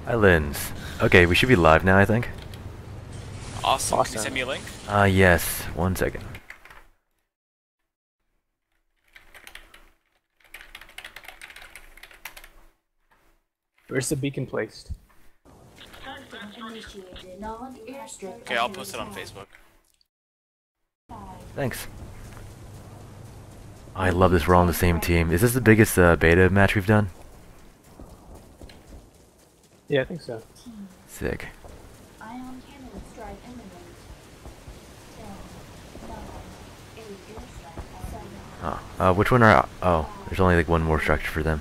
Islands. Okay, we should be live now, I think. Awesome. Can you send me a link? Yes. 1 second. Where's the beacon placed? Okay, I'll post it on Facebook. Thanks. I love this. We're all on the same team. Is this the biggest beta match we've done? Yeah, I think so. Sick. Oh, which one are... Oh, there's only like one more structure for them.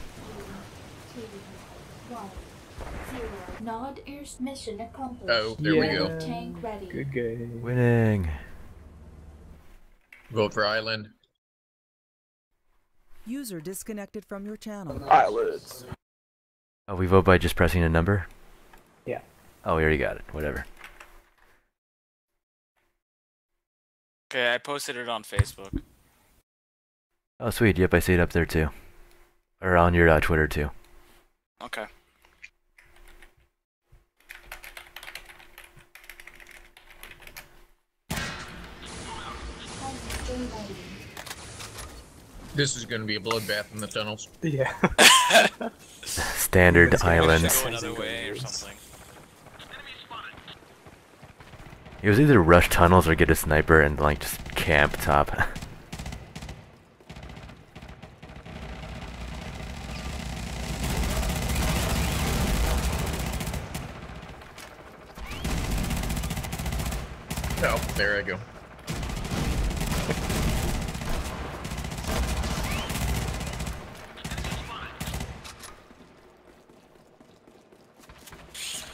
Mission accomplished. Oh, there we go. Tank ready. Good game. Winning. Vote for Island. User disconnected from your channel. Islands. Oh, we vote by just pressing a number? Yeah. Oh, we already got it. Whatever. Okay, I posted it on Facebook. Oh, sweet. Yep, I see it up there too. Or on your Twitter too. Okay. This is going to be a bloodbath in the tunnels. Yeah. Standard islands. Go another way or something. It was either rush tunnels or get a sniper and like just camp top. Oh, there I go.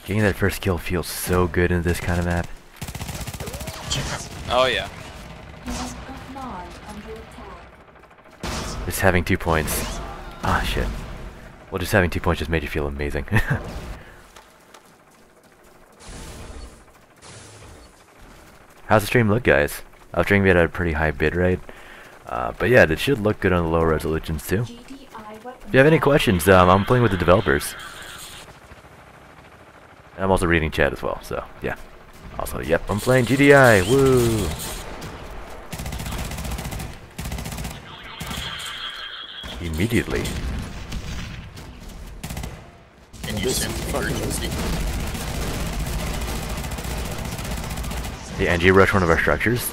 Getting that first kill feels so good in this kind of map. Oh yeah. Just having 2 points. Ah, shit. Well, just having 2 points just made you feel amazing. How's the stream look, guys? I was streaming at a pretty high bit rate. But yeah, it should look good on the lower resolutions too. If you have any questions, I'm playing with the developers. And I'm also reading chat as well, so yeah. Also, yep, I'm playing GDI, woo! Immediately. And you send emergency. The NG rush one of our structures.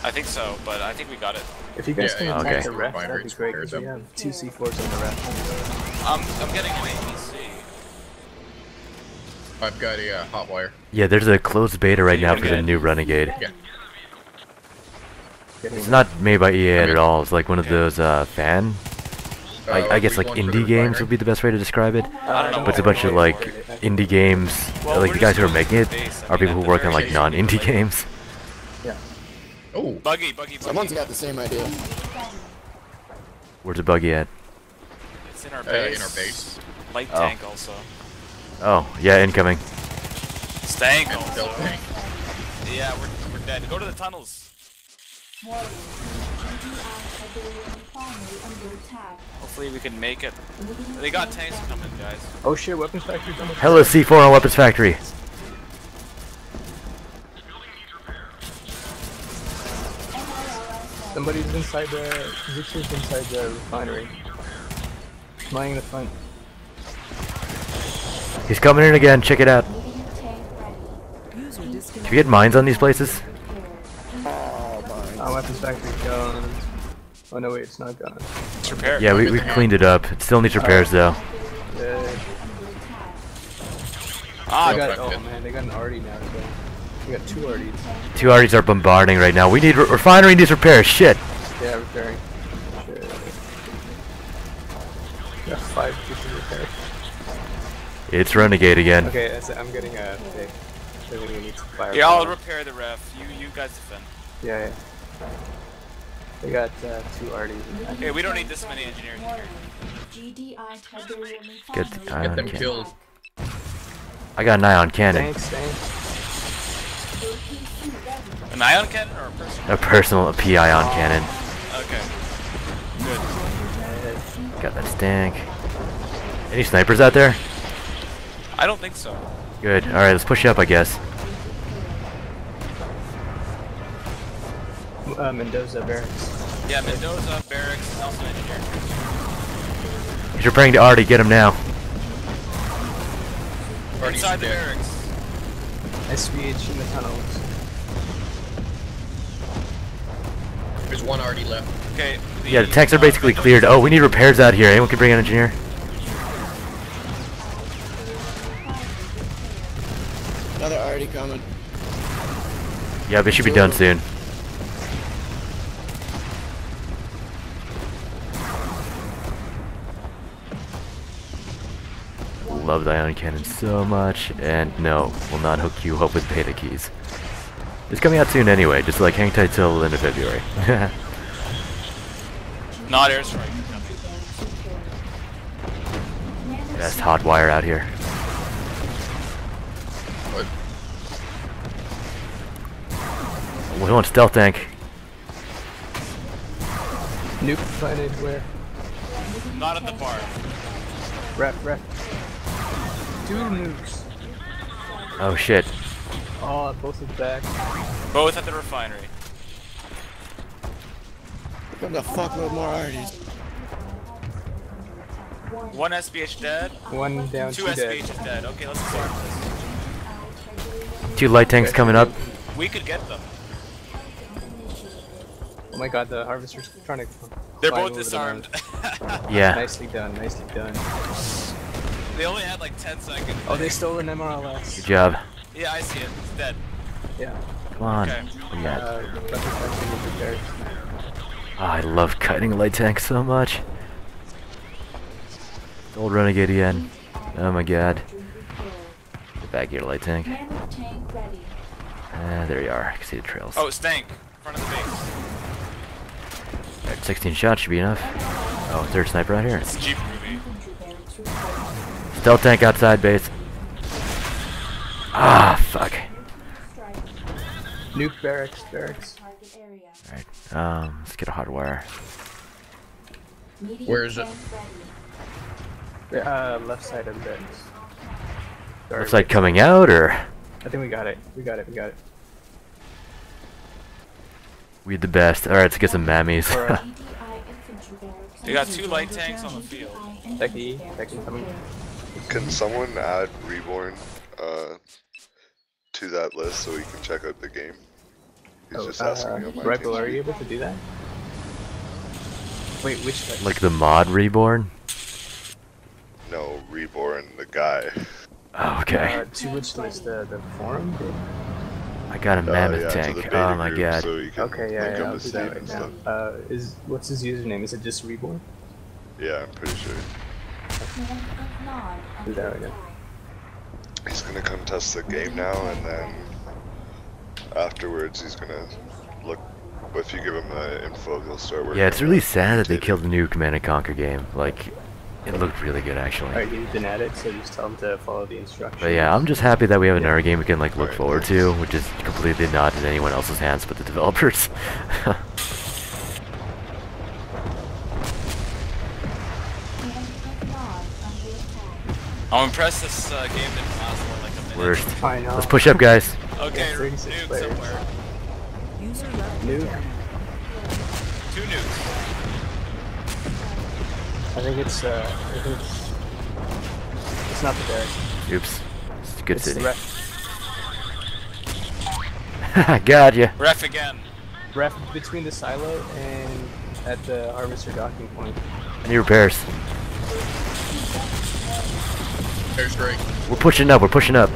I think so, but I think we got it. If you guys Yeah, can okay. attack the ref, that'd be great, because we have 2 C4s on the ref. I'm getting an APC. I've got a hot wire. Yeah, there's a closed beta right now for the new Renegade. Yeah. It's not made by EA at all. It's like one of those fan. I guess like indie games would be the best way to describe it. I don't know. But it's a bunch of like indie games. Like the guys who are making it are people who work on like non-indie games. Yeah. Oh, Buggy. Someone's got the same idea. Where's the buggy at? It's in our base. in our base. Light Oh. tank also. Oh, yeah, incoming. Stank And also. Del tank. Yeah, we're dead. Go to the tunnels. Hopefully we can make it. They got tanks coming, guys. Oh shit, weapons factory's almost. Hello, C4 on Weapons Factory. Somebody's inside the. Richard's inside the refinery. Mining the front. He's coming in again. Check it out. User Can disconnected. you get mines on these places? Weapons factory gone. Oh no, wait, it's not gone. It's repaired. Yeah, we cleaned it up. It still needs repairs though. Yeah. Ah, They got, fuck it. oh man, they got an arty now as well. We got 2 arties. 2 arties are bombarding right now. We need refinery needs repairs. Shit. Yeah, repairing. Shit. Got 5 pieces of repair. It's Renegade again. Okay, I'm getting a pick. I think we need some fire. Yeah, I'll repair the ref. You guys defend. Yeah. They got 2 arties. Okay, we don't need this many engineers here. Get the Get ion them cannon. killed. I got an ion cannon. Thanks. An ion cannon or a person? A personal P ion cannon. Okay. Good. Got that stank. Any snipers out there? I don't think so. Good. Alright, let's push up, I guess. Mendoza barracks. Yeah, Mendoza, Barracks, Nelson Engineer. He's preparing to already get him now. Artie's Inside the dead. barracks. SVH in the tunnels. There's one already left. Okay. Yeah, the tanks are basically cleared. Oh, we need repairs out here. Anyone can bring an engineer? Another already coming. Yeah, they should be done soon. Love the ion cannon so much, and no, will not hook you up with beta keys. It's coming out soon anyway, just like hang tight till the end of February. Not airstrike. Best hot wire out here. What? We want stealth tank. Nuke planted where? Not at the bar. Ref. 2 nukes. Oh shit. Oh, both is back. Both at the refinery. Come the fuckload more arties. One SBH dead. 1 down, 2 2 dead. SBH is dead. Okay, let's start this. 2 light tanks coming up. We could get them. Oh my god, the harvester's trying to. They're climb both over the disarmed. mountain. Yeah. Nicely done, nicely done. They only had like 10 seconds. Oh, they stole an MRLS. Good job. Yeah, I see it. It's dead. Yeah. Come on. Okay. Yeah. Prepared. Oh, I love cutting a light tank so much. Old Renegade again. Oh my god. Get back here, light tank. There you are. I can see the trails. Oh, Stank. Front of the base. Alright, 16 shots should be enough. Oh, third sniper right here. It's Jeep movie. Stealth tank outside base. Ah, fuck. Nuke barracks. Alright, let's get a hot wire. Where is it? Left side of the barracks. Sorry, Looks like coming out, or? I think we got it. We got it. We the best. Alright, let's get some mammies. Or, They got 2 light tanks on the field. Becky coming. Can someone add Reborn to that list so we can check out the game? He's just asking me on my Rebel, team are sheet. you able to do that? Wait, which list? Like the mod reborn? No, Reborn, the guy. Oh, okay. To which list? The forum? I got a mammoth yeah, to the tank. beta Oh my group god. So you can Okay, yeah, link him I'll to do Steve that and right stuff. now. What's his username? Is it just Reborn? Yeah, I'm pretty sure. Do that right now. He's gonna come test the game now, and then afterwards he's gonna look. If you give him the info, he'll start working. Yeah, it's on really that. sad that they killed the new Command and Conquer game. Like, it looked really good actually. Alright, you've been at it, so just tell him to follow the instructions. But yeah, I'm just happy that we have another Yeah. game we can like look Right. forward to, which is completely not in anyone else's hands but the developers. I'm impressed this game didn't last more like a minute. Worst. I know. Let's push up, guys. Okay, Yeah, 36 nuke players. somewhere. User left. Nuke. 2 nukes. I think it's not the barracks. Oops. It's a good It's city. the ref. Gotcha. Ref again. Ref between the silo and at the harvester docking point. Any repairs? There's Drake. We're pushing up. We're pushing up.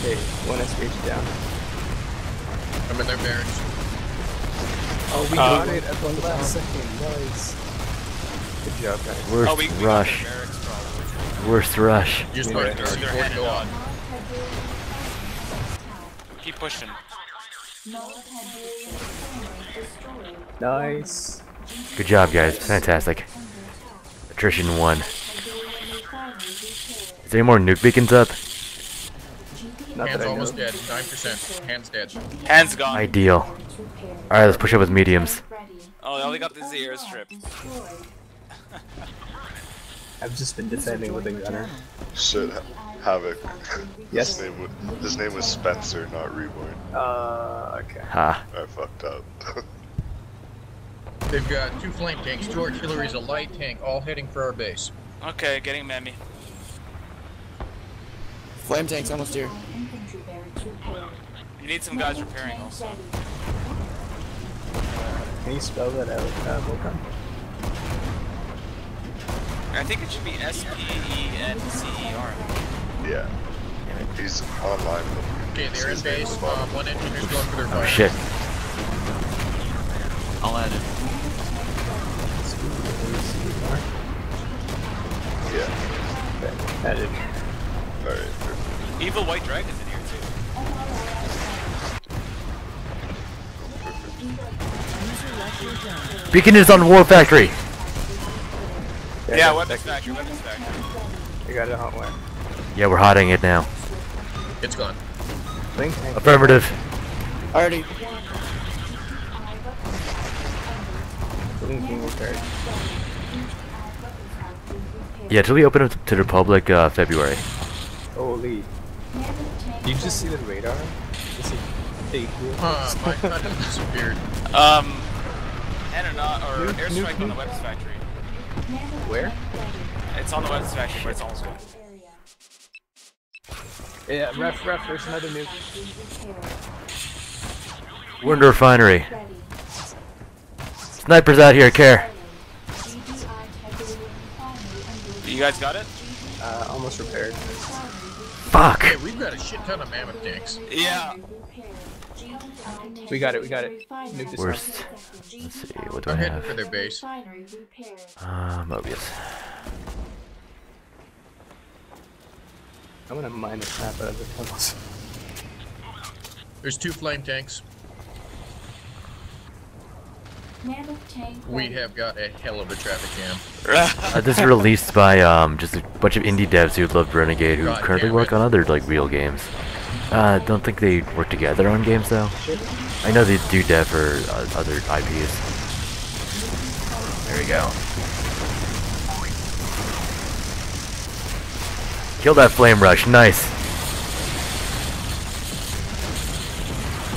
Okay, one SPH down. I'm in their barracks. Oh, we got it at the last second. Nice. Good job, guys. Worst Oh, we got rush. the barracks probably. Worst rush. You just Yeah. started They're to headed go on. on. Keep pushing. Nice. Good job, guys. Fantastic. Attrition 1. Is there any more nuke beacons up? Not Hands that I almost know. dead. 9%. Hands dead. Hands gone. Ideal. Alright, let's push up with mediums. Oh, they only got the Z airstrip. I've just been defending with a gunner. Shit, Havoc. Yes? His name was Spencer, not Reborn. Okay. Ha. I fucked up. They've got 2 flame tanks, 2 artilleries, a light tank, all heading for our base. Okay, getting Memmy. Flame tank's almost here. You need some guys repairing also. Can you spell that out, Volkan? I think it should be S-P-E-N-C-E-R. Yeah. He's online. Okay, they're in base. One engineer's going for their Oh fire. shit. I'll add it. Yeah. Okay, added. Alright. Evil White Dragon's in here too. Beacon is on War Factory. Yeah, weapons factory, weapons factory. I got it hot wire. Yeah, we're hotting it now. It's gone. Blink tank. Affirmative. Already. Blink being repaired. Yeah, till we open up to the public February. Holy. Did you just see the radar? Just a big wheel. My button disappeared. Airstrike on the weapons factory. Where? It's on the weapons factory, but it's almost gone. Yeah, ref, there's another nuke. We're in the refinery. Snipers out here, care. You guys got it? Almost repaired. Fuck. Hey, we've got a shit ton of mammoth tanks. Yeah. We got it. Nuke this Worst. Let's see, what do I I'm heading for have? their base. Mobius. I'm gonna mine the crap out of the tunnels. There's 2 flame tanks. We have got a hell of a traffic jam. This is released by just a bunch of indie devs who loved Renegade, who God currently damn work it. on other like real games. Don't think they work together on games though. I know they do dev for other IPs. There we go. Kill that flame rush, nice.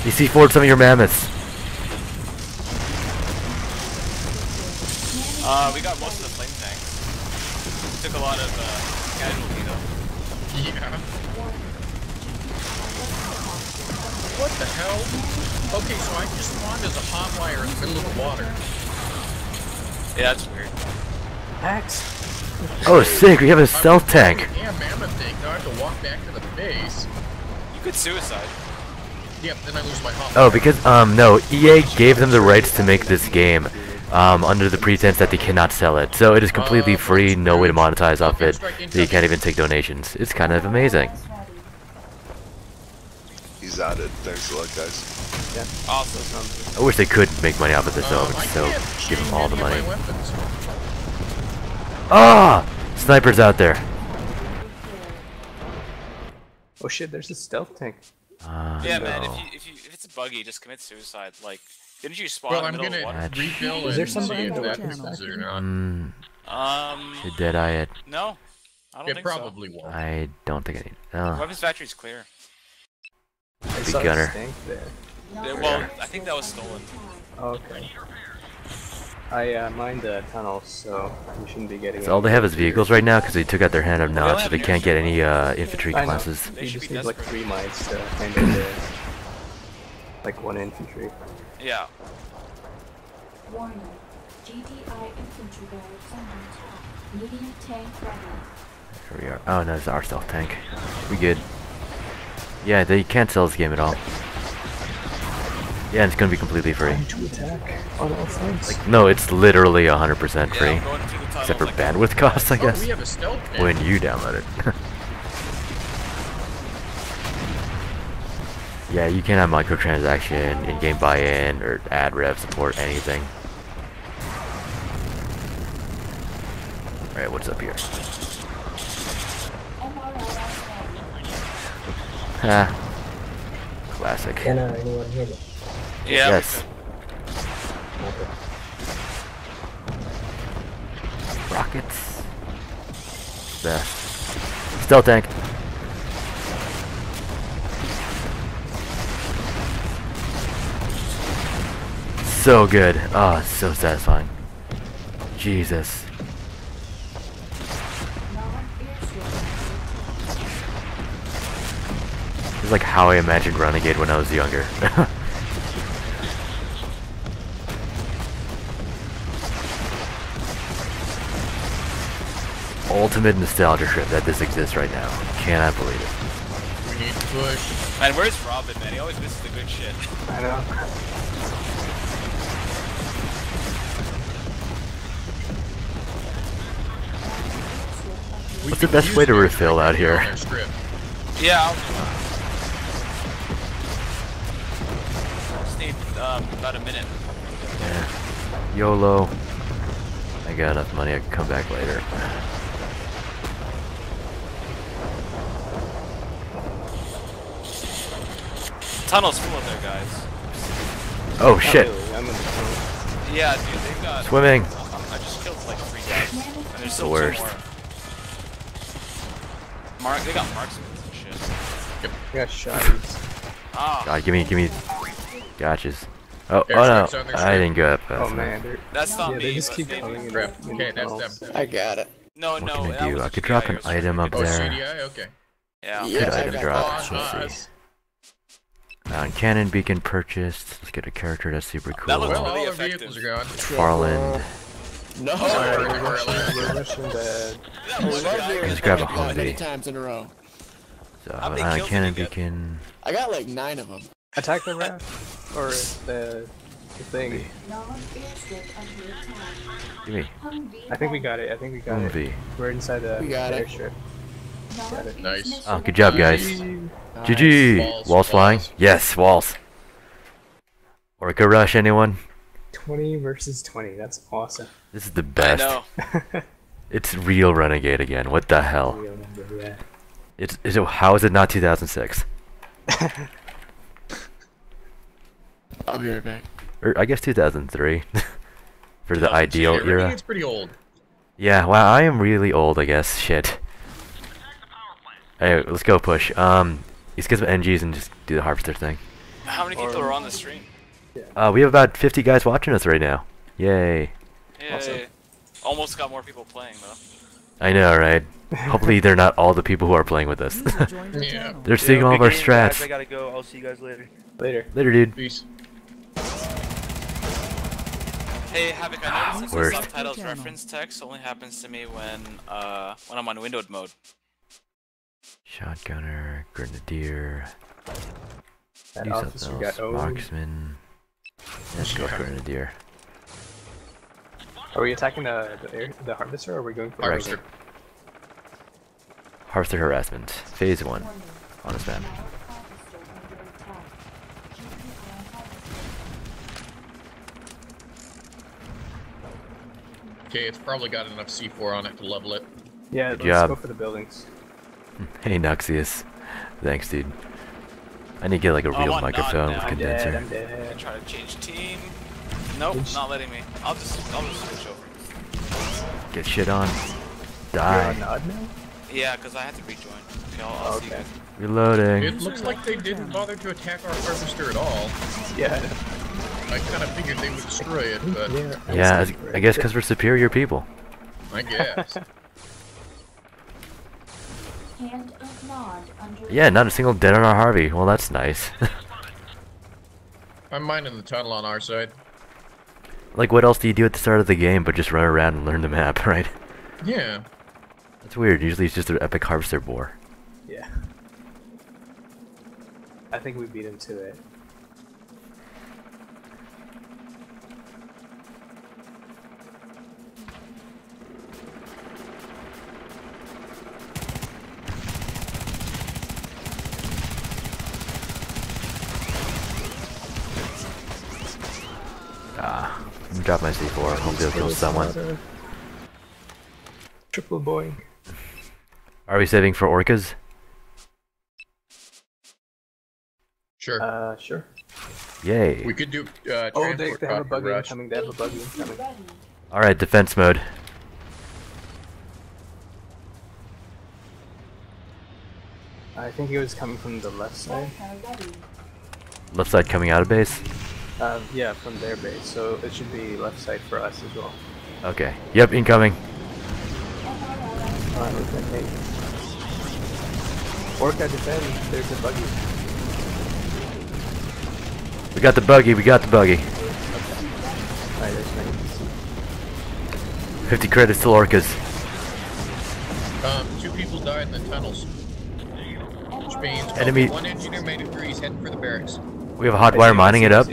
You see forward some of your mammoths. We got most of the flame tanks. Took a lot of casualty though. Yeah. What the hell? Okay, so I just spawned as a hot wire in the middle of the water. Yeah, that's weird. Axe. Oh, sick! We have a stealth tank. Yeah, mammoth tank. Now I have to walk back to the base. You could suicide. Yep, then I lose my hot Oh, wire. because no, EA gave them the rights to make this game, under the pretense that they cannot sell it. So it is completely free, no way to monetize off it. So you can't even take donations. It's kind of amazing. He's at it. Thanks a lot, guys. Awesome. I wish they could make money off of this though, I so can't give them change all the any of money. my weapons. Ah! Snipers out there. Oh shit, there's a stealth tank. Yeah, man. No. If it's buggy, just commit suicide. Like, didn't you spawn Well, in I'm the middle of gonna water? refill Is there and see somebody if in the that weapons happens or factory? not. Should Deadeye it? No. I don't It think probably won't. I don't think I need. so. Oh, Weapons factory's clear. I saw a gunner. tank there. Well, I think that was stolen. Okay. I mined the tunnels, so we shouldn't be getting. so all they have is vehicles right now because they took out their hand of They knot, don't so have they can't get any infantry I know. classes. They You should just be need like desperate. 3 mines to handle the like 1 infantry. Yeah. Warning. GDI infantry barracks under attack. Medium tank ready. Here we are. Oh no, it's our stealth tank. We good. Yeah, they can't sell this game at all. Yeah, it's gonna be completely free. Time to attack on all fronts. No, it's literally 100% Yeah, I'm free. going through the tunnels Except for like bandwidth costs, I Oh, guess. we have a stealth tank. When you download it. Yeah, you can't have microtransaction, in-game buy-in, or ad rev support, anything. Alright, what's up here? Ha. Classic. Can anyone hear me? Yeah. Yes. Okay. Rockets. There. Stealth tank. So good. Oh, it's so satisfying. Jesus. This is like how I imagined Renegade when I was younger. Ultimate nostalgia trip that this exists right now. Cannot believe it. We need to push. Man, where's Robin, man? He always misses the good shit. I know. What's the best way to refill out here? On their script. Yeah, just need about a minute. Yeah. YOLO. I got enough money, I can come back later. Tunnel's full of there, guys. Oh shit. Really, I'm in the tunnel. Yeah, dude, they've got. Swimming. I just killed like 3 guys, and there's still worst. 2 more. They got marksmen and shit. I got shotties. Ah, God, give me gotchas. Oh, Airstrikes oh on no, their I script. didn't go up. Oh man, they're, that's not yeah, me. they just but keep maybe- coming in. Crap. in Okay, the that's tunnels. them. I got it. No, What no. can I that do? was I a could GI drop an airstrike. item up Oh, there. CDI? Okay. Yeah. Yeah. Good item I got drop. On Let's us. see. Cannon beacon purchased. Let's get a character that's super cool. That looks Well, all really our effective. vehicles are gone. Farland. No. Sorry. We're rushing the... That I one love guy- doing Just grab a that many Humvee. times in a row. So How many an kills cannon did you get? beacon. I got like 9 of them. Attack the raft? Or the thing? Give me I think we got it, I think we got it. Humvee. We're inside the We got it. airstrip. Got it. Nice. Oh, good job, guys. Nice. GG. Walls, Walls flying? walls. Yes, walls. Orca rush, anyone? 20 versus 20, that's awesome. This is the I best. know. It's real Renegade again. What the hell? Real number, yeah. How is it not 2006? I'll be right back. Or I guess 2003. For the ideal Yeah, era. It's pretty old. Yeah, wow, I am really old, I guess. Shit. Hey, let's go push. Let's get some NGs and just do the harvester thing. How many people are on the stream? We have about 50 guys watching us right now. Yay. Yeah. Awesome. Almost got more people playing though. I know, right? Hopefully they're not all the people who are playing with us. Yeah. They're seeing all of our strats. I gotta go. I'll see you guys later. Later. Later, dude. Peace. Hey, Havoc, I noticed that Worst. the subtitles reference text only happens to me when I'm on windowed mode. Shotgunner, grenadier, That do officer something got else. owned. Marksman. Let's go grenadier. Are we attacking the harvester or are we going for Harvester. Harvester harassment. Phase 1. On his map. Okay, it's probably got enough C4 on it to level it. Yeah, Good let's job. go for the buildings. Hey, Nuxius. Thanks, dude. I need to get like a Oh, real I'm microphone not with now. condenser. I'm dead. Try to change team. Nope, not letting me. I'll just switch over. Get shit on. You're Die. on nod now? Yeah, because I had to rejoin. Okay, I'll see you Okay. guys. Reloading. It looks like they didn't bother to attack our harvester at all. Yeah. I kind of figured they would destroy it, but Yeah, I guess because we're superior people. I guess. Hand of nod under Yeah, not a single dead on our Harvey. Well, that's nice. I'm minding the tunnel on our side. Like, what else do you do at the start of the game but just run around and learn the map, right? Yeah. That's weird. Usually it's just an epic harvester bore. Yeah. I think we beat him to it. Let me drop my C4. Hopefully it'll kill someone. Triple boing. Are we saving for orcas? Sure. Sure. Yay. We could do Oh, they transport have a copter buggy rush. incoming. They have a buggy incoming. Alright, defense mode. I think it was coming from the left side. Left side coming out of base. Yeah, from their base. So it should be left side for us as well. Okay. Yep, incoming. Alright, we're gonna take. Orca defend. There's a buggy. We got the buggy, we got the buggy. Alright, there's many. 50 credits to Orcas. 2 people died in the tunnels. Which means Enemy- one engineer made it through. He's heading for the barracks. We have a hot wire mining it up.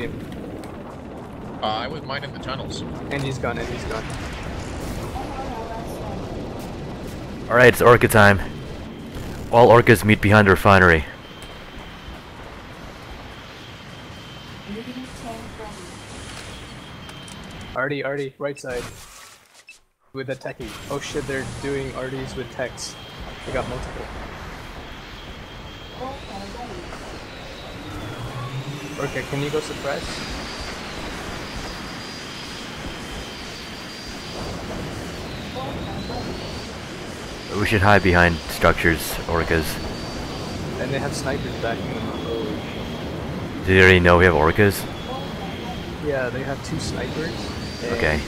I was mining the tunnels. And he's gone, and he's gone. Alright, it's Orca time. All Orcas meet behind the refinery. Artie, right side. With a techie. Oh shit, they're doing Arties with techs. They got multiple. Okay, can you go suppress? We should hide behind structures, Orcas. And they have snipers backing them up. Oh. Do you already know we have Orcas? Yeah, they have 2 snipers. And Okay. 2,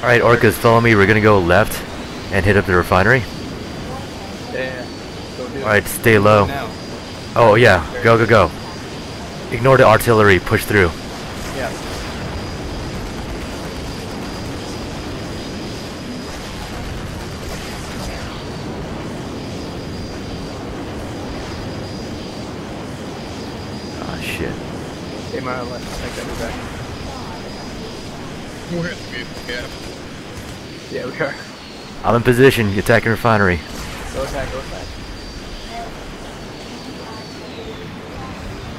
Alright, Orcas, follow me. We're gonna go left and hit up the refinery. yeah. Go do it. Alright, stay low. Now. Oh yeah, go, go, go. Ignore the artillery, push through. Yeah. Ah, shit. Hey, Mara left. I got your back. We're at the vehicle. Yeah, we are. I'm in position, attacking refinery. Go attack, go attack.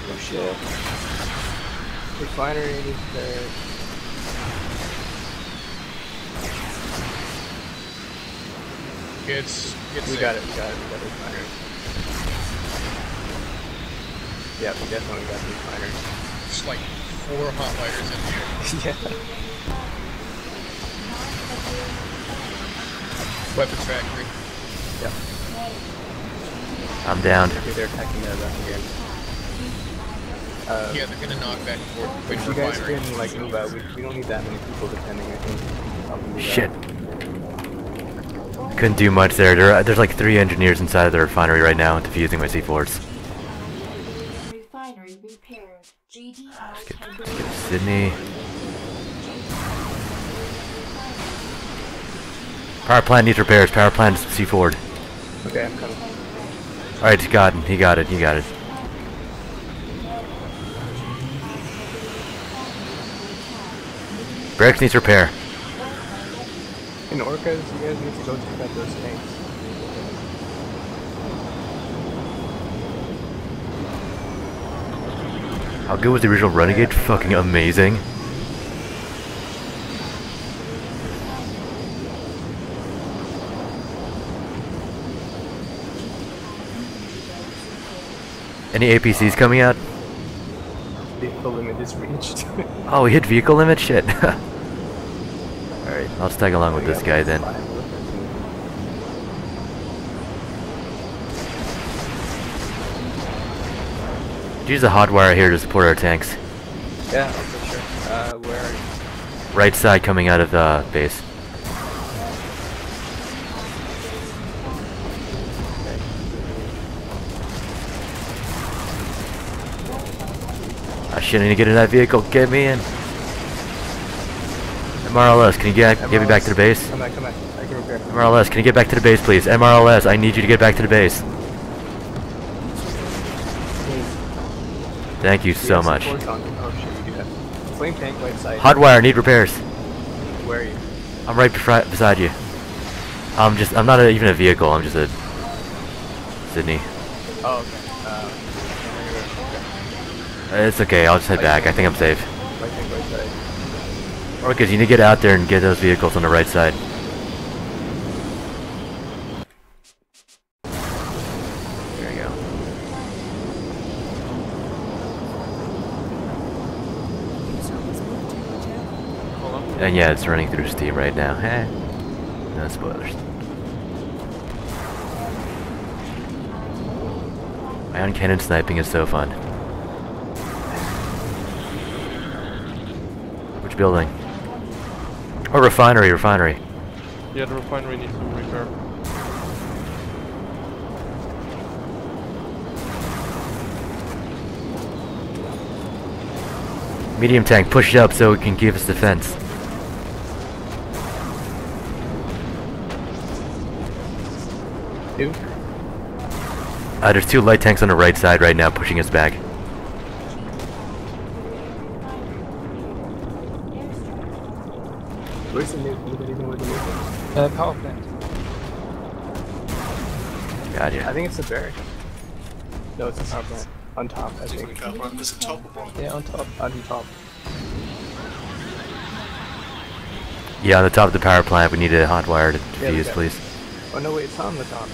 Oh shit. Refinery is there. We got it, we got refinery. Yeah, we definitely got the refinery. It's like 4 hot lighters in here. Yeah. Weapons factory. Yep. I'm down. Okay, they're attacking their left again. Yeah, they're gonna knock back and forth between If you guys refinery. can like move out, we don't need that many people defending, I think. I'll move Shit. out. Couldn't do much there. There's like 3 engineers inside of the refinery right now defusing my C4s. Refinery repaired. GDI Skip Sydney. Power plant needs repairs. Power plant is C4'd. Okay, I'm coming. Alright, he got it. He got it. He got it. Barracks needs repair. In Orcas, you guys need to go check out those tanks. How good was the original Renegade? Fucking amazing. Any APCs coming out? Vehicle limit is reached. Oh, we hit vehicle limit? Shit. Alright, I'll just tag along with this guy then. Use the hot wire here to support our tanks. Yeah, for sure. Where are you? Right side coming out of the base. I shouldn't need to get in that vehicle. Get me in. MRLS, can you get me back to the base? Come back, come back. I can repair. MRLS, can you get back to the base, please? MRLS, I need you to get back to the base. Thank you so much. Oh shit, you do have. Flame tank right side. Hot wire, need repairs. Where are you? I'm right beside you. I'm not even a vehicle, I'm just a Sydney. Oh, okay. It's okay, I'll just head back. I think I'm safe. Right tank right side. Orcas, you need to get out there and get those vehicles on the right side. There you go. And yeah, it's running through Steam right now. Heh. No spoilers. Ion cannon sniping is so fun. Which building? Oh, refinery, refinery. Yeah, the refinery needs some repair. Medium tank, push it up so it can give us defense. Two. There's 2 light tanks on the right side right now pushing us back. Where's the nuke? Anybody know where the nuke is? Power plant. God, I yeah. think it's the barrack. No, it's the power plant. On top, I think. There's a top one. Yeah, on top. On the top. Yeah, on the top of the power plant, we need a hot wire to Yeah, we defuse, got it. please. Oh no, wait, it's on the top.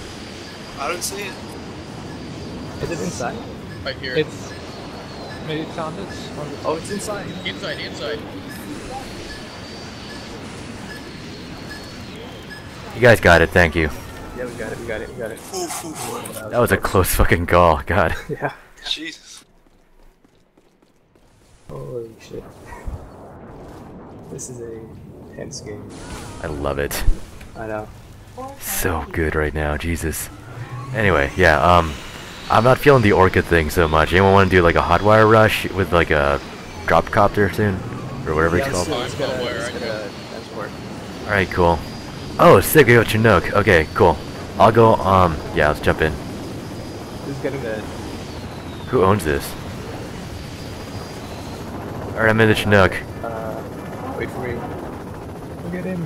I don't see it. Is it inside? Right here. It's It's maybe found it on the Oh, it's inside. inside. You guys got it, thank you. Yeah, we got it. That was a close fucking call, God. Yeah. Jesus. Holy shit. This is a tense game. I love it. I know. So good right now, Jesus. Anyway, yeah, I'm not feeling the Orca thing so much. Anyone want to do like a hot wire rush with like a drop copter soon? Or whatever it's called? Let's get a transport. Alright, cool. Oh, sick, we got Chinook. Okay, cool. I'll go, yeah, let's jump in. Who's getting the... Who owns this? Alright, I'm in the Chinook. Wait for me. I'll get in.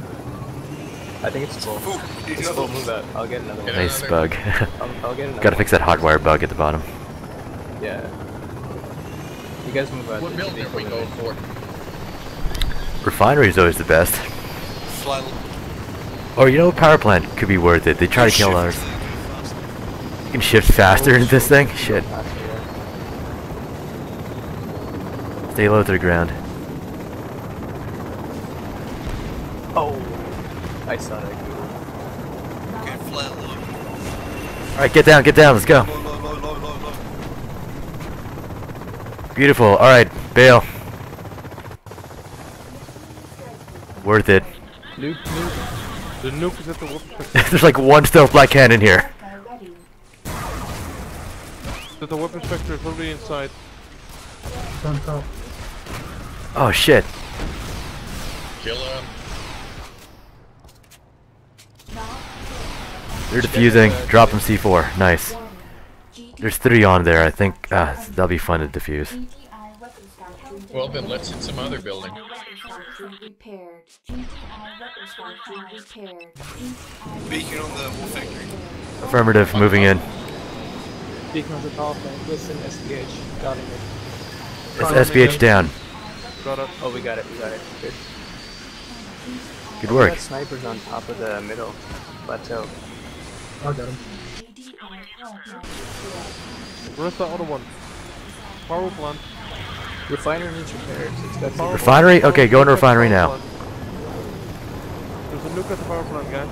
I think it's full. It's full, move out. I'll get another one. Nice bug. I'll get another Gotta one. fix that hot wire bug at the bottom. Yeah. You guys move out. What building are we going for? Refinery is always the best. Slightly. Or you know, power plant could be worth it. They try to kill ours. You can shift faster into this thing? Shit. Stay low to the ground. Oh! I saw that. Okay, flat low. Alright, get down, let's go. Low. Beautiful, alright, bail. Worth it. Nuke. The nuke is at the weapon spectre. There's like one stealth black hand in here. The weapon spectre is already inside. Oh shit. Kill him. They're defusing. Drop them C4. Nice. There's 3 on there, I think. That'll be fun to defuse. Well then, let's hit some other building. Beacon on the war factory. Affirmative, moving in. Beacon on the power plant. Listen, SPH. Got it. It's SBH down. Got it. Oh, we got it. Good. Good We work. got snipers on top of the middle plateau. I got him. Where's the other one? Power plant. Refinery needs repairs. It's got some... Refinery? Okay, go into refinery now. There's a nuke at the power plant, gang.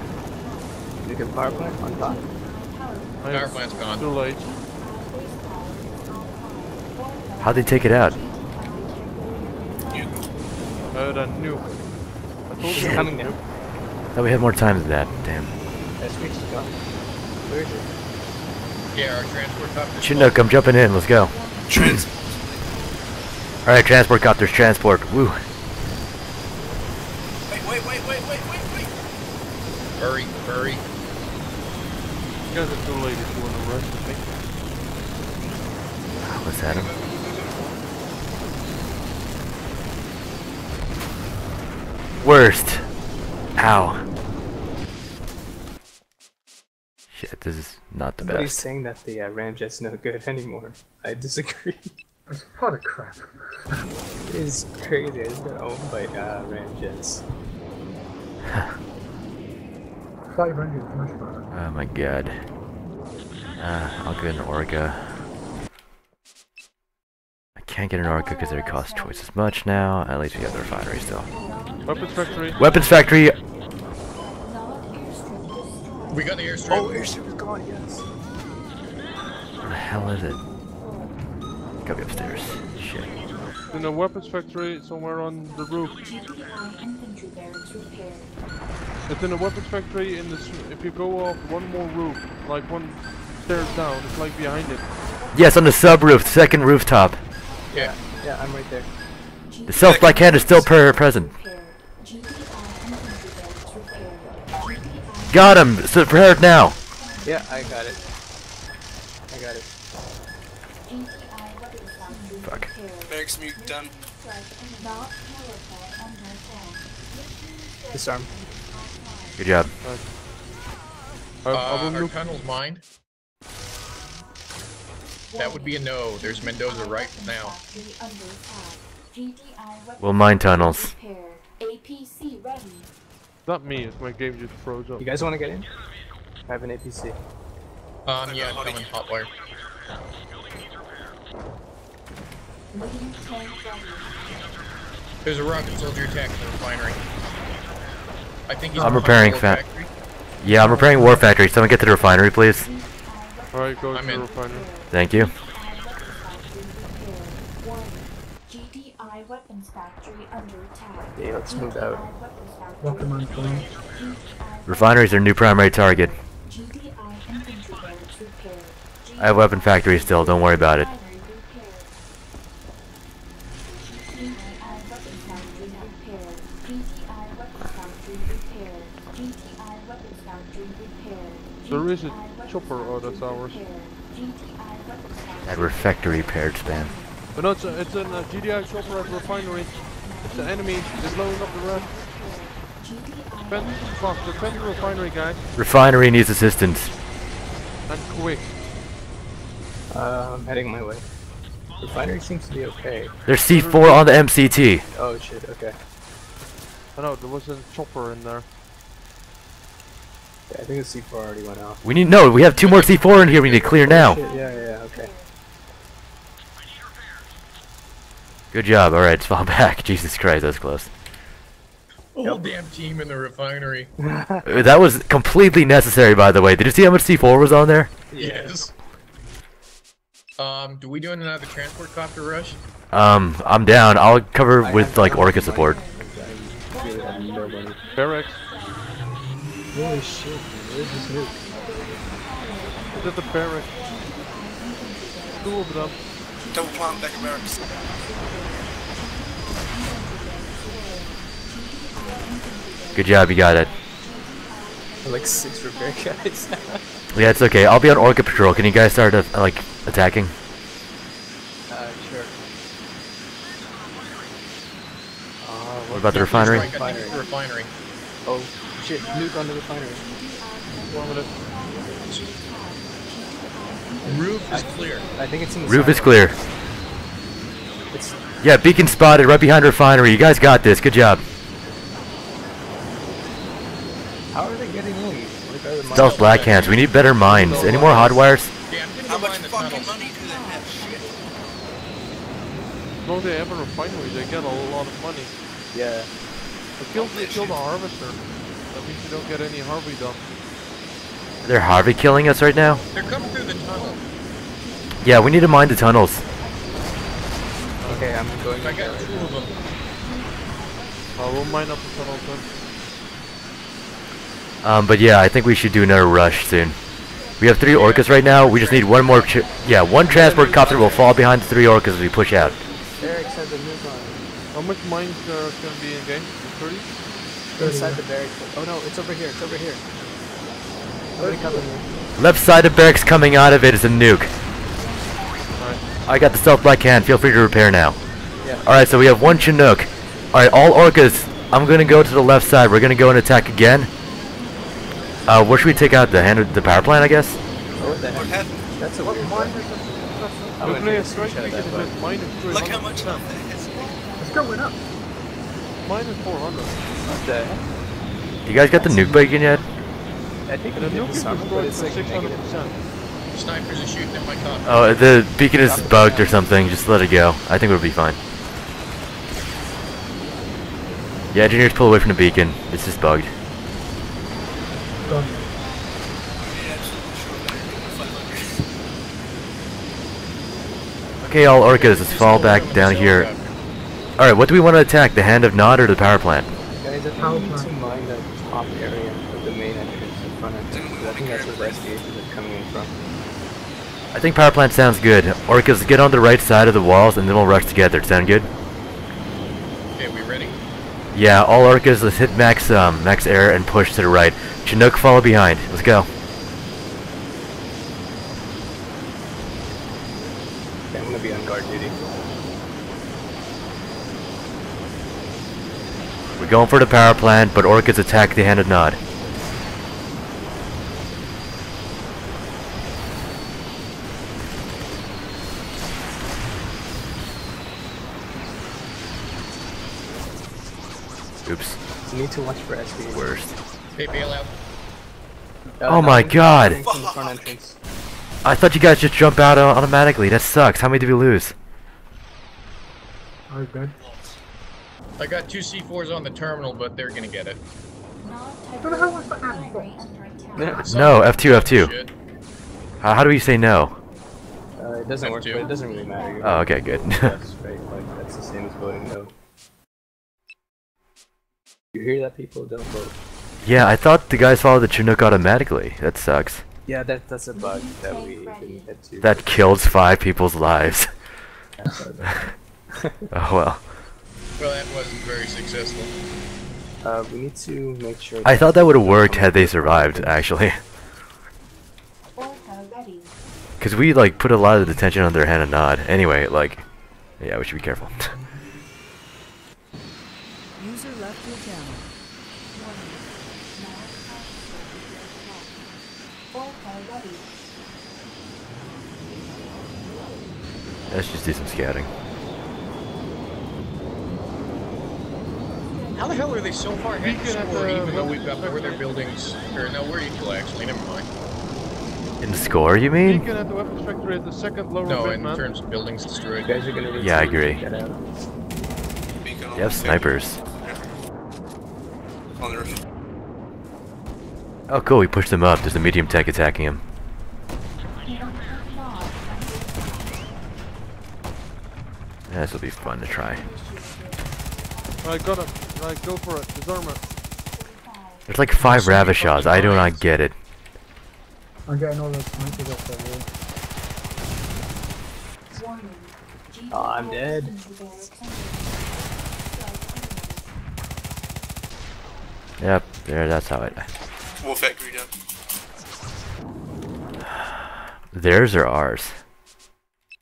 You can power plant on top. Power plant's gone. Too late. How'd they take it out? The nuke. I told It's you. coming now. Thought we had more time than that. Damn. SPH is gone. Where is it? Yeah, our transport copter. Chinook, I'm jumping in. Let's go. Alright, transport copters, transport. Woo. Wait. Hurry. You guys are too late if you want to rush with me. What's that? Worst. Ow. Shit, this is not the Nobody's best. saying that the ramjet's no good anymore. I disagree. It's pot of crap. It is crazy. I just got owned by ramjets. 500 is much better. Oh my god. I'll go in Orca. I can't get an Orca because they cost twice as much now. At least we have the refinery still. Weapons factory. Weapons factory. We got the airstrip. Oh, airstrip is gone, yes. Where the hell is it? Gotta be upstairs. Shit. In a weapons factory somewhere on the roof. It's in a weapons factory in this. If you go off one more roof, like one stairs down, it's like behind it. Yes, on the subroof, second rooftop. Yeah. Yeah, I'm right there. The self-black hand is still present. Got him! So prepared now! Yeah, I got it. I got it. Fuck. Barracks mute done. Disarm. Good job. Our tunnel's mined. That would be a no. There's Mendoza right now. We'll mine tunnels. Not me, it's my game just froze up. You guys want to get in? I have an APC. Yeah, coming hotwire. There's a rocket soldier attacking the refinery. I think he's I'm behind repairing the factory. Yeah, I'm repairing war factory. Someone get to the refinery, please. Alright, go I'm to the in. refinery. Thank you. Yeah, let's move out. Welcome on phone. Refinery's our new primary target. I have weapon factory still, don't worry about it. There is a chopper, oh that's ours. That refactory repaired spam. But no, it's a GDI chopper at the refinery. It's the enemy, they're blowing up the rest. Defend the refinery, guys. Refinery needs assistance. And quick. I'm heading my way. Refinery seems to be okay. There's C4 on the MCT. Oh shit, okay. I know, there was a chopper in there. Yeah, I think the C4 already went off. We have 2 more C4 in here we need to clear now. Shit, yeah, okay. Good job, alright, let's fall back. Jesus Christ, that was close. Whole damn team in the refinery. That was completely necessary, by the way. Did you see how much C4 was on there? Yes. Do we do another transport copter rush? I'm down. I'll cover with, like, Orca support. I really have nobody. Barracks. Holy shit, man. Where's this nuke? It's at the barracks. 2 of them. Double plant deck of barracks. Good job, you got it. Like 6 repair guys. Yeah, it's okay. I'll be on Orca patrol. Can you guys start, like, attacking? Sure. What about the refinery? I think it's the refinery. Oh shit, nuke on the refinery. Roof is clear. I think it's in the Roof is silo. clear. It's Yeah, beacon spotted right behind refinery. You guys got this. Good job. how are they getting in? Like, are the mines- Stealth black hands. We need better mines. Any more hot wires? Yeah, I'm gonna How go much mine the fucking tunnels. money do they have? Shit. No, they have a refinery, they get a lot of money. Yeah. They killed a harvester. That means you don't get any Harvey done. They're Harvey killing us right now? They're coming through the tunnel. Yeah, we need to mine the tunnels. Okay, I'm going. I got 2 of them. We'll mine up the tunnel then. But yeah, I think we should do another rush soon. We have 3 Orcas right now. We just need one more. One transport copter will fall behind the 3 Orcas as we push out. Eric said the nuke on. How much mines there are going to be in game? 30? Inside the barracks. Oh no, it's over here. It's over here. Somebody cover me. Left side of barracks coming out of it is a nuke. I got the stealth black hand. Feel free to repair now. Yeah. Alright, so we have 1 Chinook. Alright, all Orcas. I'm gonna go to the left side. We're gonna go and attack again. Where should we take out the power plant, I guess? Oh, what the heck? That's a weird one. I'm We gonna play take a a strike screenshot of ticket that, with minus 300. Look how much stuff there is. It's going up. Minus 400. What the heck? You guys got the nuke beacon yet? I think The it nuke did is some, but destroyed it's for like negative. 600%. Snipers are shooting at my copter. Oh, the beacon is bugged or something. Just let it go. I think we'll be fine. Yeah, engineers pull away from the beacon. It's just bugged. Gone. Okay, all orcas, let's fall back down here. Alright, what do we want to attack? The Hand of Nod or the power plant? Guys, I think we need to mine that top area of the main entrance, the front entrance. 'Cause I think that's where the SDHs are coming in from. I think power plant sounds good. Orcas, get on the right side of the walls and then we'll rush together. Sound good? Okay, we ready? Yeah, all orcas, let's hit max max air and push to the right. Chinook, follow behind. Let's go. Okay, I'm gonna be on guard duty. We're going for the power plant, but orcas attack the Hand of Nod. Oops. You need to watch for SDHs. Worst. Hey, bail out. Oh my god! From the front entrance. I thought you guys just jump out automatically. That sucks. How many did we lose? Oh, good. I got 2 C4s on the terminal, but they're gonna get it. What the hell was that? It's No, not F2, F2. shit. How do we say no? It doesn't work, F2. but it doesn't really matter. Oh, okay, good. Yes, right. Like, that's the same as voting no. You hear that, people? Don't vote. Yeah, I thought the guys followed the Chinook automatically. That sucks. Yeah, that's a bug that we didn't get to. That kills 5 people's lives. Oh well. Well, that wasn't very successful. We need to make sure. I thought that would have worked had they survived, actually. Because we, like, put a lot of the detention on their Hand and Nod. Anyway, like, yeah, we should be careful. User left your channel. Let's just do some scouting. How the hell are they so far ahead Beacon at of score, the even though we've got weapons more of their factory. buildings? Or no, we're equal actually, never mind. In the score, you mean? Beacon at the weapons factory at the second lower No, bit, in man. terms of buildings destroyed. You guys are gonna need Yeah, I to agree. get out. You have snipers. On the roof. Oh, cool, we pushed them up. There's a medium tech attacking him. Yeah, this will be fun to try. Right, got him. Right, go for it. Disarm it. There's like 5 Ravishas. I do not get it. I'm getting all those snipers off the wall. Oh, I'm dead. Yep, there. That's how it. War factory down. Theirs or ours?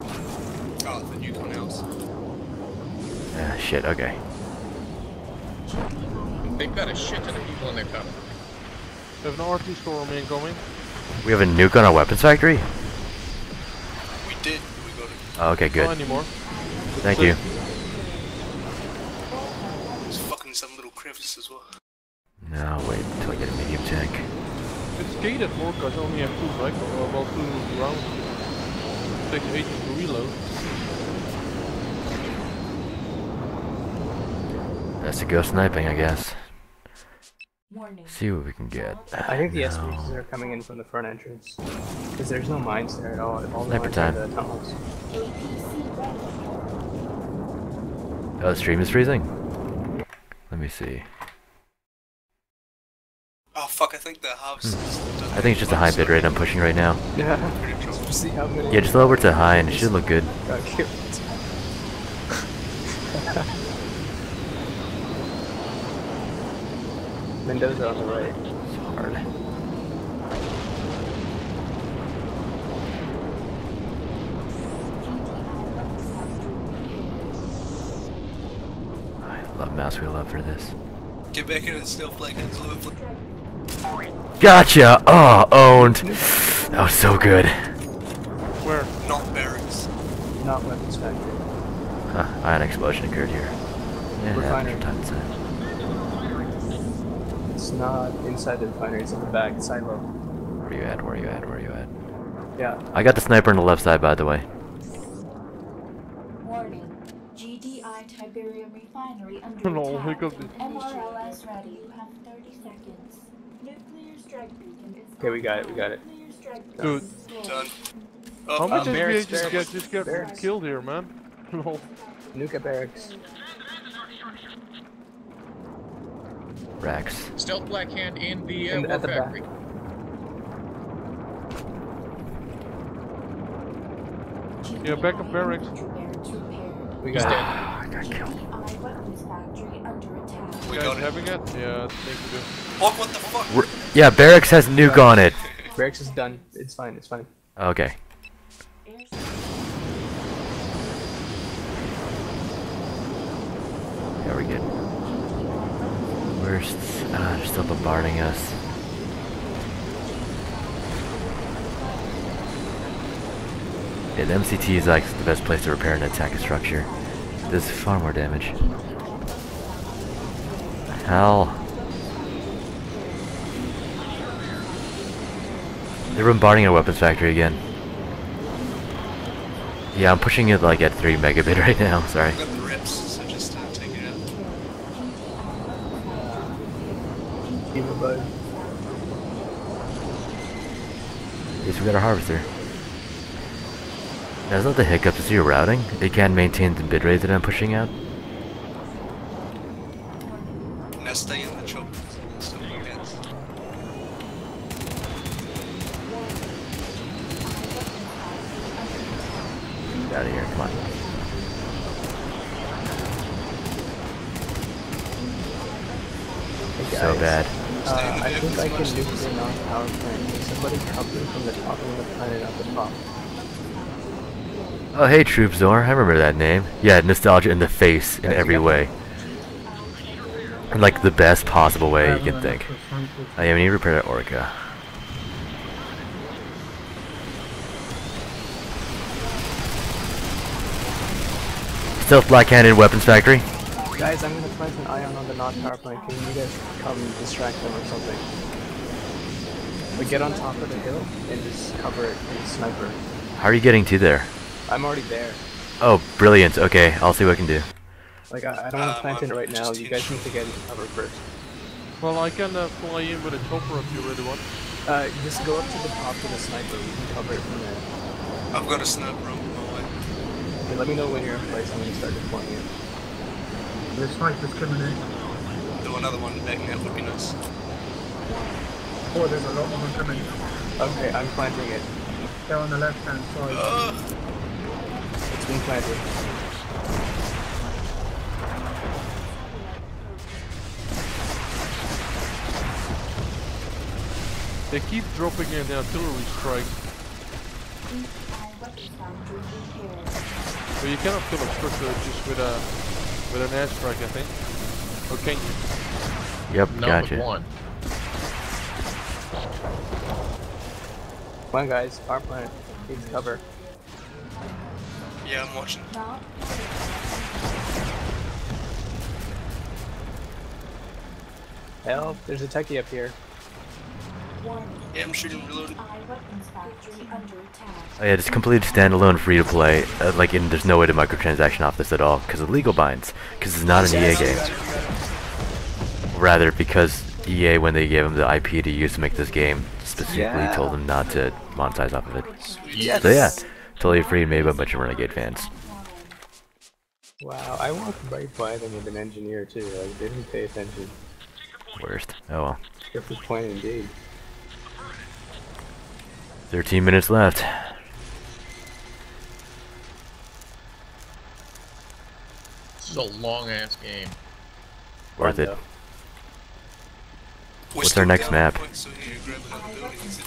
Oh, the nuke one else. Ah, shit. Okay. They've got a shit ton of people in their cover. We have an RT storm incoming. We have a nuke on our weapons factory. We did. We got it. Oh, okay, Not good. anymore. Thank you. It's fucking some little crevice as well. No, wait until I get a medium tech. It's gated more because I only have 2 rifles, well, 2 rounds. Takes 8 to reload. That's to go sniping, I guess. Warning. See what we can get. I think the No. SPs are coming in from the front entrance. Because there's no mines there at all. All the Sniper mines are in time. the tunnels. Oh, the stream is freezing? Let me see. Oh fuck, I think the house is done. I think it's just a high bit rate I'm pushing right now. Yeah. Pretty sure. See how many Yeah, just lower it to high and it should look good. got killed. Mendoza on the right. It's hard. I love mouse wheel up for this. Get back in the stealth flag and slow it. Gotcha! Oh, owned! That was so good. Where? Not barracks. Not weapons factory. Huh, ion explosion occurred here. Yeah, Refinery. time inside. It's not inside the refinery, it's in the back, silo. Where you at? Where you at? Where you at? Yeah. I got the sniper on the left side, by the way. Warning. GDI Tiberium Refinery under No, attack. hiccup. MRLS ready. You have 30 seconds. Nuclear strike beacon is Okay, we got it. We got it. Nuclear strike Dude. beacon Done. How Oh, many barracks, SBA just get barracks. killed here, man? No. Nuka barracks. Rax. Stealth Black Hand in the And war at the back. factory. Yeah, back up barracks. We He's got dead. I got killed. GDI weapons factory under attack. we You got guys it. having it? Yeah, I think we do. Oh, what the fuck? Yeah, barracks has nuke on it. it. Barracks is done. It's fine. It's fine. Okay. Yeah, we're good. Where's... they're still bombarding us. Yeah, the MCT is like the best place to repair and attack a structure. Does far more damage. Hell. They're bombarding our weapons factory again. Yeah, I'm pushing it like at 3 megabit right now, sorry. I've got the rips, so just take it out. Keep it, bud. Yes, we got a harvester. That's not the hiccup, it's your routing. It can't maintain the bitrate that I'm pushing out. Now stay in the chop. Stuff like that. Get out of here, come on. Hey, So guys. bad. I think I can nuke the non-power plant. Can somebody cover from the top of the planet at the top? Oh hey Troopzor, I remember that name. Yeah, nostalgia in the face in every way. In like the best possible way you can think. Oh yeah, we need to repair that Orca. Stealth Black-Handed Weapons Factory. Guys, I'm gonna plant an ion on the non-power plant. Can you guys come distract them or something? But get on top of the hill and just cover it with a sniper. How are you getting to there? I'm already there. Oh, brilliant. Okay, I'll see what I can do. Like, I don't want to plant it right now. You guys need to get into cover first. Well, I can fly in with a chopper if you really want. Just go up to the top with a sniper. We can cover it from there. I've got a sniper on my way. Okay, let me know when you're in place. I'm gonna start deploying it. The sniper's coming in. Do another one backing out would be nice. Oh, there's a lot of them coming. Okay, I'm planting it. They're on the left-hand side. It's been planted. They keep dropping in the artillery strike. But you cannot kill a structure just with an airstrike, I think. Or can you? Yep, Not gotcha. with one. Come on, guys. Power plant needs cover. Yeah, I'm watching. Help! There's a techie up here. Yeah, I'm shooting reloading. Oh yeah, just completely standalone free to play. Like, there's no way to microtransaction off this at all because of legal binds. Because it's not an EA game. Rather, because EA, when they gave them the IP to use to make this game, specifically told them not to monetize off of it. Yes. So yeah, totally free, made by a bunch of Renegade fans. Wow, I walked right by them with an engineer too. Like, they didn't pay attention. Worst. Oh well. Good point indeed. 13 minutes left. This is a long ass game. Worth it. Though. We're What's still our next down map? one point, so here, grab another building, is it?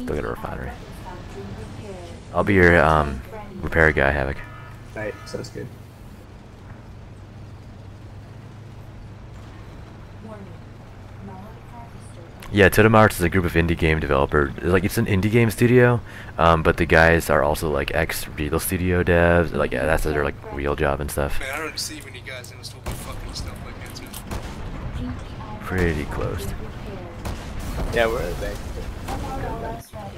Still got a refinery. I'll be your repair guy, Havoc. Right, sounds good. Yeah, Totem Arts is a group of indie game developers. Like, it's an indie game studio, but the guys are also like ex-Real Studio devs. Like, yeah, that's their like real job and stuff. Man, I don't see many guys in this talking fucking stuff like that too. Pretty close. Yeah, where are they? MRLS ready.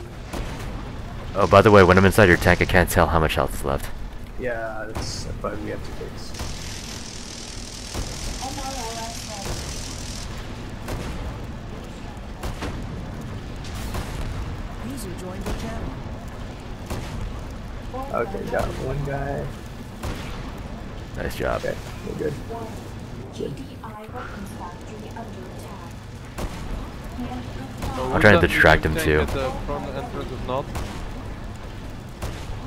Oh, by the way, when I'm inside your tank, I can't tell how much health is left. Yeah, that's a bug we have to fix. MRLS ready. User joined your channel. Okay, got one guy. Nice job. Okay, we're good. GDI weapons factory under attack. Hand So I'm who's trying to that distract him tank too. At the front entrance is not.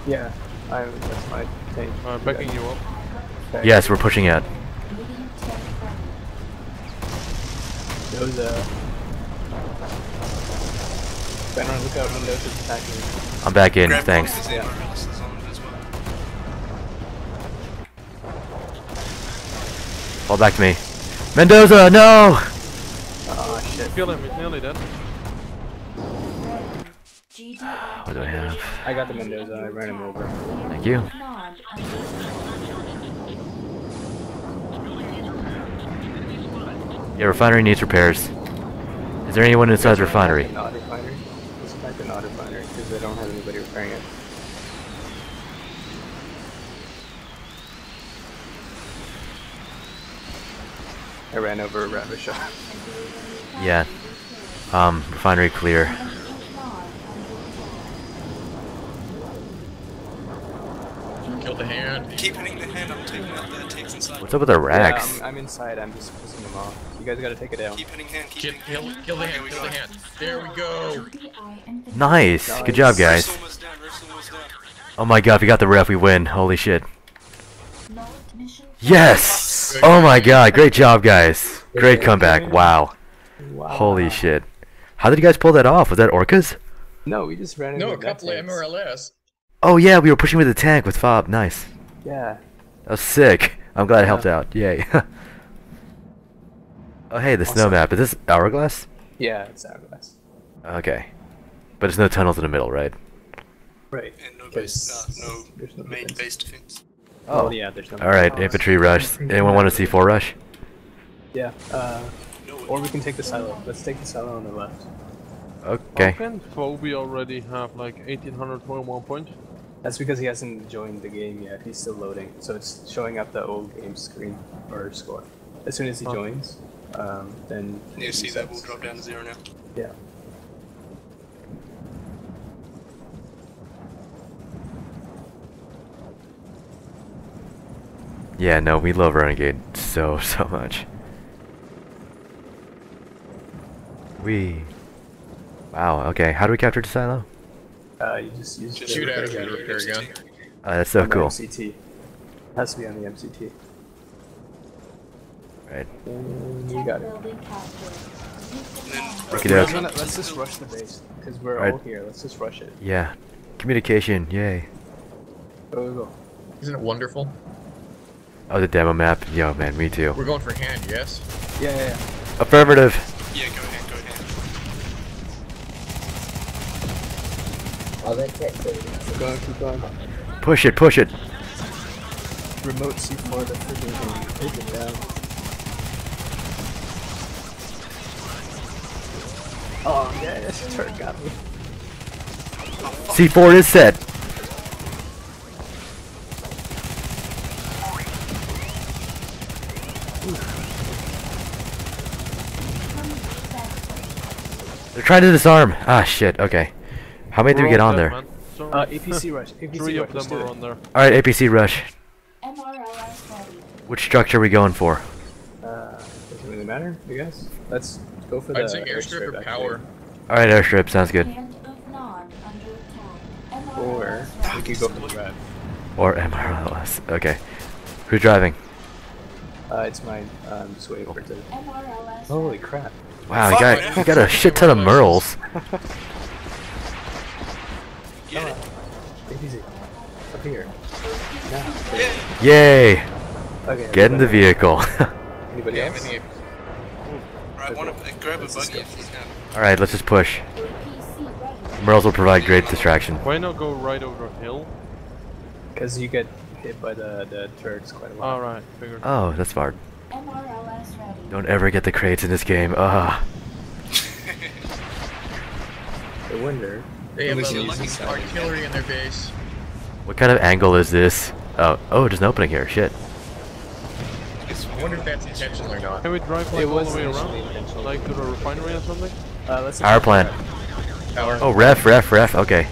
Yeah, that's my tank. Backing you up. Okay. Yes, we're pushing out. medium tank ready. Those, Better look out windows is attacking. I'm back in, Grab thanks. boxes, MRLS is on it as well. Fall back to me. Mendoza, no! Oh shit. Kill him, he's nearly dead. GDI What do I have? I got the Mendoza, I ran him over. Thank you. Nod under Yeah, refinery needs repairs. Is there anyone inside the refinery? Not refinery. Let's attack the not refinery because they don't have anybody repairing it. I ran over a rabbit shot. Yeah. Refinery clear. Kill the hand. Keep hitting the hand, I'm taking out the tanks inside. What's up with the rags? Yeah, I'm inside, I'm just pissing them off. You guys gotta take it down. Keep hitting hand, keep hitting hand. Kill the Okay, hand, we kill got the it. hand. There we go. Nice! Good job, guys. Rift's almost down, Rift's almost down. Oh my god, we got the ref, we win. Holy shit. Yes! Oh my god, great job, guys. Great comeback, wow. Wow. Holy shit. How did you guys pull that off? Was that orcas? No, we just ran into No, a that couple of tanks. MRLS. Oh yeah, we were pushing with the tank with Fob. Nice. Yeah. That was sick. I'm glad I helped out. Yay. Oh hey, the snow Awesome. map. Is this hourglass? Yeah, it's hourglass. Okay. But there's no tunnels in the middle, right? Right. And no Because base, there's no main defense. base defense. Oh, yeah, there's no Alright, defense. infantry rush. Anyone want to C4 rush? Yeah, or we can take the silo. Let's take the silo on the left. Okay. How can Phoebe already have like 1821 points? That's because he hasn't joined the game yet. He's still loading, so it's showing up the old game screen or score. As soon as he joins, then You see resets. that will drop down to 0 now. Yeah. Yeah, no, we love Renegade so much. Wow, okay. How do we capture the silo? You just use the Shoot at repair him with a repair gun. That's so on the cool. MCT. Has to be on the MCT. Right. And you got it. building captured. Okie Let's doke. just rush the base, because we're Alright. all here. Let's just rush it. Yeah. Communication, yay. Go, go, go. Isn't it wonderful? Oh, the demo map. Yo, man, me too. We're going for hand, yes? Yeah, yeah, yeah. Affirmative. Yeah, go ahead, go ahead. Keep going, keep going. Push it, push it. Remote C4 the freaking thing. Take it down. Oh, yeah, this turret got me. C4 is set. They're trying to disarm. Ah, shit. Okay. How many did we get on there? APC rush. APC Three rush. of Let's them do are it. on there. Alright, APC rush. MRLS ready. Which structure are we going for? Doesn't really matter, I guess. Let's go for I'd the say airstrip or actually. power. Alright, airstrip. Sounds good. Hand of Nod under attack. Or MRLS we ready. could go for the grab. Or MRLS. Okay. Who's driving? It's mine. Just waiting for it to. MRLS Holy ready. crap. Wow, you got a shit ton of Merles. Get it. Take it easy. Up here. Now. Yay! Okay. Get in the vehicle. Anybody Yeah, else? Right, grab a buggy if you can. Alright, let's just push. APC ready. Merles will provide great distraction. Why not go right over the hill? Because you get hit by the turrets quite a lot. Alright, figured. Oh, that's smart. MRLS ready. Don't ever get the crates in this game. Ah. I wonder. They have We can use this artillery in their base. What kind of angle is this? Oh, there's an opening here. Shit. I wonder if that's intentional or not. Can we drive like It all was the way initially around? intentional. Like to the refinery or something? Let's Power plant. Oh, ref. Okay.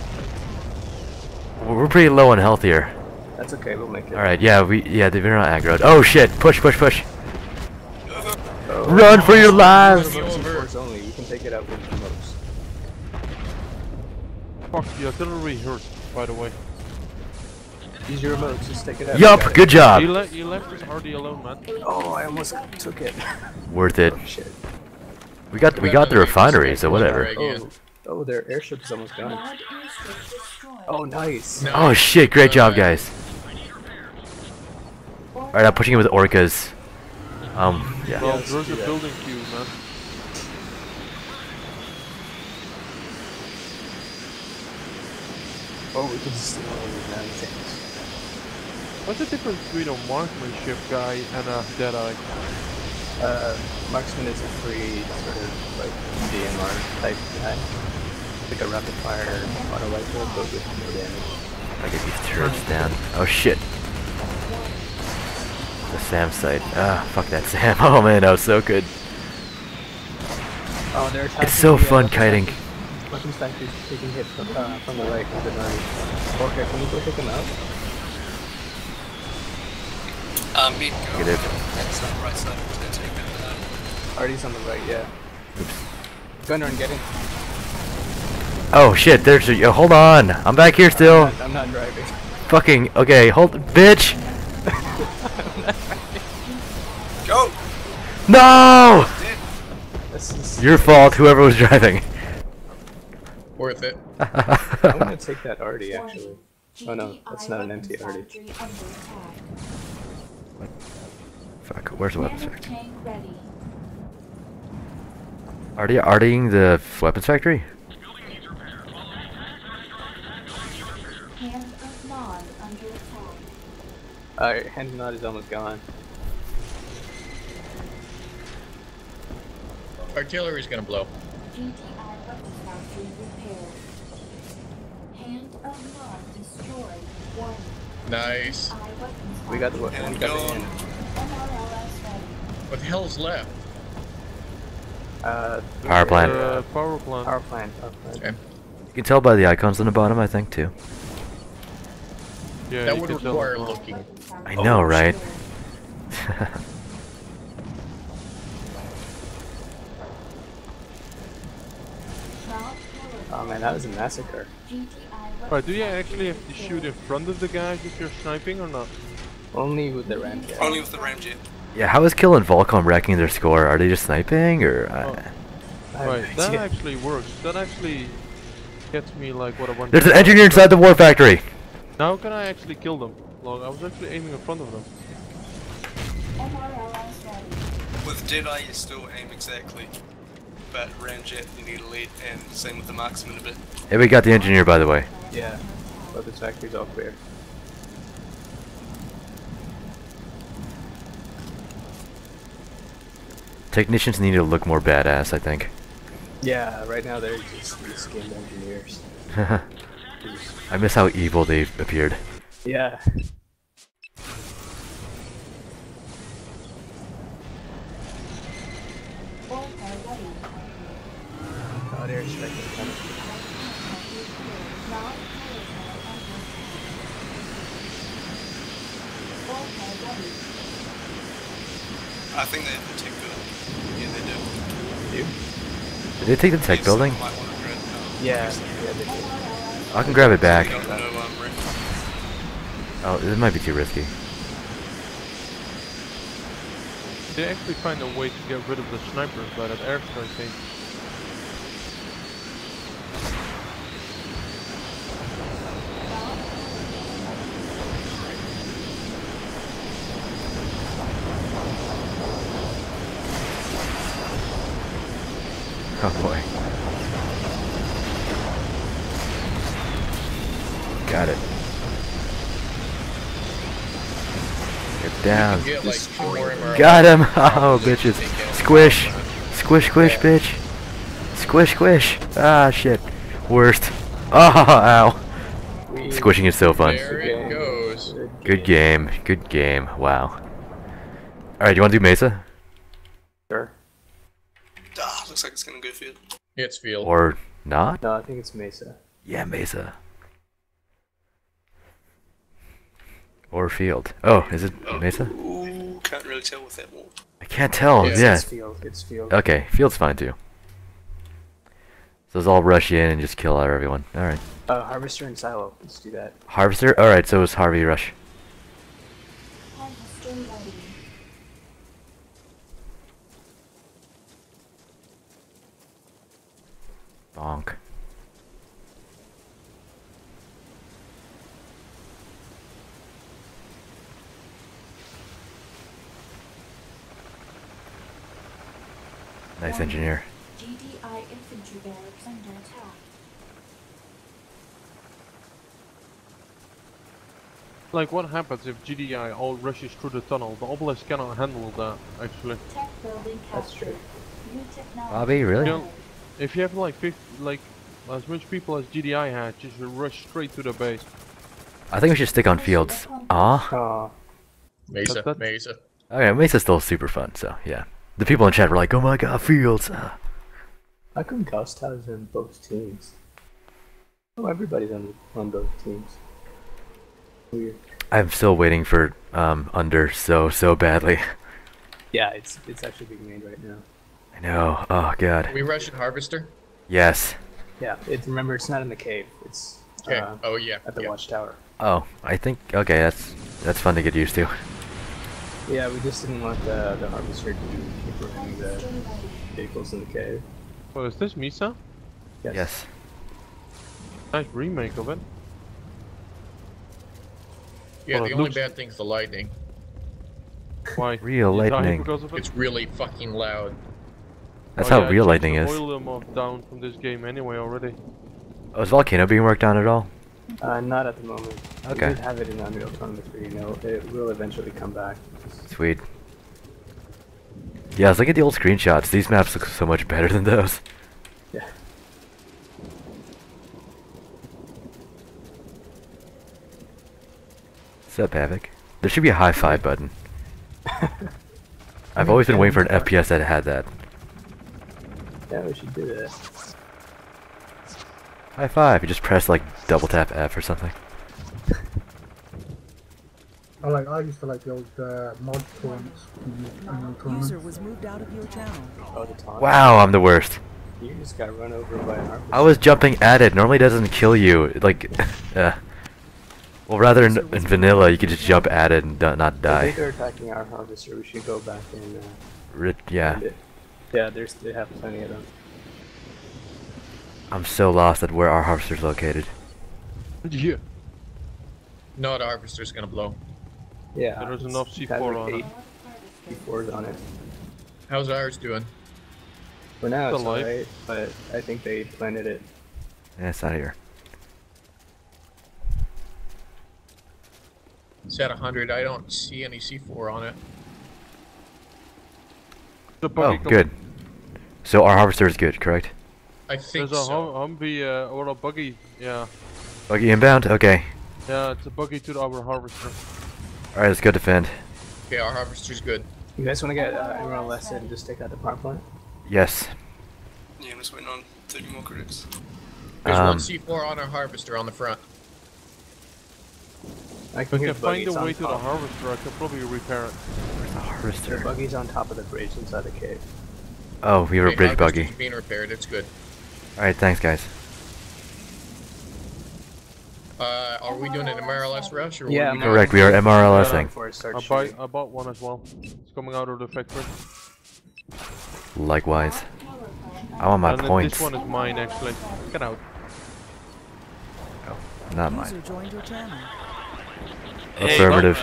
We're pretty low on health here. That's okay, we'll make it. All right. Yeah, they're not aggroed. Oh shit! Push. Oh. Run for your lives! Remotes and force only. You can take it out with remotes. Fuck, the artillery hurt, by the way. Use your remotes, just take it out. Yup. Good job. You left us hardly alone, man. Oh, I almost took it. Worth it. Oh, shit. We got the refinery, so whatever. Oh, their airship is almost gone. Oh, nice. Oh shit! Great job, guys. All right, I'm pushing it with orcas. Yeah. Well, there's a building queue, man. Oh, we can steal all these damn things. What's the difference between a marksmanship guy and a Deadeye? Marksman is a free sort of like DMR type guy. Like a rapid fire auto rifle, but with more damage. I get these turrets down. Oh shit. The Sam site. Ah, fuck that Sam. Oh man, that was so good. Oh, they're attacking It's so the, fun kiting. Weapons factory's taking hits from the right with the knife. Okay, can you go pick him up? Mid go. Negative. That's not right side. It's gonna take it. Artie's on the right, yeah. Gunrun, get in. Oh shit, there's a, hold on. I'm back here still. I'm not driving. Fucking, okay, hold, bitch. Go! No! This is... Your fault, whoever was driving. Worth it. I'm gonna take that Artie, actually. Oh no, that's not an empty Artie. Fuck, where's the weapons factory? Tank ready. Artying the weapons factory? Hand of Nod under attack. Alright, hand of Nod is almost gone. Artillery's gonna blow. GTI weapons factory repaired. Hand of Nod destroyed. 1. Nice. We got the weapon, we got the hand. MRLS ready. What the hell's left? Power plant. Power plant. Power plant. Okay. You can tell by the icons on the bottom, I think, too. Yeah, That you would can tell. require looking. I know, right? Oh man, that was a massacre. Right, do you actually have to shoot in front of the guys if you're sniping or not? Only with the ramjet. Only with the ramjet. Yeah, how is Kill and Volcom wrecking their score? Are they just sniping, or...? Right, that actually works. That actually gets me like what I want. There's an engineer inside the war factory! Now can I actually kill them? Like, I was actually aiming in front of them. MRLS ready. With Deadeye, you still aim exactly. But ramjet, you need a lead, and same with the marksman a bit. Hey, we got the engineer, by the way. Yeah. Weapons factory's all clear. Technicians need to look more badass, I think. Yeah, right now they're just skinned engineers. I miss how evil they appeared. Yeah. Oh, they're striking coming. I think they have the tech building. Yeah, they do. Did they take the tech building? Might want to grab Yeah, they did. I can grab it back. no ref. Oh, it might be too risky. They actually find a way to get rid of the snipers by that airstrike thing. Oh boy. Got it. Get down. Get like 2 more MRL. Got him! Oh, bitches. Squish! Squish, squish, bitch. Squish, squish. Ah, shit. Worst. Oh, ow. Squishing is so fun. There it goes. Good game. Good game. Wow. Alright, you want to do Mesa? Sure. Ah, looks like it's gonna go field. It's field. Or not? No, I think it's Mesa. Yeah, Mesa. Or field. Oh, is it Mesa? Ooh, can't really tell with that wall. I can't tell. Yeah. Yeah. It's field. It's field. Okay, field's fine too. So let's all rush in and just kill out everyone. Alright. Harvester and Silo. Let's do that. Harvester? Alright, so it's Harvey Rush. Harvester ready. Bonk. Nice engineer. GDI infantry barracks under attack. Like, what happens if GDI all rushes through the tunnel? The obelisk cannot handle that, actually. Tech building That's captured. true. New technology. Bobby, really? You know, if you have like as much people as GDI had, just rush straight to the base. I think we should stick on fields. Ah. Oh, Mesa, That- Mesa. Okay, Mesa's still super fun, so yeah. The people in chat were like, oh my god, fields! how come Ghost has in both teams? Oh, everybody's on both teams. Weird. I'm still waiting for under so badly. Yeah, it's actually being made right now. I know. Oh god. We rushing Harvester? Yes. Yeah, remember it's not in the cave. It's Okay. Oh yeah. at the yeah. watchtower. Oh, I think okay. That's fun to get used to. Yeah, we just didn't want the harvester to keep running the Harvester ready. vehicles in the cave. Oh, is this Misa? Yes. Nice remake of it. Yeah, Well, the it only looks- bad thing's the lightning. Why? Real You die lightning. because of it? It's really fucking loud. That's Oh, how yeah, I real changed lightning the is. volume down from this game anyway already. Oh, is Volcano being worked on at all? Not at the moment. Okay. We did have it in Unreal Tournament 3, you know. It will eventually come back. Sweet. Yeah, let's look at the old screenshots. These maps look so much better than those. Yeah. What's up, Havoc? There should be a high five button. I've always been waiting for an FPS that had that. Yeah, we should do that. High five. You just press like double tap F or something. I used to like the old mod tournaments. User was moved out of your channel. Oh, the taunt. Wow, I'm the worst. You just got run over by an harvester. I was jumping at it. Normally it doesn't kill you. Like, well, rather in vanilla, you could just jump at it and not I think die. they're attacking our harvester. We should go back and Yeah. find it. Yeah, they have plenty of them. I'm so lost at where our harvester's located. Yeah. No, the Harvester's gonna blow. Yeah. There's it's- enough it has C4 like on it. 8 C4s on it. How's ours doing? For now, it's Still alive. alright, but I think they planted it. Yeah, it's out of here. It's at 100. I don't see any C4 on it. The Oh, buggy comes- good. So our harvester is good, correct? I think There's a so. Humvee or a buggy. Yeah. Buggy inbound? Okay. Yeah, it's a buggy to our harvester. Alright, let's go defend. Okay, our Harvester's good. You guys want to get everyone less and just take out the power plant? Yes. Yeah, I'm just waiting on 30 more critics. There's one Um, C4 on our Harvester on the front. I If I hear can find buggies a on way to the top. harvester, I can probably repair it. Where's the There are harvester? buggies on top of the bridge inside the cave. Oh, we have a Okay, bridge Harvester's buggy. being repaired. It's good. Alright, thanks guys. Are we doing an MRLS rush or Yeah, what are we doing? Correct, we are MRLSing. Before it I, starts buy, shooting. I bought one as well. It's coming out of the factory. Likewise. I want my And then points. this one is mine actually. Get out. Not User mine. joined your channel. Affirmative.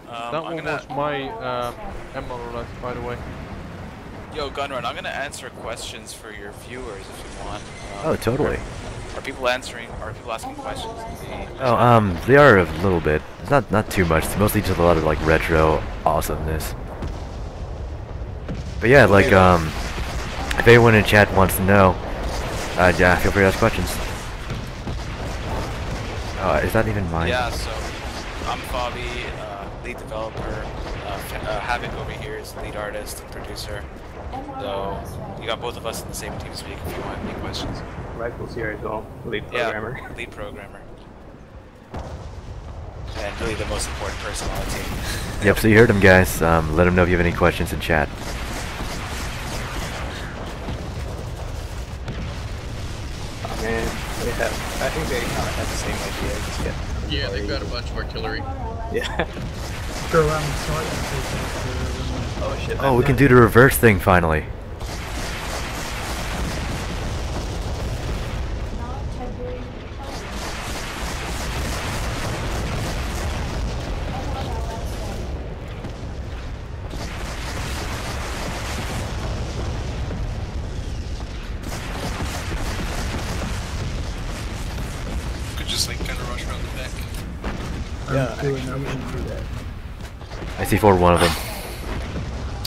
That I'm one gonna, was my MRLS, by the way. Yo, Gunrun, I'm gonna answer questions for your viewers if you want. Oh, totally. Are people answering? Are people asking questions? Oh, they are a little bit. It's not too much. It's mostly just a lot of like retro awesomeness. But yeah, like if anyone in chat wants to know, yeah, feel free to ask questions. Is that even mine? Yeah, so I'm Fabi, lead developer. Havoc over here is lead artist and producer. So you got both of us in the same team speak if you want any questions. Rifles here as well. Lead programmer. Yeah, lead programmer. And really the most important person on the team. Yep, so you heard him, guys. Let him know if you have any questions in chat. Oh man, I think they kind of have the same idea. Just get Yeah, they've got a bunch of artillery. Yeah. Go around the side and take Oh shit. Oh, we can do the reverse thing finally. Could just like kind of rush around the back. Yeah, actually, we should do that. I see for one of them.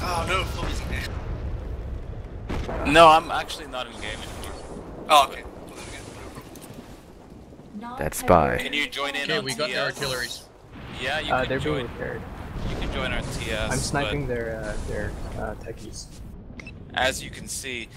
Oh no, Chloe's in there. No, I'm actually not in game anymore. Oh, okay. That spy. Can you join in Okay, on we got their TS? artilleries. Yeah, you They're can being join. repaired. You can join our TS. I'm sniping but their techies. as you can see,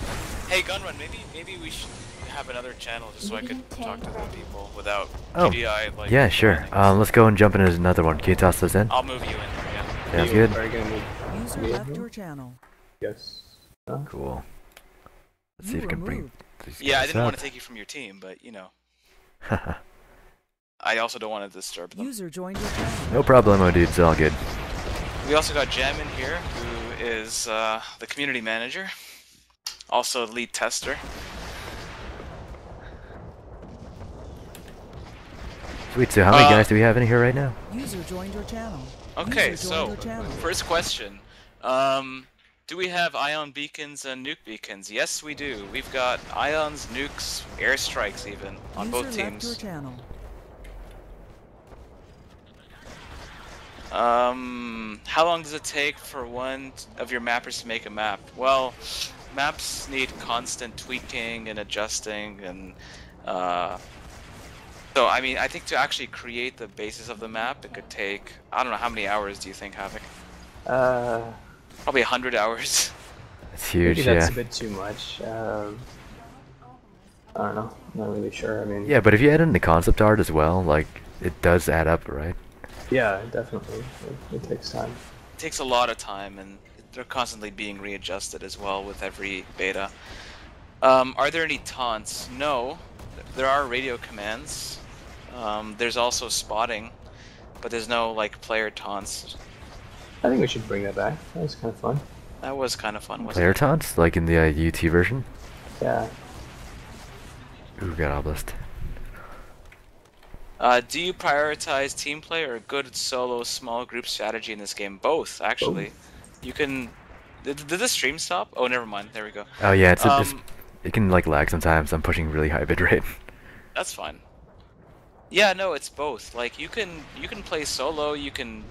hey Gunrun, maybe we should have another channel just so I could talk to the people without Oh, PDI like. yeah, sure. Let's go and jump into another one. Can you toss those in? I'll move you in. Yeah. Sounds good. Are you gonna move User me in left here? your channel. Yes. Cool. Let's see You if we can were bring moved. these Yeah, I guys didn't up. want to take you from your team, but you know, I also don't want to disturb them. User joined your channel. No problemo, dude. It's all good. We also got Jam in here, who is the community manager, also lead tester. Sweet. So how many guys do we have in here right now? User joined your channel. Okay, User so joined your channel. first question. Do we have ion beacons and nuke beacons? Yes, we do. We've got ions, nukes, airstrikes even on User both left teams. your channel. How long does it take for one of your mappers to make a map? Well, maps need constant tweaking and adjusting, and so I mean, I think to actually create the basis of the map, it could take, I don't know, how many hours do you think, Havoc? Probably 100 hours. It's huge, Maybe that's yeah. a bit too much. I don't know. Not really sure. I mean. Yeah, but if you add in the concept art as well, like, it does add up, right? Yeah, definitely. It takes time. It takes a lot of time, and they're constantly being readjusted as well with every beta. Are there any taunts? No. There are radio commands. There's also spotting, but there's no like player taunts. I think we should bring that back. That was kind of fun. That was kind of fun, wasn't Player it? taunts? Like in the UT version? Yeah. Ooh, got obelisked. Do you prioritize team play or good solo small group strategy in this game? Both, actually. You can... Did the stream stop? Oh, never mind. There we go. Oh yeah, it can like lag sometimes. I'm pushing really high bitrate. That's fine. Yeah, no, it's both. Like you can play solo. You can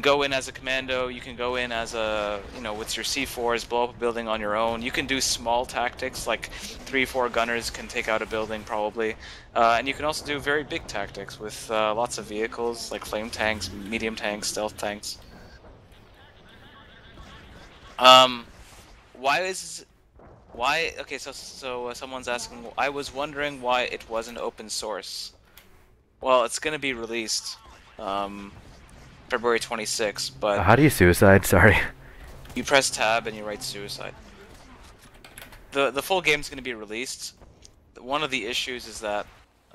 go in as a commando. You can go in as a with your C4s, blow up a building on your own. You can do small tactics like 3-4 gunners can take out a building probably, and you can also do very big tactics with lots of vehicles like flame tanks, medium tanks, stealth tanks. Okay, so someone's asking, I was wondering why it wasn't open source. Well, it's gonna be released February 26th, but How do you suicide? Sorry. you press tab and you write suicide. The full game's gonna be released. One of the issues is that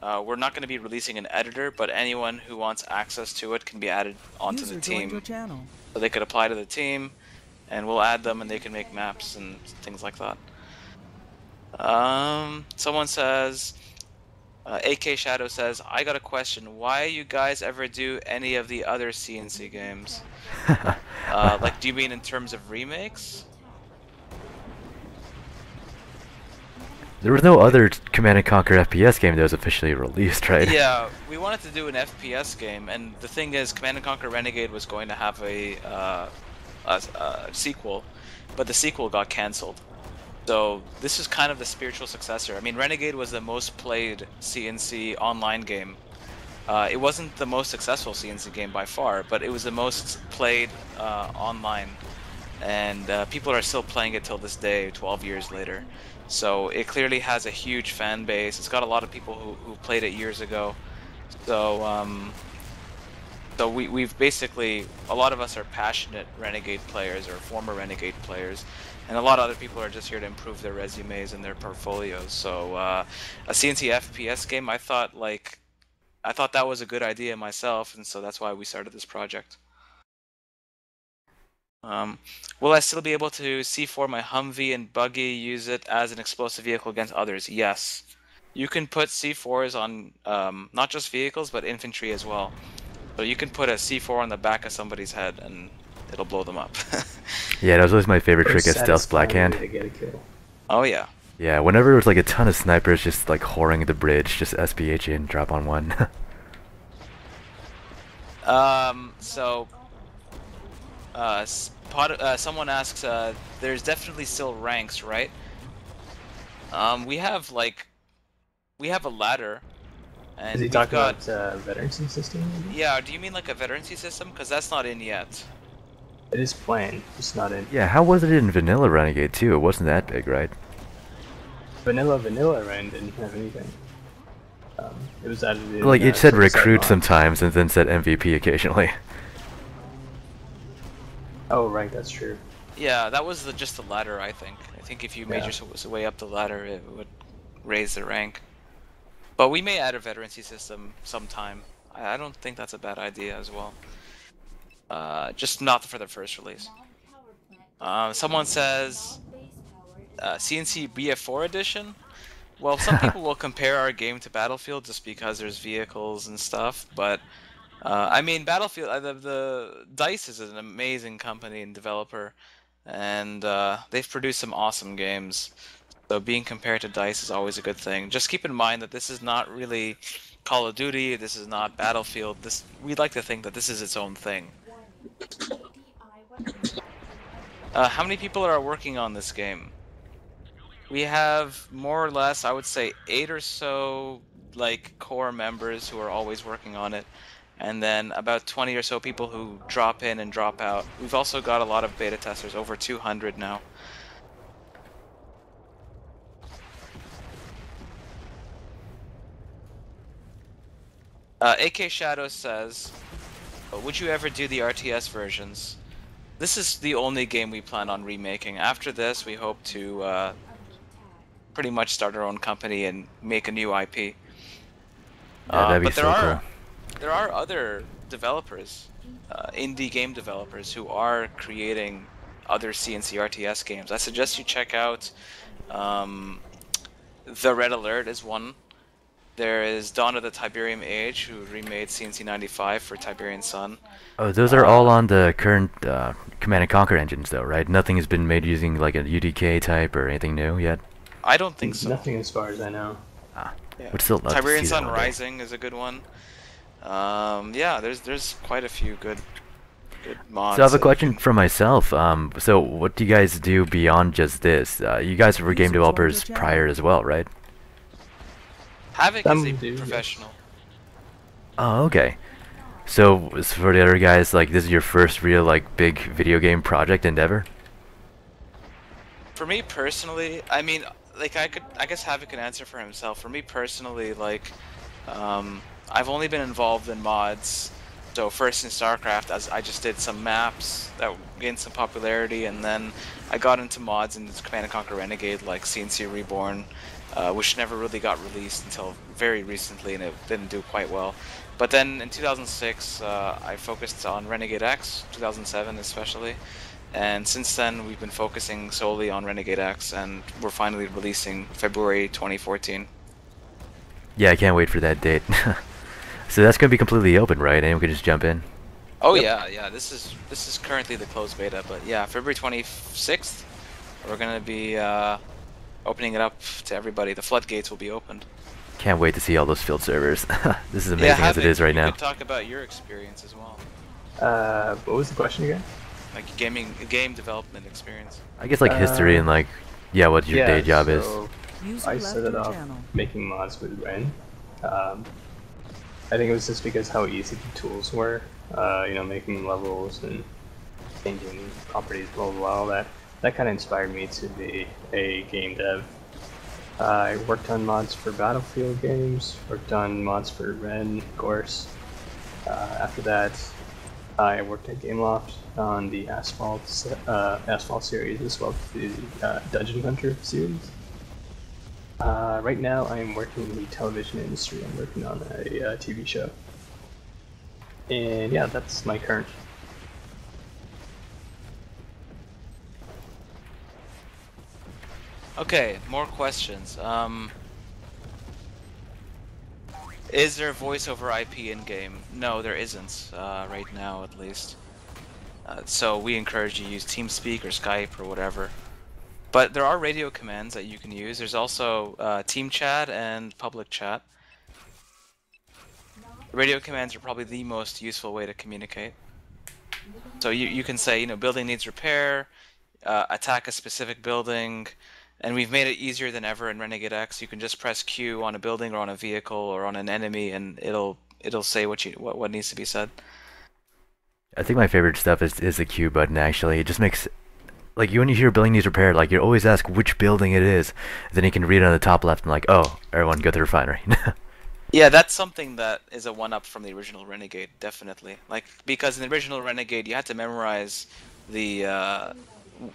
we're not gonna be releasing an editor, but anyone who wants access to it can be added onto User the joined team. your channel. So they could apply to the team, and we'll add them, and they can make maps and things like that. Someone says, AK Shadow says, I got a question. Why you guys ever do any of the other CNC games? Like, do you mean in terms of remakes? There was no other Command & Conquer FPS game that was officially released, right? Yeah, we wanted to do an FPS game, and the thing is, Command & Conquer Renegade was going to have a sequel, but the sequel got cancelled. So this is kind of the spiritual successor. I mean, Renegade was the most played CNC online game. It wasn't the most successful CNC game by far, but it was the most played online. And people are still playing it till this day, 12 years later. So it clearly has a huge fan base. It's got a lot of people who played it years ago. So we've basically, a lot of us are passionate Renegade players or former Renegade players, and a lot of other people are just here to improve their resumes and their portfolios. So a CNC FPS game, I thought that was a good idea myself, and so that's why we started this project. Will I still be able to C4 my Humvee and buggy, use it as an explosive vehicle against others? Yes. You can put C4s on not just vehicles, but infantry as well. So you can put a C4 on the back of somebody's head and it'll blow them up. Yeah, that was always my favorite trick as Stealth Blackhand. To get a kill. Oh yeah. Yeah, whenever there was like a ton of snipers just like whoring the bridge, just SPH in, drop on one. Someone asks, there's definitely still ranks, right? We have a ladder. And Is he talking about veterancy system? Maybe? Yeah, do you mean like a veterancy system? Because that's not in yet. It is plain, it's not in. Yeah, how was it in Vanilla Renegade too? It wasn't that big, right? Vanilla Ren didn't have anything. It was added in. Like it said recruit sometimes and then said MVP occasionally. Oh right, that's true. Yeah, that was just the ladder, I think. I think if you made your way up the ladder, it would raise the rank. But we may add a veterancy system sometime. I don't think that's a bad idea as well. Just not for the first release. Someone says CNC BF4 edition. Well, some people will compare our game to Battlefield just because there's vehicles and stuff, but I mean, Battlefield, the DICE is an amazing company and developer, and they've produced some awesome games. So being compared to DICE is always a good thing. Just keep in mind that this is not really Call of Duty, this is not Battlefield. We'd like to think that this is its own thing. How many people are working on this game? We have more or less, I would say, 8 or so like core members who are always working on it, and then about 20 or so people who drop in and drop out. We've also got a lot of beta testers, over 200 now. AK Shadow says, would you ever do the RTS versions? This is the only game we plan on remaking. After this, we hope to pretty much start our own company and make a new IP. Yeah, that'd be so cool. There are other developers, indie game developers, who are creating other CNC RTS games. I suggest you check out The Red Alert is one. There is Dawn of the Tiberium Age, who remade CNC 95 for Tiberian Sun. Oh, those are all on the current Command & Conquer engines though, right? Nothing has been made using like a UDK type or anything new yet? I don't think so. Nothing as far as I know. Ah, yeah. Would still love to Tiberian see Sun that one day. Rising is a good one. Yeah, there's quite a few good mods. So I have a question for myself. So what do you guys do beyond just this? You guys were game developers prior as well, right? Havoc is a professional. Oh, okay. So for the other guys, like this is your first real like big video game project endeavor? For me personally, I mean, like I guess Havoc can answer for himself. For me personally, like I've only been involved in mods. So first in StarCraft, as I just did some maps that gained some popularity, and then I got into mods in Command & Conquer Renegade, like CNC Reborn, which never really got released until very recently, and it didn't do quite well. But then in 2006, I focused on Renegade X, 2007 especially, and since then we've been focusing solely on Renegade X, and we're finally releasing February 2014. Yeah, I can't wait for that date. So that's gonna be completely open, right? Anyone can just jump in. Oh yeah. This is currently the closed beta, but yeah, February 26th, we're gonna be opening it up to everybody. The floodgates will be opened. Can't wait to see all those field servers. This is amazing as it is right now. You could talk about your experience as well. What was the question again? Like game development experience. I guess like history and like Yeah, what your day job is. User I left started your off channel. making mods with Ren. I think it was just because how easy the tools were. You know, making levels and changing properties, blah blah blah. All that kind of inspired me to be a game dev. I worked on mods for Battlefield games, worked on mods for Ren, of course. After that, I worked at Gameloft on the Asphalt series as well as the Dungeon Hunter series. Right now, I am working in the television industry. I'm working on a TV show. And yeah, that's my current. Okay, more questions. Is there voice over IP in game? No, there isn't, right now at least. So we encourage you to use TeamSpeak or Skype or whatever. But there are radio commands that you can use. There's also team chat and public chat. Radio commands are probably the most useful way to communicate. So you can say, you know, building needs repair, attack a specific building, and we've made it easier than ever in Renegade X. You can just press Q on a building or on a vehicle or on an enemy, and it'll say what needs to be said. I think my favorite stuff is the Q button. Actually, it just makes like when you hear building needs repaired, like you always ask which building it is. Then you can read it on the top left and like, oh, everyone go to the refinery. Yeah, that's something that is a one-up from the original Renegade, definitely. Like, because in the original Renegade, you had to memorize the,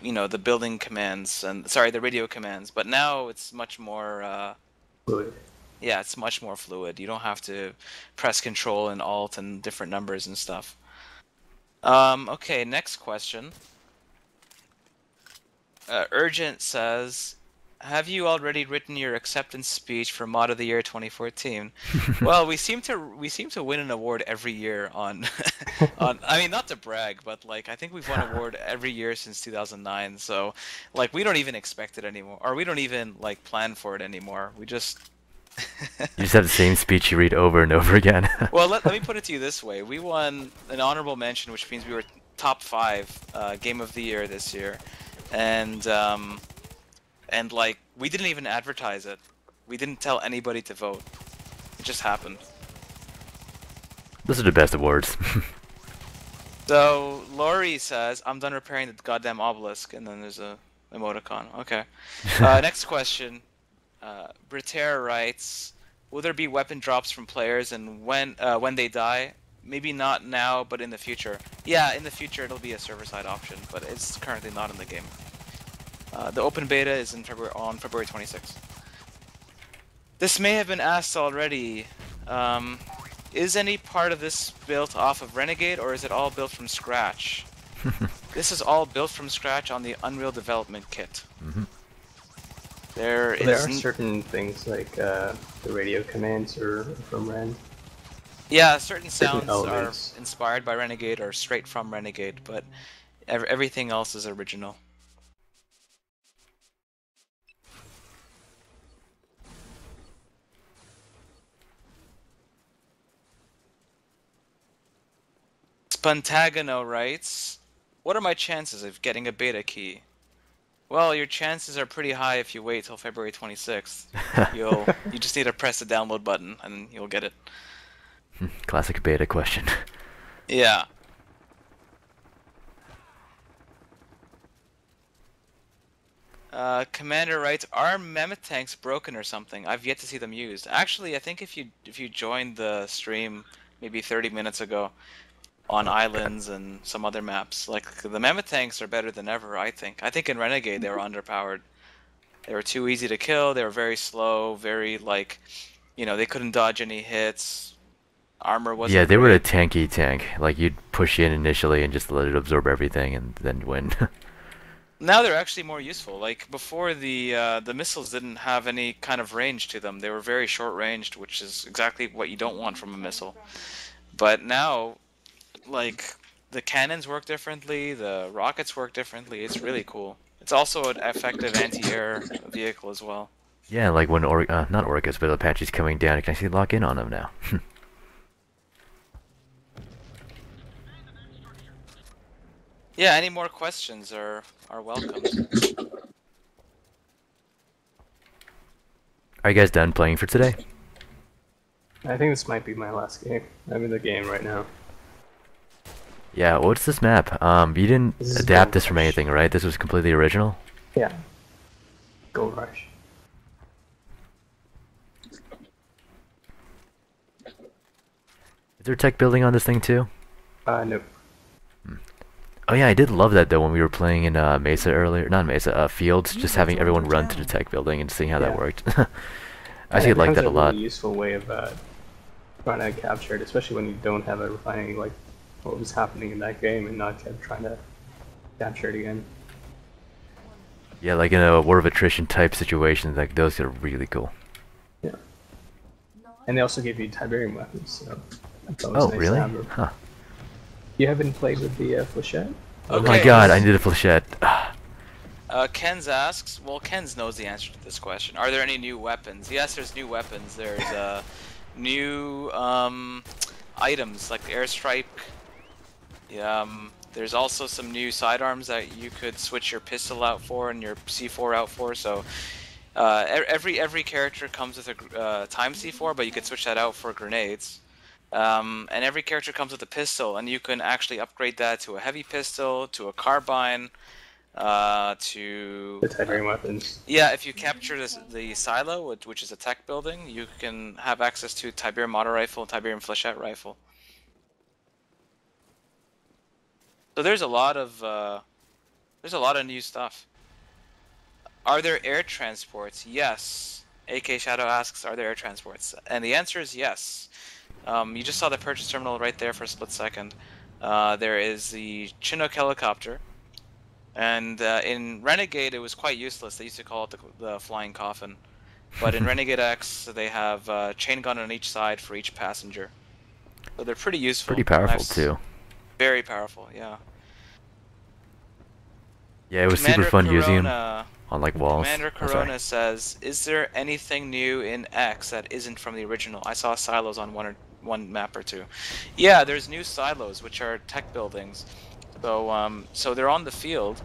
you know, the building commands and the radio commands. But now it's much more, Fluid. Yeah, it's much more fluid. You don't have to press Control and Alt and different numbers and stuff. Okay, next question. Urgent says, have you already written your acceptance speech for Mod of the Year 2014? Well, we seem to win an award every year on I mean, not to brag, but like I think we've won an award every year since 2009. So like we don't even expect it anymore, or we don't even like plan for it anymore. We just You just have the same speech you read over and over again. Well, let me put it to you this way. We won an honorable mention, which means we were top 5 Game of the Year this year. And like, we didn't even advertise it. We didn't tell anybody to vote. It just happened. Those are the best awards. So, Laurie says, I'm done repairing the goddamn obelisk, and then there's a emoticon. Okay. Next question. Britair writes, will there be weapon drops from players, and when they die? Maybe not now, but in the future. Yeah, in the future it'll be a server-side option, but it's currently not in the game. The open beta is on February 26th. This may have been asked already. Is any part of this built off of Renegade, or is it all built from scratch? This is all built from scratch on the Unreal Development Kit. Mm-hmm. There are certain things like the radio commands are from Ren. Yeah, certain sounds elements are inspired by Renegade or straight from Renegade, but everything else is original. Spontagano writes, what are my chances of getting a beta key? Well, your chances are pretty high if you wait till February 26th. You just need to press the download button and you'll get it. Classic beta question. Yeah. Commander writes, are mammoth tanks broken or something? I've yet to see them used. Actually, I think if you joined the stream maybe 30 minutes ago on islands and some other maps, like the mammoth tanks are better than ever, I think. I think in Renegade they were underpowered. They were too easy to kill, they were very slow, very like, you know, they couldn't dodge any hits. Armor wasn't Yeah, they were a great. tanky tank. Like you'd push in initially and just let it absorb everything and then win. Now they're actually more useful. Like before, the missiles didn't have any kind of range to them. They were very short ranged, which is exactly what you don't want from a missile. But now, like the cannons work differently, the rockets work differently. It's really cool. It's also an effective anti-air vehicle as well. Yeah, like when not Orcas, but Apache's coming down, you can actually lock in on them now. Yeah, any more questions are welcome. Are you guys done playing for today? I think this might be my last game. I'm in the game right now. Yeah, what's this map? You didn't This is adapt Gold this from Rush. anything, right? This was completely original? Yeah. Gold Rush. Is there tech building on this thing too? Nope. Oh yeah, I did love that though when we were playing in Mesa earlier. Not Mesa, Fields, just having everyone run to the tech building and seeing how that Yeah. worked. I actually like that a lot. Really useful way of trying to capture it, especially when you don't have a refining like what was happening in that game and not kept trying to capture it again. Yeah, like in a war of attrition type situation, like those are really cool. Yeah. And they also give you Tiberium weapons, so that's always Oh, nice really? to have them. Huh. You haven't played with the Flechette? Oh my Okay. god, I need a flechette. Ken's asks, well, Ken's knows the answer to this question. Are there any new weapons? Yes, there's new weapons. There's new items like airstrike. There's also some new sidearms that you could switch your pistol out for and your C4 out for. So every character comes with a time C4, but you could switch that out for grenades. And every character comes with a pistol, and you can actually upgrade that to a heavy pistol, to a carbine, to... The Tiberium weapons. Yeah, if you capture the silo, which is a tech building, you can have access to Tiberium auto rifle and Tiberium flechette rifle. So there's a lot of new stuff. Are there air transports? Yes. AK Shadow asks, are there air transports? And the answer is yes. You just saw the purchase terminal right there for a split second. There is the Chinook helicopter. And in Renegade, it was quite useless. They used to call it the flying coffin. But in Renegade X, they have chain gun on each side for each passenger. So they're pretty useful. Pretty powerful too. Very powerful, yeah. Yeah, it was Commander super fun using them Corona- on like walls. Commander Oh, sorry. Corona says, is there anything new in X that isn't from the original? I saw silos on one map or two. Yeah, there's new silos, which are tech buildings. So they're on the field,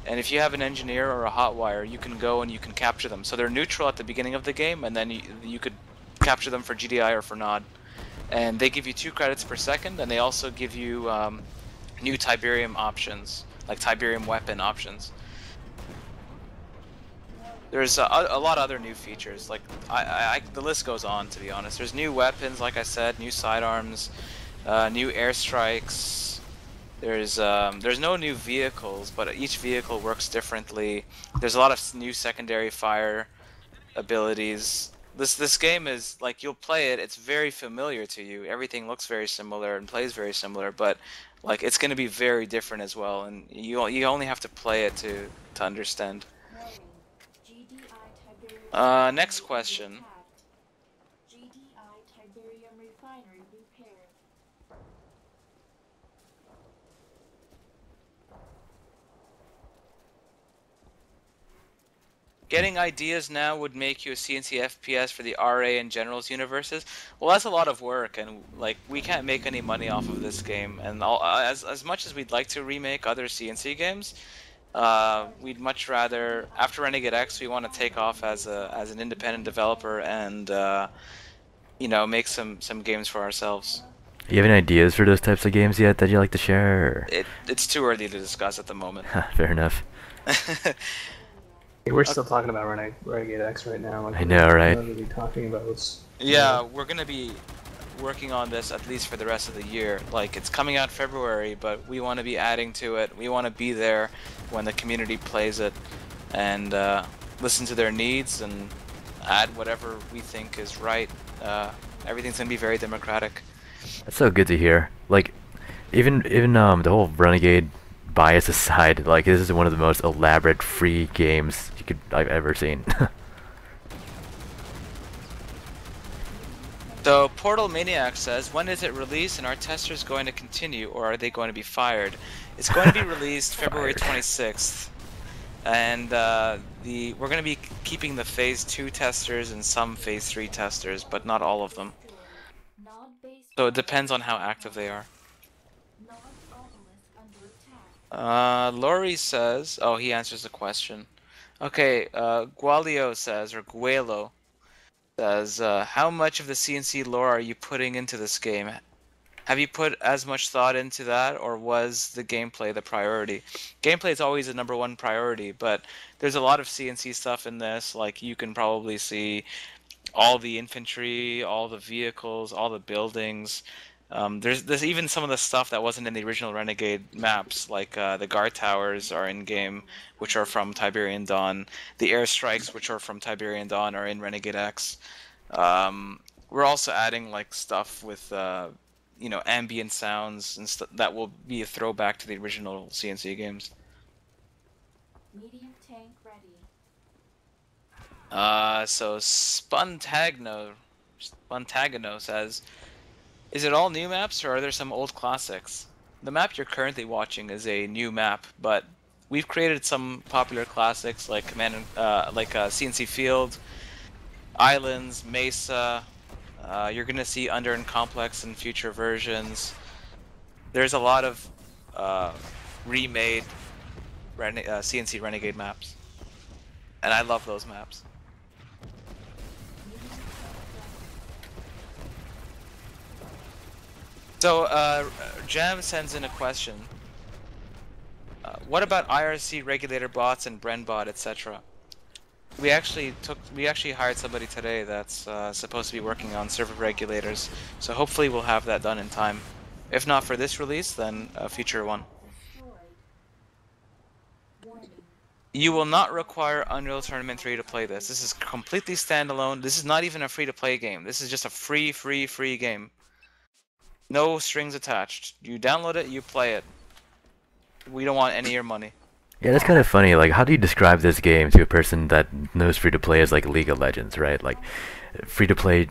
and if you have an engineer or a hotwire, you can go and you can capture them. So they're neutral at the beginning of the game, and then you could capture them for GDI or for NOD. And they give you 2 credits per second, and they also give you new Tiberium options, like Tiberium weapon options. There's a lot of other new features. Like the list goes on. To be honest, there's new weapons, like I said, new sidearms, new airstrikes. There's no new vehicles, but each vehicle works differently. There's a lot of new secondary fire abilities. This game is like, you'll play it, it's very familiar to you. Everything looks very similar and plays very similar, but like it's going to be very different as well, and you only have to play it to understand. Next question. GDI Tiberium refinery repaired. Getting ideas now would make you a CNC FPS for the RA and Generals universes. Well, that's a lot of work, and like we can't make any money off of this game. And as much as we'd like to remake other CNC games, we'd much rather, after Renegade X, we want to take off as an independent developer and you know, make some games for ourselves. You have any ideas for those types of games yet that you like to share? Or? It's too early to discuss at the moment. Fair enough. We're still talking about Renegade X right now. Like, I know, right? We're not really talking about what's... Yeah, we're gonna be working on this at least for the rest of the year. Like, it's coming out February, but we want to be adding to it. We want to be there when the community plays it, and listen to their needs and add whatever we think is right. Everything's gonna be very democratic. That's so good to hear. Like, even the whole Renegade bias aside, like this is one of the most elaborate free games I've ever seen. So Portal Maniac says, when is it released, and are testers going to continue, or are they going to be fired? It's going to be released February 26th, and we're going to be keeping the Phase 2 testers and some Phase 3 testers, but not all of them. So it depends on how active they are. Laurie says, oh, he answers the question. Okay, Gualio says, or Guelo, Says, how much of the CNC lore are you putting into this game? Have you put as much thought into that, or was the gameplay the priority? Gameplay is always the #1 priority, but there's a lot of CNC stuff in this. Like, you can probably see all the infantry, all the vehicles, all the buildings. There's even some of the stuff that wasn't in the original Renegade maps, like the guard towers are in game, which are from Tiberian Dawn. The airstrikes, which are from Tiberian Dawn, are in Renegade X. We're also adding like stuff with ambient sounds and that will be a throwback to the original CNC games. Medium tank ready. So Spuntagno says, is it all new maps or are there some old classics? The map you're currently watching is a new map, but we've created some popular classics like CNC Field, Islands, Mesa. You're gonna see Under and Complex in future versions. There's a lot of remade CNC Renegade maps, and I love those maps. So, Jam sends in a question. What about IRC regulator bots and Brenbot, etc.? We actually hired somebody today that's supposed to be working on server regulators, so hopefully we'll have that done in time. If not for this release, then a future one. You will not require Unreal Tournament 3 to play this. This is completely standalone. This is not even a free-to-play game. This is just a free game. No strings attached. You download it, you play it. We don't want any of your money. Yeah, that's kind of funny. Like, how do you describe this game to a person that knows free-to-play as like League of Legends, right? Like, free-to-play,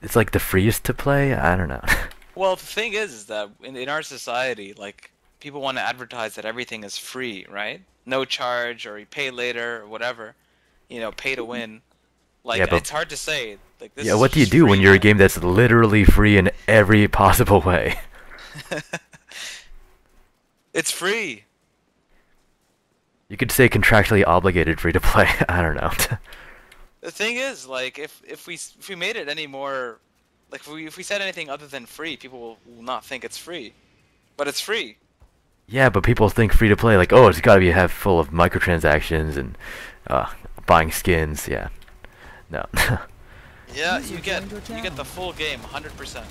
it's like the freest to play? I don't know. Well, the thing is that in our society, like, people want to advertise that everything is free, right? No charge, or you pay later, or whatever. You know, pay to win. Like, yeah, it's hard to say. Like, this yeah, is what do you just do free when you're a now. game that's literally free in every possible way? It's free. You could say contractually obligated free to play. I don't know. The thing is, like, if we made it any more, like, if we said anything other than free, people will not think it's free. But it's free. Yeah, but people think free to play like, oh, it's got to be have full of microtransactions and buying skins. Yeah, no. Yeah, you get the full game, 100%.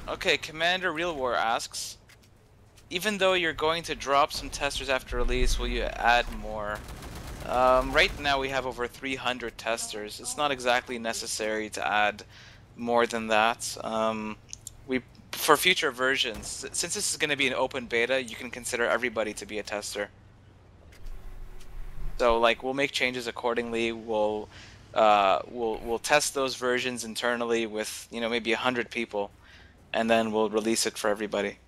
Okay, Commander Real War asks, even though you're going to drop some testers after release, will you add more? Right now we have over 300 testers. It's not exactly necessary to add more than that. For future versions, since this is going to be an open beta, you can consider everybody to be a tester. So, like, we'll make changes accordingly. We'll test those versions internally with, you know, maybe 100 people, and then we'll release it for everybody.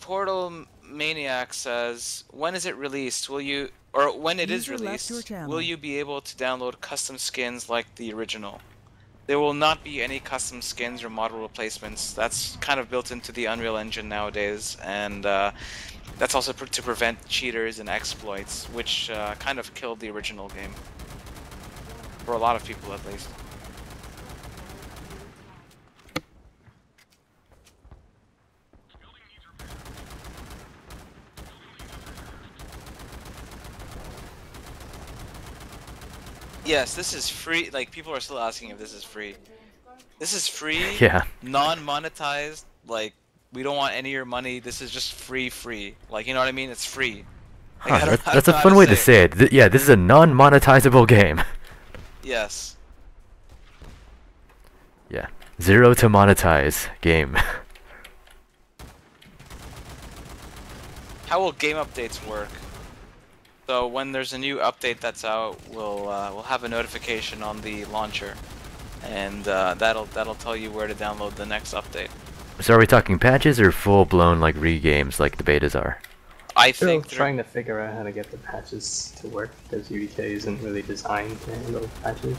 Portal Maniac says, when is it released? Will you, or when it is released, will you be able to download custom skins like the original? There will not be any custom skins or model replacements. That's kind of built into the Unreal Engine nowadays, and that's also to prevent cheaters and exploits, which kind of killed the original game. For a lot of people, at least. Yes, this is free. Like, people are still asking if this is free. This is free, Yeah. non-monetized. Like, we don't want any of your money. This is just free. Like, you know what I mean? It's free. Like, Huh, that's a fun way to say it. Yeah, this is a non-monetizable game. Yes. Yeah, 0 to monetize game. How will game updates work? So when there's a new update that's out, we'll have a notification on the launcher, and that'll tell you where to download the next update. So are we talking patches or full-blown like re-games like the betas are? I Still think trying to figure out how to get the patches to work because UDK isn't really designed to handle patches.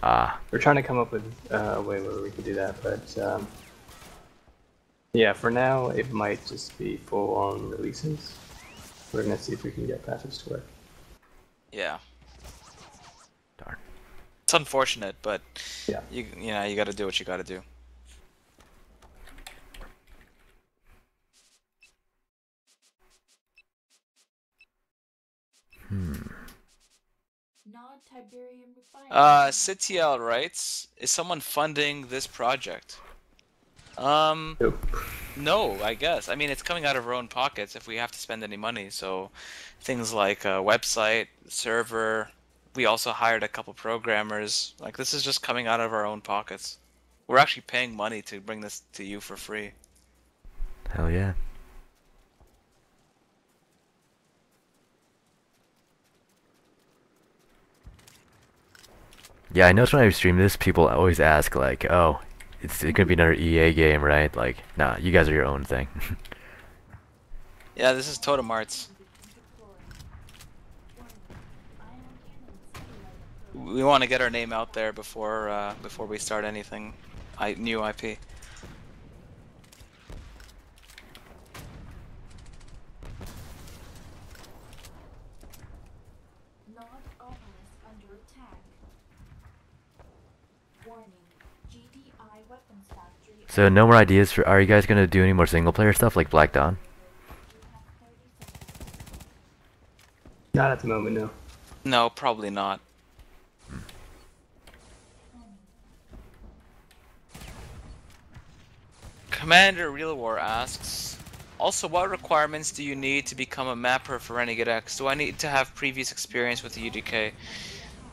Ah. We're trying to come up with a way where we could do that, but Yeah, for now it might just be full-on releases. We're gonna see if we can get patches to work. Yeah. Darn. It's unfortunate, but Yeah. you know, you got to do what you got to do. Non-Tiberium refinery. Citiel writes, is someone funding this project? Nope. No, I guess. I mean, it's coming out of our own pockets if we have to spend any money. So things like a website, server, we also hired a couple programmers. Like, this is just coming out of our own pockets. We're actually paying money to bring this to you for free. Hell yeah. Yeah, I notice when I stream this, people always ask like, "Oh, it's gonna be another EA game, right?" Like, nah, you guys are your own thing. Yeah, this is Totem Arts. We want to get our name out there before we start anything new IP. Nod obelisk under attack. Warning. GDI weapons factory. So no more ideas for? Are you guys gonna do any more single player stuff like Black Dawn? Not at the moment, no. No, probably not. Commander Real War asks, also, what requirements do you need to become a mapper for Renegade X? Do I need to have previous experience with the UDK?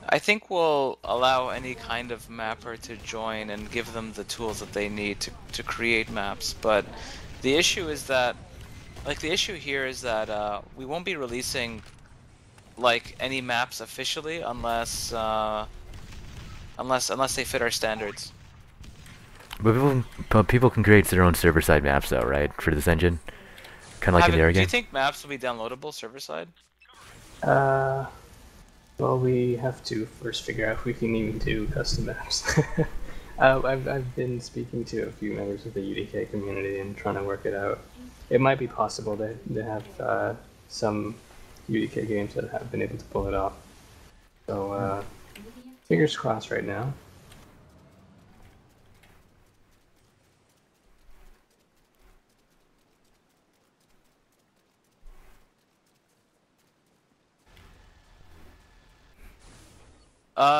I think we'll allow any kind of mapper to join and give them the tools that they need to create maps, but the issue is that, the issue here is that we won't be releasing like any maps officially unless they fit our standards. But people can create their own server-side maps, though, right? For this engine, kind of like in the other Do you game. think maps will be downloadable server side? Well, we have to first figure out if we can even do custom maps. I've been speaking to a few members of the UDK community and trying to work it out. It might be possible that they have some UDK games that have been able to pull it off. So, fingers crossed right now.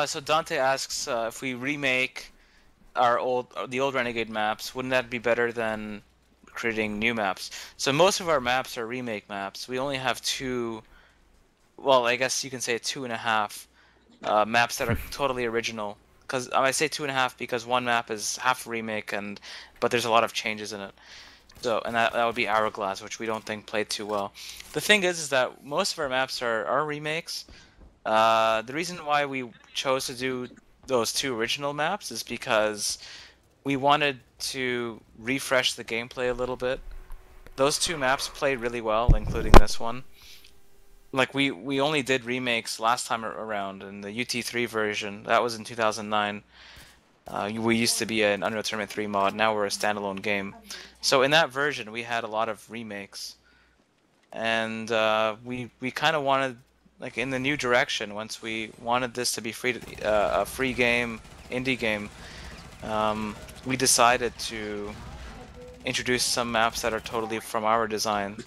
So Dante asks if we remake the old Renegade maps, wouldn't that be better than creating new maps? So most of our maps are remake maps. We only have two, well, I guess you can say 2.5 maps that are totally original. Because I say 2.5 because one map is half remake but there's a lot of changes in it. So that would be Hourglass, which we don't think played too well. The thing is that most of our maps are remakes. The reason why we chose to do those two original maps is because we wanted to refresh the gameplay a little bit. Those two maps played really well, including this one. Like, we only did remakes last time around in the UT3 version. That was in 2009. We used to be an Unreal Tournament 3 mod, now we're a standalone game. So in that version, we had a lot of remakes. And we kind of wanted, like, in the new direction, once we wanted this to be a free game, indie game, we decided to introduce some maps that are totally from our design.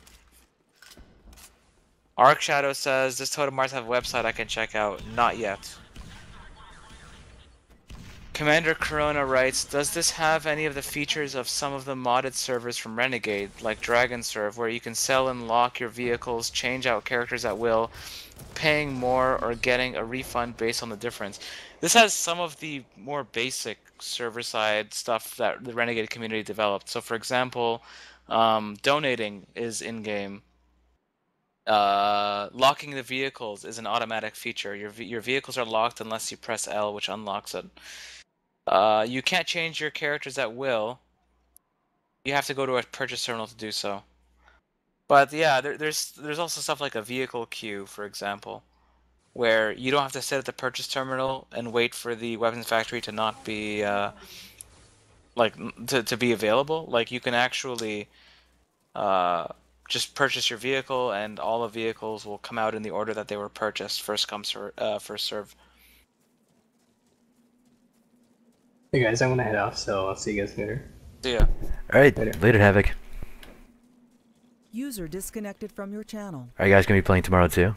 Arc Shadow says, does Totem Mars have a website I can check out? Not yet. Commander Corona writes, does this have any of the features of some of the modded servers from Renegade, like Dragon Serve, where you can sell and lock your vehicles, change out characters at will, paying more or getting a refund based on the difference? This has some of the more basic server-side stuff that the Renegade community developed. So for example, donating is in-game. Locking the vehicles is an automatic feature. Your vehicles are locked unless you press L, which unlocks it. You can't change your characters at will. You have to go to a purchase terminal to do so. But yeah, there's also stuff like a vehicle queue, for example, where you don't have to sit at the purchase terminal and wait for the weapons factory to not be like to be available. Like you can actually just purchase your vehicle, and all the vehicles will come out in the order that they were purchased. First come, first serve. Hey guys, I'm gonna head off, so I'll see you guys later. See ya. Alright, later, Havoc. User disconnected from your channel. Are you guys gonna be playing tomorrow too?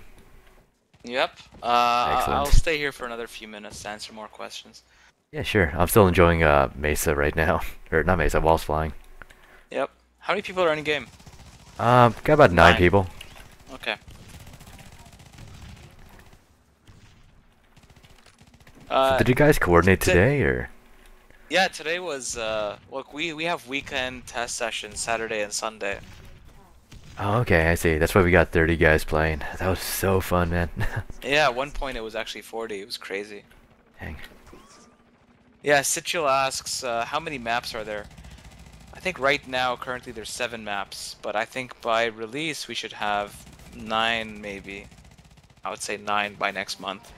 Yep. Excellent. I'll stay here for another few minutes to answer more questions. Yeah, sure. I'm still enjoying Mesa right now. Or not Mesa, Walls Flying. Yep. How many people are in the game? Got about 9 people. Okay. So did you guys coordinate today, or? Yeah, today was look, we have weekend test sessions Saturday and Sunday. Oh, okay, I see. That's why we got 30 guys playing. That was so fun, man. Yeah, at one point it was actually 40. It was crazy. Dang. Yeah, Situl asks, how many maps are there? I think right now, currently, there's 7 maps, but I think by release we should have 9, maybe. I would say 9 by next month.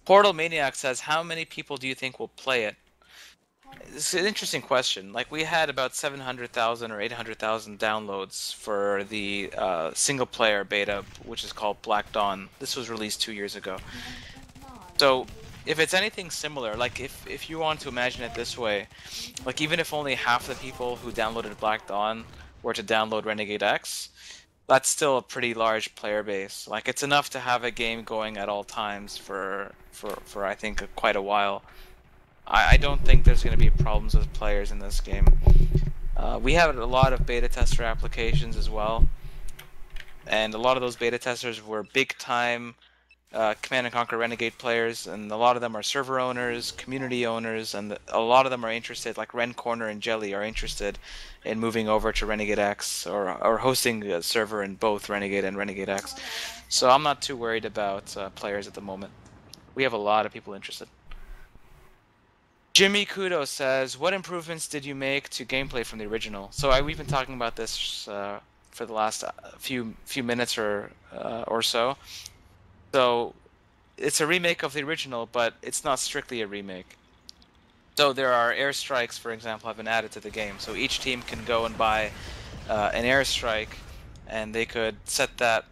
Portal Maniac says, how many people do you think will play it? It's an interesting question. Like, we had about 700,000 or 800,000 downloads for the single-player beta, which is called Black Dawn. This was released 2 years ago. So, if it's anything similar, like, if you want to imagine it this way, like, even if only half the people who downloaded Black Dawn were to download Renegade X, that's still a pretty large player base. Like, it's enough to have a game going at all times for I think, quite a while. I don't think there's going to be problems with players in this game. We have a lot of beta tester applications as well, and a lot of those beta testers were big-time Command & Conquer Renegade players, and a lot of them are server owners, community owners, and a lot of them are interested, like Ren Corner and Jelly, are interested in moving over to Renegade X or hosting a server in both Renegade and Renegade X. So I'm not too worried about players at the moment. We have a lot of people interested. Jimmy Kudo says, what improvements did you make to gameplay from the original? So we've been talking about this for the last few minutes or so. So it's a remake of the original, but it's not strictly a remake. So there are airstrikes, for example, have been added to the game. So each team can go and buy an airstrike, and they could set that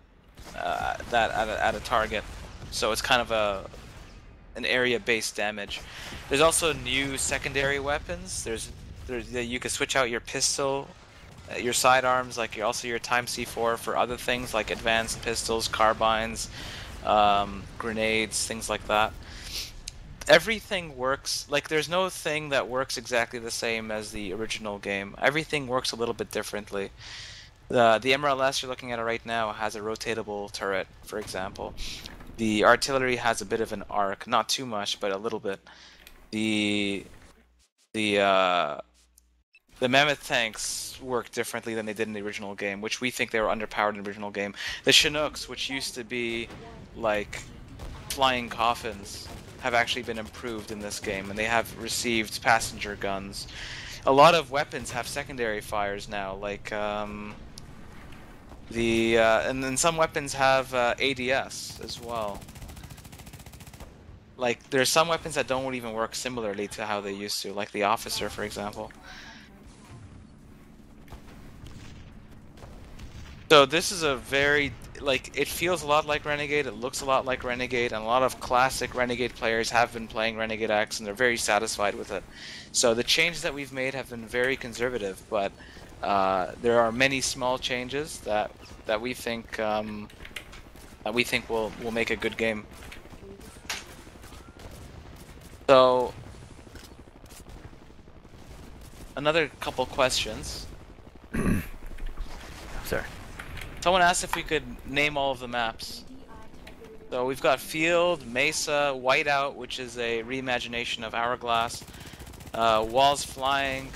at a target. So it's kind of an area-based damage. There's also new secondary weapons. You can switch out your pistol, your sidearms, like also your Time C4 for other things like advanced pistols, carbines, grenades, things like that. Everything works, like there's no thing that works exactly the same as the original game. Everything works a little bit differently. The MRLS you're looking at right now has a rotatable turret, for example. The artillery has a bit of an arc, not too much, but a little bit. The Mammoth tanks work differently than they did in the original game, which we think they were underpowered in the original game. The Chinooks, which used to be like flying coffins, have actually been improved in this game, and they have received passenger guns. A lot of weapons have secondary fires now, like and then some weapons have ADS as well. Like, there's some weapons that don't even work similarly to how they used to, like the Officer, for example. So this is a very, like, it feels a lot like Renegade, it looks a lot like Renegade, and a lot of classic Renegade players have been playing Renegade X, and they're very satisfied with it. So the changes that we've made have been very conservative, but there are many small changes that we think will make a good game. So another couple questions. Sorry. Someone asked if we could name all of the maps. So we've got Field, Mesa, Whiteout, which is a reimagination of Hourglass. Walls Flying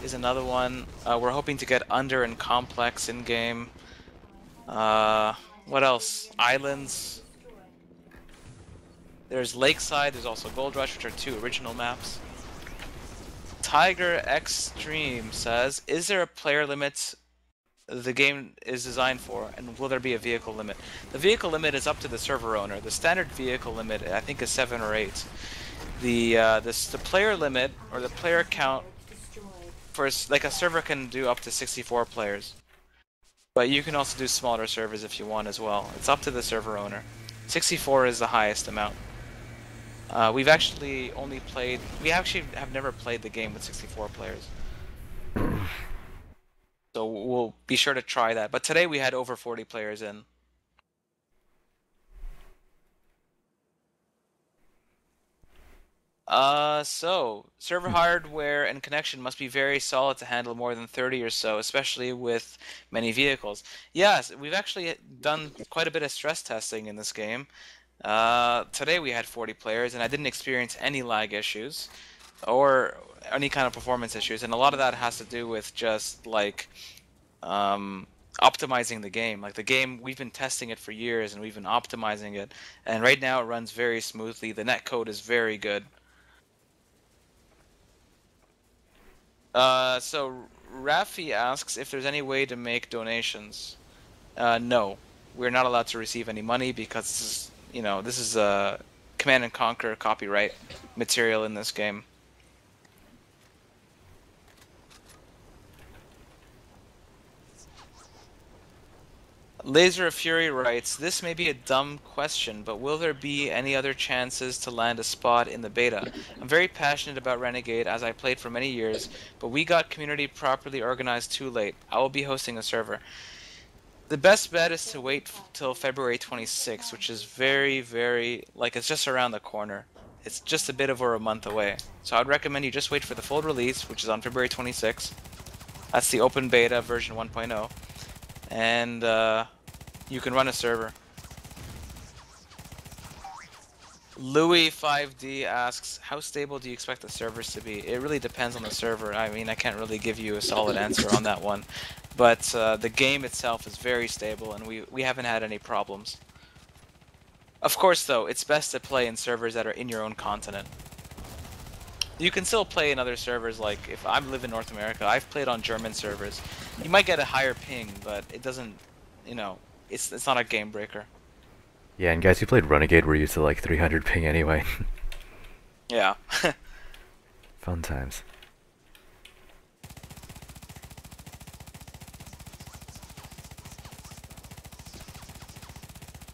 is another one. We're hoping to get Under and Complex in game. What else? Islands. There's Lakeside, there's also Gold Rush, which are 2 original maps. Tiger Extreme says, is there a player limit the game is designed for, and will there be a vehicle limit? The vehicle limit is up to the server owner. The standard vehicle limit, I think, is 7 or 8. The player limit, or the player count, for like a server can do up to 64 players. But you can also do smaller servers if you want as well. It's up to the server owner. 64 is the highest amount. We actually have never played the game with 64 players. So we'll be sure to try that. But today we had over 40 players in. So server hardware and connection must be very solid to handle more than 30 or so, especially with many vehicles. Yes, we've actually done quite a bit of stress testing in this game. Today we had 40 players, and I didn't experience any lag issues or any kind of performance issues, and a lot of that has to do with just like optimizing the game. Like the game, we've been testing it for years, and we've been optimizing it, and right now it runs very smoothly. The netcode is very good. So Rafi asks if there's any way to make donations. No, we're not allowed to receive any money because this is Command and Conquer copyright material in this game. Laser of Fury writes, this may be a dumb question, but will there be any other chances to land a spot in the beta? I'm very passionate about Renegade as I played for many years, but we got community properly organized too late. I will be hosting a server. The best bet is to wait till February 26th, which is very, very, it's just around the corner. It's just a bit over a month away. So I'd recommend you just wait for the full release, which is on February 26th. That's the open beta version 1.0. And you can run a server. Louis5D asks, how stable do you expect the servers to be? It really depends on the server. I mean, I can't really give you a solid answer on that one. But the game itself is very stable, and we haven't had any problems. Of course, though, it's best to play in servers that are in your own continent. You can still play in other servers, like if I live in North America, I've played on German servers. You might get a higher ping, but it doesn't, it's not a game breaker. Yeah, and guys who played Renegade were used to like 300 ping anyway. Yeah. Fun times.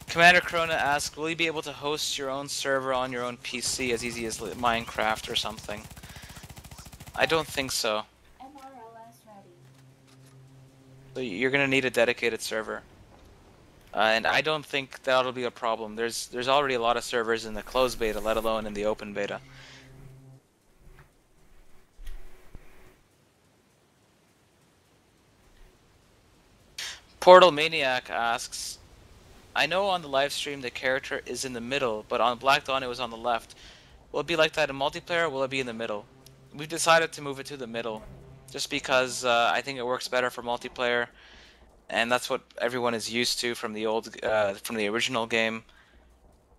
Commander Corona asks, will you be able to host your own server on your own PC as easy as Minecraft or something? I don't think so. So you're gonna need a dedicated server. And I don't think that'll be a problem. There's already a lot of servers in the closed beta, let alone in the open beta. Portal Maniac asks, I know on the live stream the character is in the middle, but on Black Dawn it was on the left. Will it be like that in multiplayer, or will it be in the middle? We've decided to move it to the middle, just because I think it works better for multiplayer, and that's what everyone is used to from the from the original game.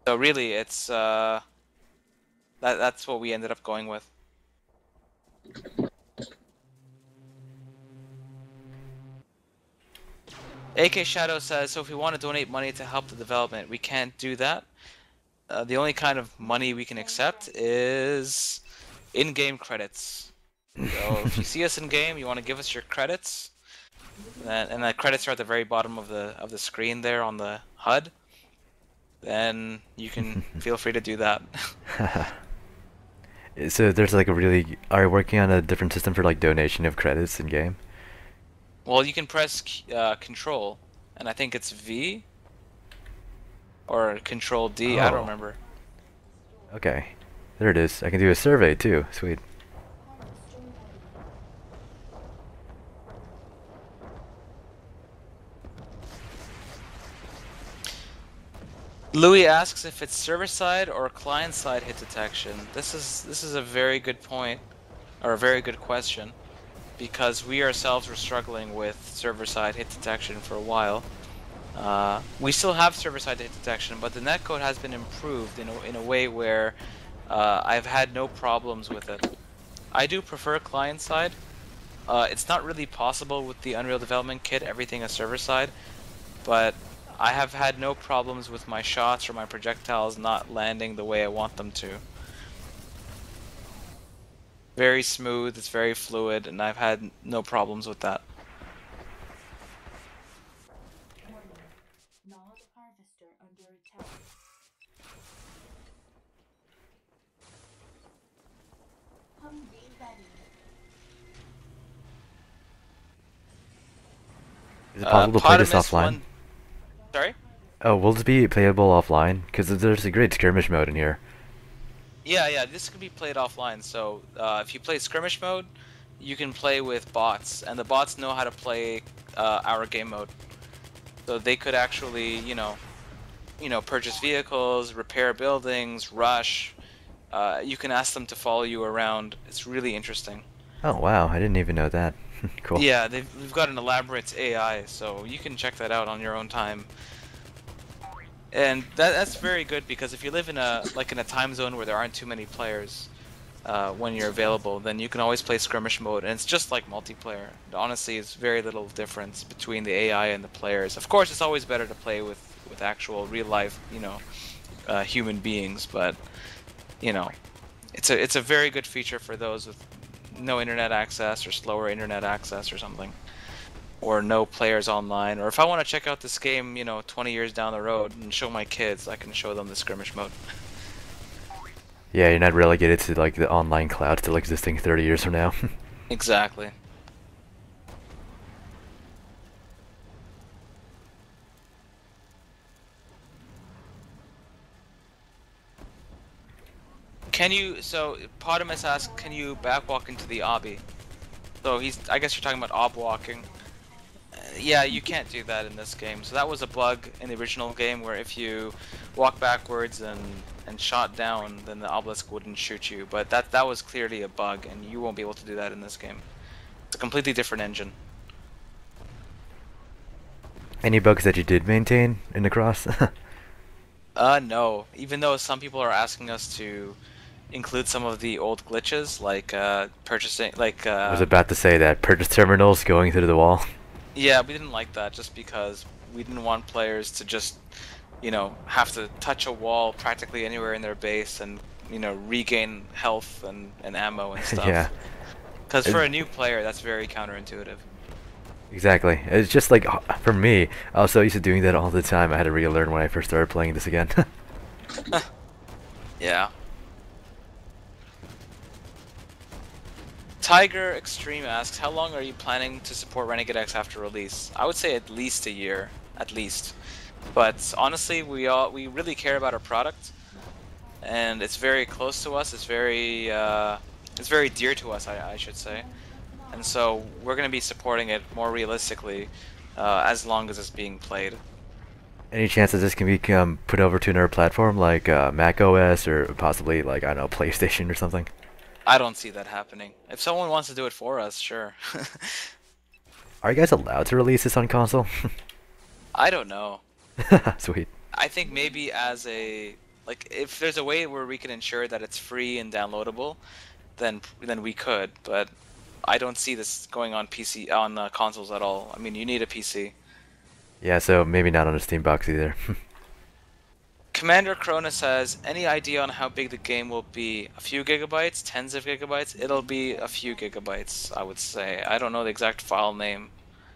So really, it's that's what we ended up going with. AK Shadow says, so if we want to donate money to help the development, we can't do that. The only kind of money we can accept is in-game credits. So if you see us in-game, you want to give us your credits, and the credits are at the very bottom of the screen there on the HUD, then you can feel free to do that. So there's like are you working on a different system for like donation of credits in-game? Well, you can press Control, and I think it's V or Control D. I don't remember. Okay, there it is. I can do a survey too. Sweet. Louis asks if it's server-side or client-side hit detection. This is a very good point, or a very good question, because we ourselves were struggling with server-side hit detection for a while. We still have server-side hit detection, but the netcode has been improved in a way where I've had no problems with it. I do prefer client-side. It's not really possible with the Unreal Development Kit, everything is server side, but I have had no problems with my shots or my projectiles not landing the way I want them to. Very smooth, it's very fluid, and I've had no problems with that. Nod harvester under attack. Humvee ready. Is it possible to play this Potamus offline? one... Sorry? Oh, will this be playable offline? Because there's a great skirmish mode in here. Yeah, this can be played offline. So if you play skirmish mode, you can play with bots, and the bots know how to play our game mode. So they could actually, purchase vehicles, repair buildings, rush. You can ask them to follow you around. It's really interesting. Oh wow, I didn't even know that. Cool. Yeah, we've got an elaborate AI, so you can check that out on your own time. And that's very good because if you live in a time zone where there aren't too many players when you're available, then you can always play skirmish mode, and it's just like multiplayer. Honestly, it's very little difference between the AI and the players. Of course, it's always better to play with actual real life, human beings, but it's a very good feature for those with no internet access or slower internet access or something, or no players online, or if I want to check out this game 20 years down the road and show my kids, I can show them the skirmish mode. Yeah, you're not relegated to like the online cloud still existing 30 years from now. Exactly. So Potamus asks, can you backwalk into the obby? So I guess you're talking about ob walking. Yeah, you can't do that in this game. So that was a bug in the original game where if you walk backwards and shot down, then the obelisk wouldn't shoot you. But that was clearly a bug, and you won't be able to do that in this game. It's a completely different engine. Any bugs that you did maintain in the cross? No. Even though some people are asking us to include some of the old glitches, like purchasing, like. I was about to say that purchase terminals going through the wall. Yeah, we didn't like that just because we didn't want players to just, have to touch a wall practically anywhere in their base and, regain health and ammo and stuff. Yeah. Because for a new player, that's very counterintuitive. Exactly. It's just like, for me, I was so used to doing that all the time, I had to relearn when I first started playing this again. Yeah. Tiger Extreme asks, how long are you planning to support Renegade X after release? I would say at least a year, at least. But honestly, we really care about our product, and it's very close to us. It's very dear to us, I should say. And so we're going to be supporting it more realistically as long as it's being played. Any chance that this can become put over to another platform like Mac OS or possibly like, I don't know, PlayStation or something? I don't see that happening. If someone wants to do it for us, sure. Are you guys allowed to release this on console? I don't know. Sweet. I think maybe as if there's a way where we can ensure that it's free and downloadable, then we could. But I don't see this going on consoles at all. I mean, you need a PC. Yeah, so maybe not on a Steam box either. Commander Corona says, any idea on how big the game will be? A few gigabytes? Tens of gigabytes? It'll be a few gigabytes, I would say. I don't know the exact file name,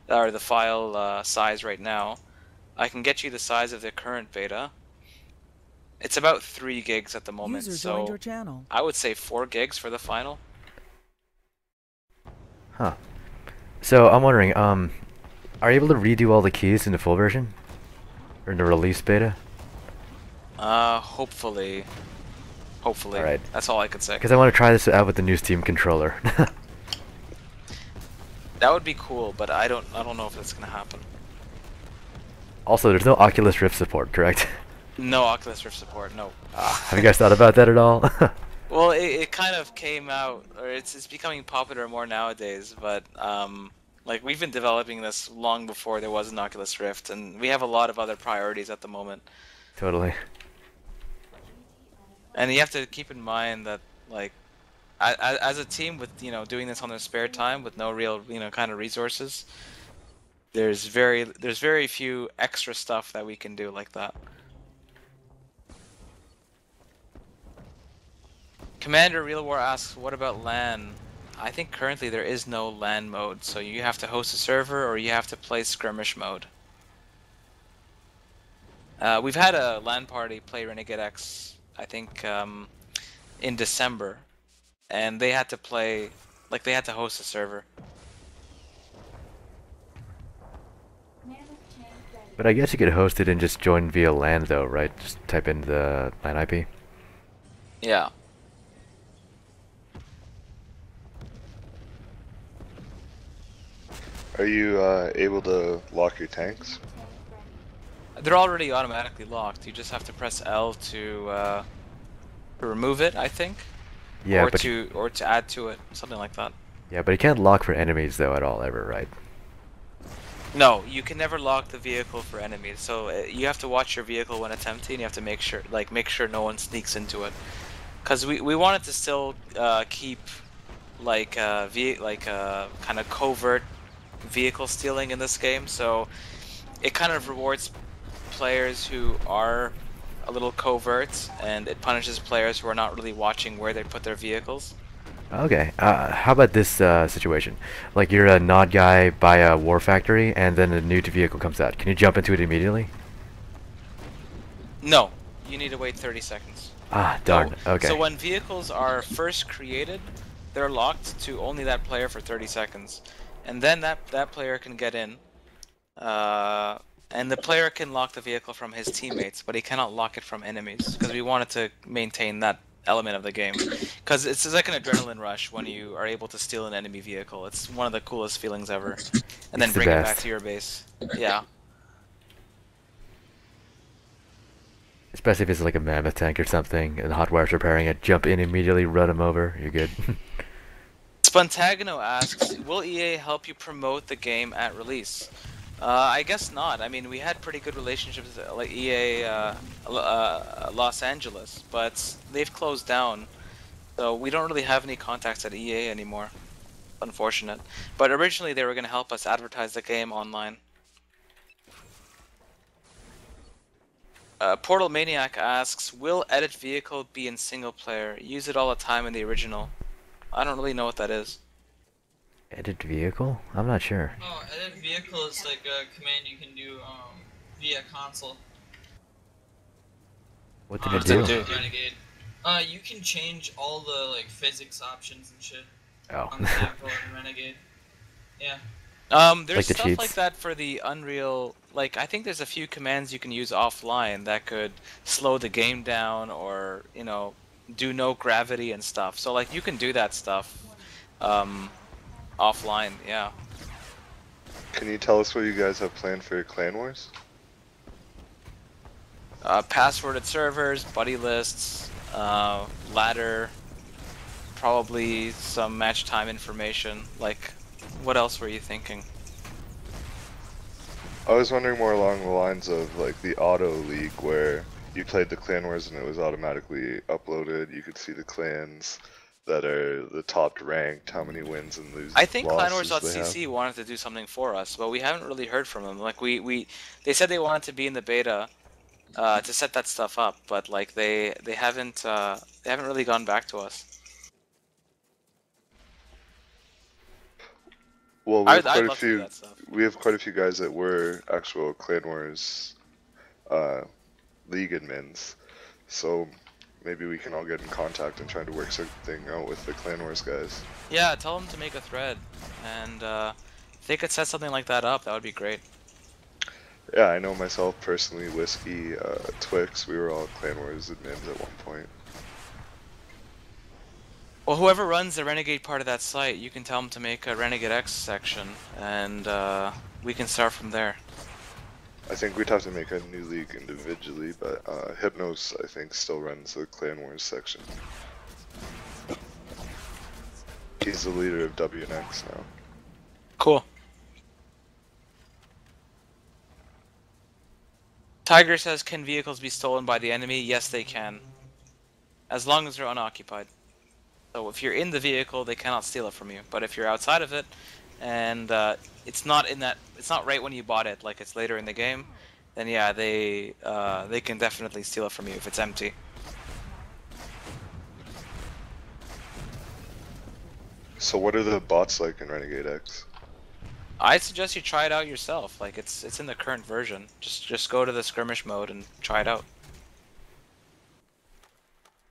or the file size right now. I can get you the size of the current beta. It's about 3 gigs at the moment, User so joined your channel. I would say 4 gigs for the final. Huh. So I'm wondering, are you able to redo all the keys in the full version? Or in the release beta? Hopefully. Hopefully. Alright. That's all I could say. Because I want to try this out with the new Steam controller. That would be cool, but I don't know if that's gonna happen. Also, there's no Oculus Rift support, correct? No Oculus Rift support, no. Have you guys thought about that at all? Well, it kind of came out, or it's becoming popular more nowadays, but like we've been developing this long before there was an Oculus Rift, and we have a lot of other priorities at the moment. Totally. And you have to keep in mind that, like, as a team with doing this on their spare time with no real kind of resources, there's very few extra stuff that we can do like that. Commander Real War asks, what about LAN? I think currently there is no LAN mode, so you have to host a server or you have to play skirmish mode. We've had a LAN party play Renegade X, I think, in December, and they had to play, like, they had to host a server. But I guess you could host it and just join via LAN though, right? Just type in the LAN IP. Yeah. Are you able to lock your tanks? They're already automatically locked. You just have to press L to remove it, I think. Yeah, or but to add to it, something like that. yeah, but you can't lock for enemies though at all ever, right? No, you can never lock the vehicle for enemies. So you have to watch your vehicle when it's empty, and you have to make sure no one sneaks into it. Cause we wanted to still keep like kind of covert vehicle stealing in this game. So it kind of rewards players who are a little covert, and it punishes players who are not really watching where they put their vehicles. Okay, how about this situation? Like you're a Nod guy by a war factory, and then a new vehicle comes out. Can you jump into it immediately? No, you need to wait 30 seconds. Ah, darn. Okay. So when vehicles are first created, they're locked to only that player for 30 seconds. And then that player can get in. And the player can lock the vehicle from his teammates, but he cannot lock it from enemies, because we wanted to maintain that element of the game. Because it's like an adrenaline rush when you are able to steal an enemy vehicle. It's one of the coolest feelings ever. And then bring it back to your base. Yeah. Especially if it's like a mammoth tank or something, and the Hotwire's repairing it, jump in immediately, run him over, you're good. Spontagno asks, will EA help you promote the game at release? I guess not. I mean, we had pretty good relationships with like EA Los Angeles, but they've closed down, so we don't really have any contacts at EA anymore. Unfortunate. But originally they were going to help us advertise the game online. Portal Maniac asks, will Edit Vehicle be in single player? Use it all the time in the original. I don't really know what that is. Edit vehicle? I'm not sure. Oh, edit vehicle is like a command you can do via console. What did it do? Renegade. You can change all the like physics options and shit Oh. on the vehicle in Renegade. Yeah. There's Like the stuff cheats? like that for the Unreal. Like, I think there's a few commands you can use offline that could slow the game down, or do no gravity and stuff. So like you can do that stuff offline. Yeah. Can you tell us what you guys have planned for your Clan Wars? Passworded servers, buddy lists, ladder, probably some match time information. Like, what else were you thinking? I was wondering more along the lines of like the Auto League, where you played the Clan Wars and it was automatically uploaded. You could see the clans that are the top ranked, how many wins and loses. I think losses they clanwars.cc wanted to do something for us, but we haven't really heard from them. Like they said they wanted to be in the beta to set that stuff up, but like they haven't really gone back to us. Well, we have quite a few. that stuff. We have quite a few guys that were actual Clan Wars league admins, so maybe we can all get in contact and try to work something out with the Clan Wars guys. Yeah, tell them to make a thread, and if they could set something like that up, that would be great. Yeah, I know myself personally, Whiskey, Twix, we were all Clan Wars admins at one point. Well, whoever runs the Renegade part of that site, you can tell them to make a Renegade X section, and we can start from there. I think we'd have to make a new league individually, but Hypnos, I think, still runs the Clan Wars section. He's the leader of WNX now. Cool. Tiger says, can vehicles be stolen by the enemy? Yes, they can. As long as they're unoccupied. So if you're in the vehicle, they cannot steal it from you. But if you're outside of it, and it's not right when you bought it, like it's later in the game, then yeah, they can definitely steal it from you if it's empty. So what are the bots like in Renegade X? I suggest you try it out yourself. Like it's in the current version. Just go to the skirmish mode and try it out.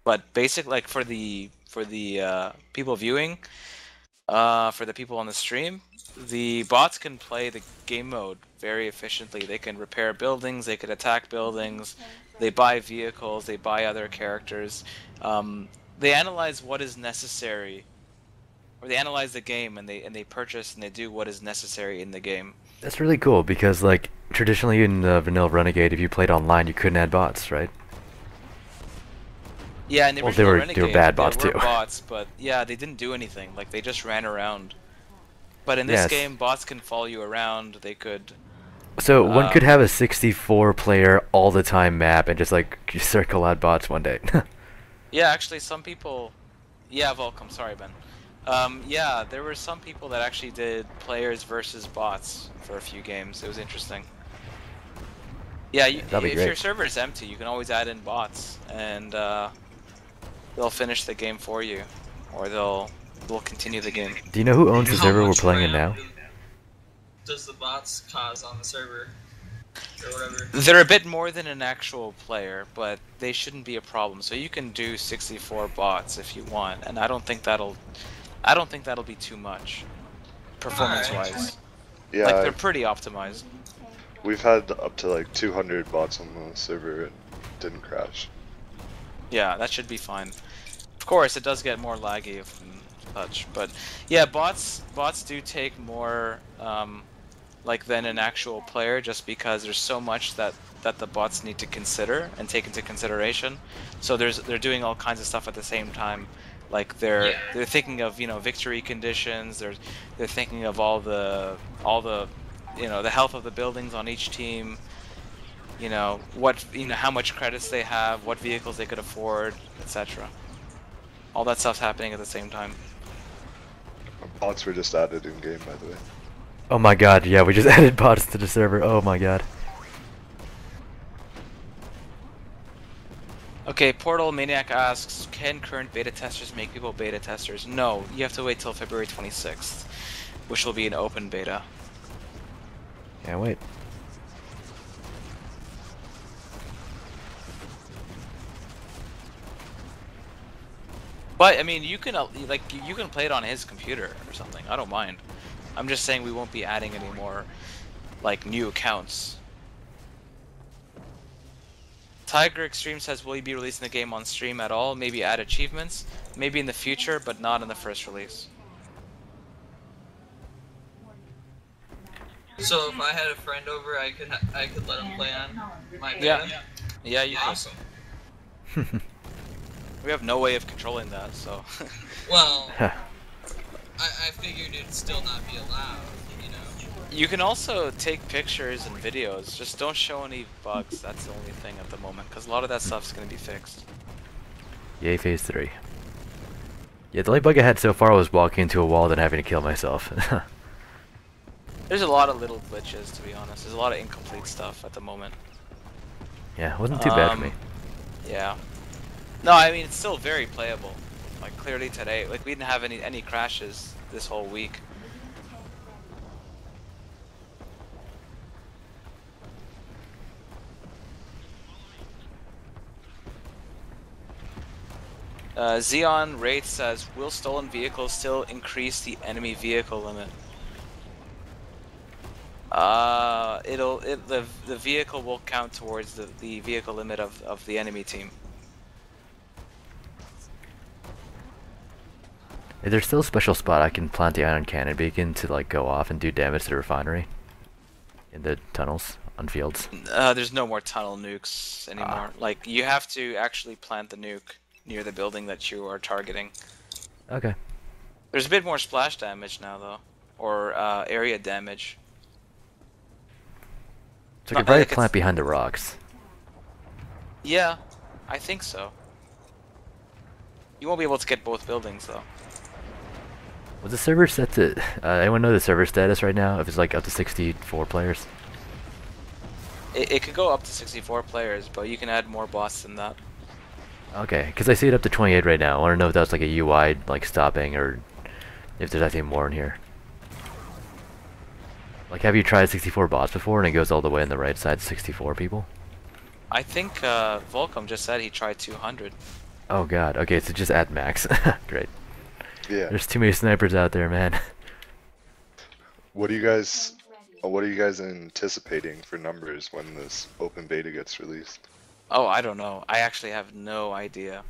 But basically, like for the people viewing, for the people on the stream, the bots can play the game mode very efficiently. They can repair buildings, they can attack buildings, they buy vehicles, they buy other characters. They analyze what is necessary, or they analyze the game and they purchase and they do what is necessary in the game. That's really cool because like traditionally in vanilla Renegade, if you played online, you couldn't add bots, right? Yeah, and the Well, original they Renegade, were bad bots there were too. bots, but yeah, they didn't do anything. Like they just ran around. But in this Yes. game, bots can follow you around. They could. So one could have a 64-player all-the-time map and just like circle out bots one day. Yeah, actually, some people. Yeah, Volcom. Sorry, Ben. Yeah, there were some people that actually did players versus bots for a few games. It was interesting. Yeah, That'd be if great. your server is empty, you can always add in bots, and they'll finish the game for you, or they'll continue the game. Do you know who owns the How server we're much playing in RAM now? does the bots cause on the server? Or whatever. They're a bit more than an actual player, but they shouldn't be a problem. So you can do 64 bots if you want, and I don't think that'll be too much, performance-wise. Yeah, Like they're pretty optimized. we've had up to like 200 bots on the server and didn't crash. Yeah, that should be fine. Of course, it does get more laggy and such, but yeah, bots do take more like than an actual player, just because there's so much that the bots need to consider and take into consideration. So they're doing all kinds of stuff at the same time. Like they're thinking of, you know, victory conditions. They're thinking of all the you know, the health of the buildings on each team. You know how much credits they have, what vehicles they could afford, etc. All that stuff's happening at the same time. Bots were just added in game, by the way. Oh my god, yeah, we just added bots to the server. Oh my god. Okay, Portal Maniac asks, can current beta testers make people beta testers? No, you have to wait till February 26th, which will be an open beta. Can't wait. But I mean, you can you can play it on his computer or something. I don't mind. I'm just saying we won't be adding any more like new accounts. Tiger Extreme says, will you be releasing the game on stream at all? Maybe add achievements, maybe in the future, but not in the first release. So if I had a friend over, I could let him play on my beta? Yeah, yeah, you Awesome. We have no way of controlling that, so. Well, I figured it'd still not be allowed, you know. You can also take pictures and videos, just don't show any bugs. That's the only thing at the moment, because a lot of that stuff's going to be fixed. Yay, phase 3. Yeah, the only bug I had so far was walking into a wall and having to kill myself. There's a lot of little glitches, to be honest. There's a lot of incomplete stuff at the moment. Yeah, it wasn't too bad for me. Yeah. No, I mean, it's still very playable. Like, clearly today, like, we didn't have any crashes this whole week. Xeon Wraith says, will stolen vehicles still increase the enemy vehicle limit? The vehicle will count towards the vehicle limit of the enemy team. Is there still a special spot I can plant the ion cannon beacon to like go off and do damage to the refinery? In the tunnels on fields? There's no more tunnel nukes anymore. Like, you have to actually plant the nuke near the building that you are targeting. Okay. There's a bit more splash damage now, though. Or area damage. So I could probably plant behind the rocks. Yeah, I think so. You won't be able to get both buildings though. Was the server set to? Anyone know the server status right now? If it's like up to 64 players. It could go up to 64 players, but you can add more bots than that. Okay, because I see it up to 28 right now. I want to know if that's like a UI like stopping or if there's anything more in here. Like, have you tried 64 bots before and it goes all the way on the right side to 64 people? I think Volcom just said he tried 200. Oh god. Okay, so just add max. Great. Yeah. There's too many snipers out there, man. What are you guys anticipating for numbers when this open beta gets released? Oh, I don't know. I actually have no idea.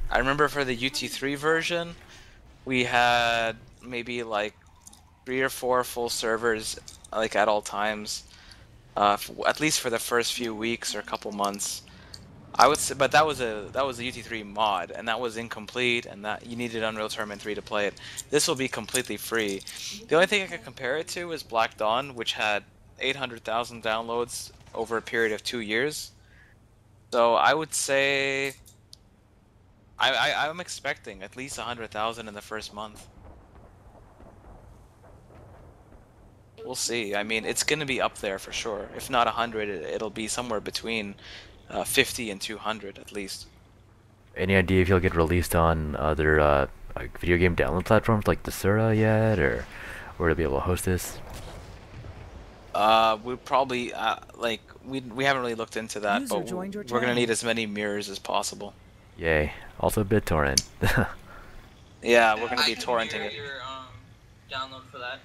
I remember for the UT3 version, we had maybe like 3 or 4 full servers like at all times, at least for the first few weeks or a couple months. I would say, but that was a UT3 mod, and that was incomplete, and that you needed Unreal Tournament 3 to play it. This will be completely free. The only thing I could compare it to is Black Dawn, which had 800,000 downloads over a period of 2 years. So I would say I'm expecting at least 100,000 in the first month. We'll see. I mean, it's going to be up there for sure. If not 100, it'll be somewhere between 50 and 200 at least. Any idea if you'll get released on other like video game download platforms like Desura yet, or where to be able to host this? We'll probably like we haven't really looked into that, User but joined your we're gonna channel. need as many mirrors as possible. Yay! Also BitTorrent. Yeah, we're gonna I be can torrenting mirror it. your download for that.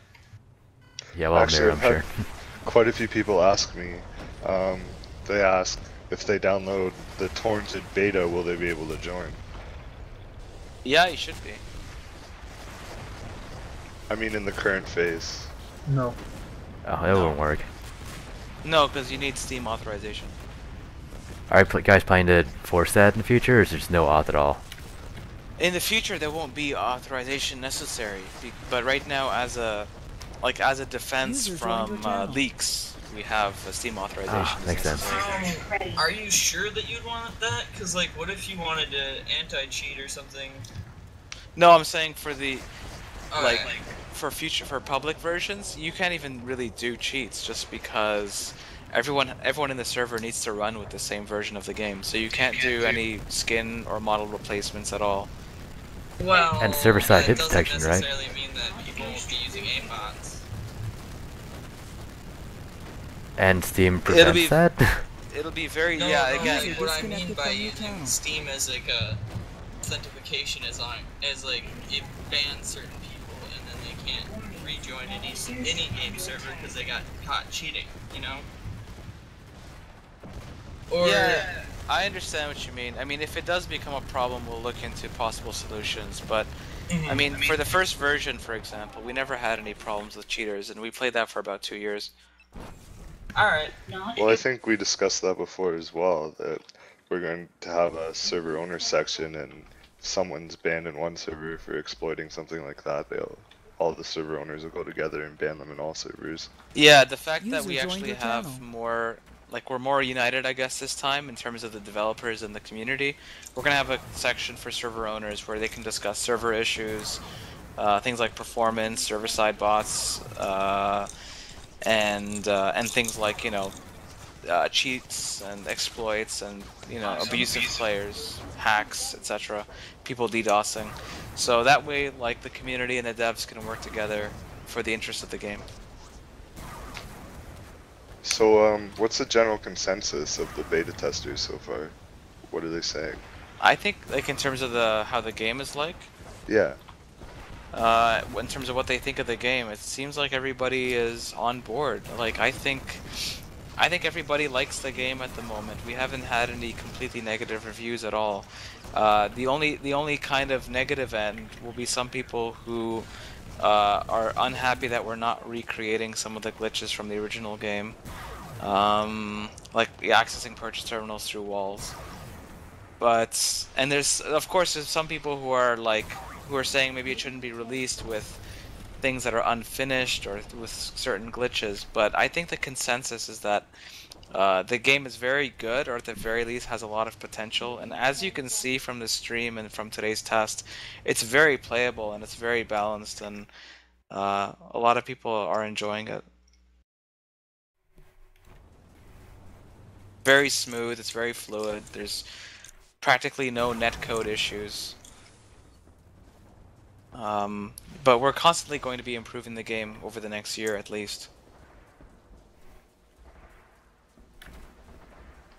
Yeah, well, Actually, mirror, I've I'm had sure. quite a few people ask me. They ask if they download the torrented beta, will they be able to join? Yeah, you should be. I mean, in the current phase. No. Oh, it won't work. No, because you need Steam authorization. Alright, guys, planning to force that in the future, or is there just no auth at all? In the future, there won't be authorization necessary, but right now, as a defense User joined your from channel. leaks, we have a Steam authorization. Ah, makes sense. Are you sure that you'd want that? Because, like, what if you wanted to anti-cheat or something? No, I'm saying for the Alright. for public versions, you can't even really do cheats just because everyone in the server needs to run with the same version of the game. So you can't do any skin or model replacements at all. Well, And server-side hit that detection, right? doesn't necessarily mean that people won't be using aimbots. And Steam It'll be- prevents that? It'll be very No, yeah. no, Again, what I mean disconnected by from your using channel. Steam as like a authentication is like it bans certain people and then they can't rejoin any game server because they got caught cheating, you know? Or yeah, I understand what you mean. I mean, if it does become a problem, we'll look into possible solutions. But I mean, for the first version, for example, we never had any problems with cheaters, and we played that for about 2 years. alright. Well, I think we discussed that before as well, that we're going to have a server owner section, and if someone's banned in one server for exploiting something like that, all the server owners will go together and ban them in all servers. Yeah, the fact that User we joined actually your have channel. more, like, we're more united, I guess, this time in terms of the developers and the community. We're gonna have a section for server owners where they can discuss server issues, things like performance, server-side bots, and things like, you know, cheats and exploits and, you know, abusive players, hacks, etc. People DDoSing. So that way, like, the community and the devs can work together for the interest of the game. So, what's the general consensus of the beta testers so far? What are they saying? I think, like, in terms of how the game is like, Yeah. in terms of what they think of the game, it seems like everybody is on board. Like, I think everybody likes the game at the moment. We haven't had any completely negative reviews at all. The only kind of negative end will be some people who are unhappy that we're not recreating some of the glitches from the original game, like accessing purchase terminals through walls. And there's, of course, there's some people who are saying maybe it shouldn't be released with things that are unfinished or with certain glitches. But I think the consensus is that The game is very good, or at the very least has a lot of potential, and as you can see from the stream and from today's test, it's very playable and it's very balanced, and a lot of people are enjoying it. Very smooth, it's very fluid, there's practically no netcode issues. But we're constantly going to be improving the game over the next year at least.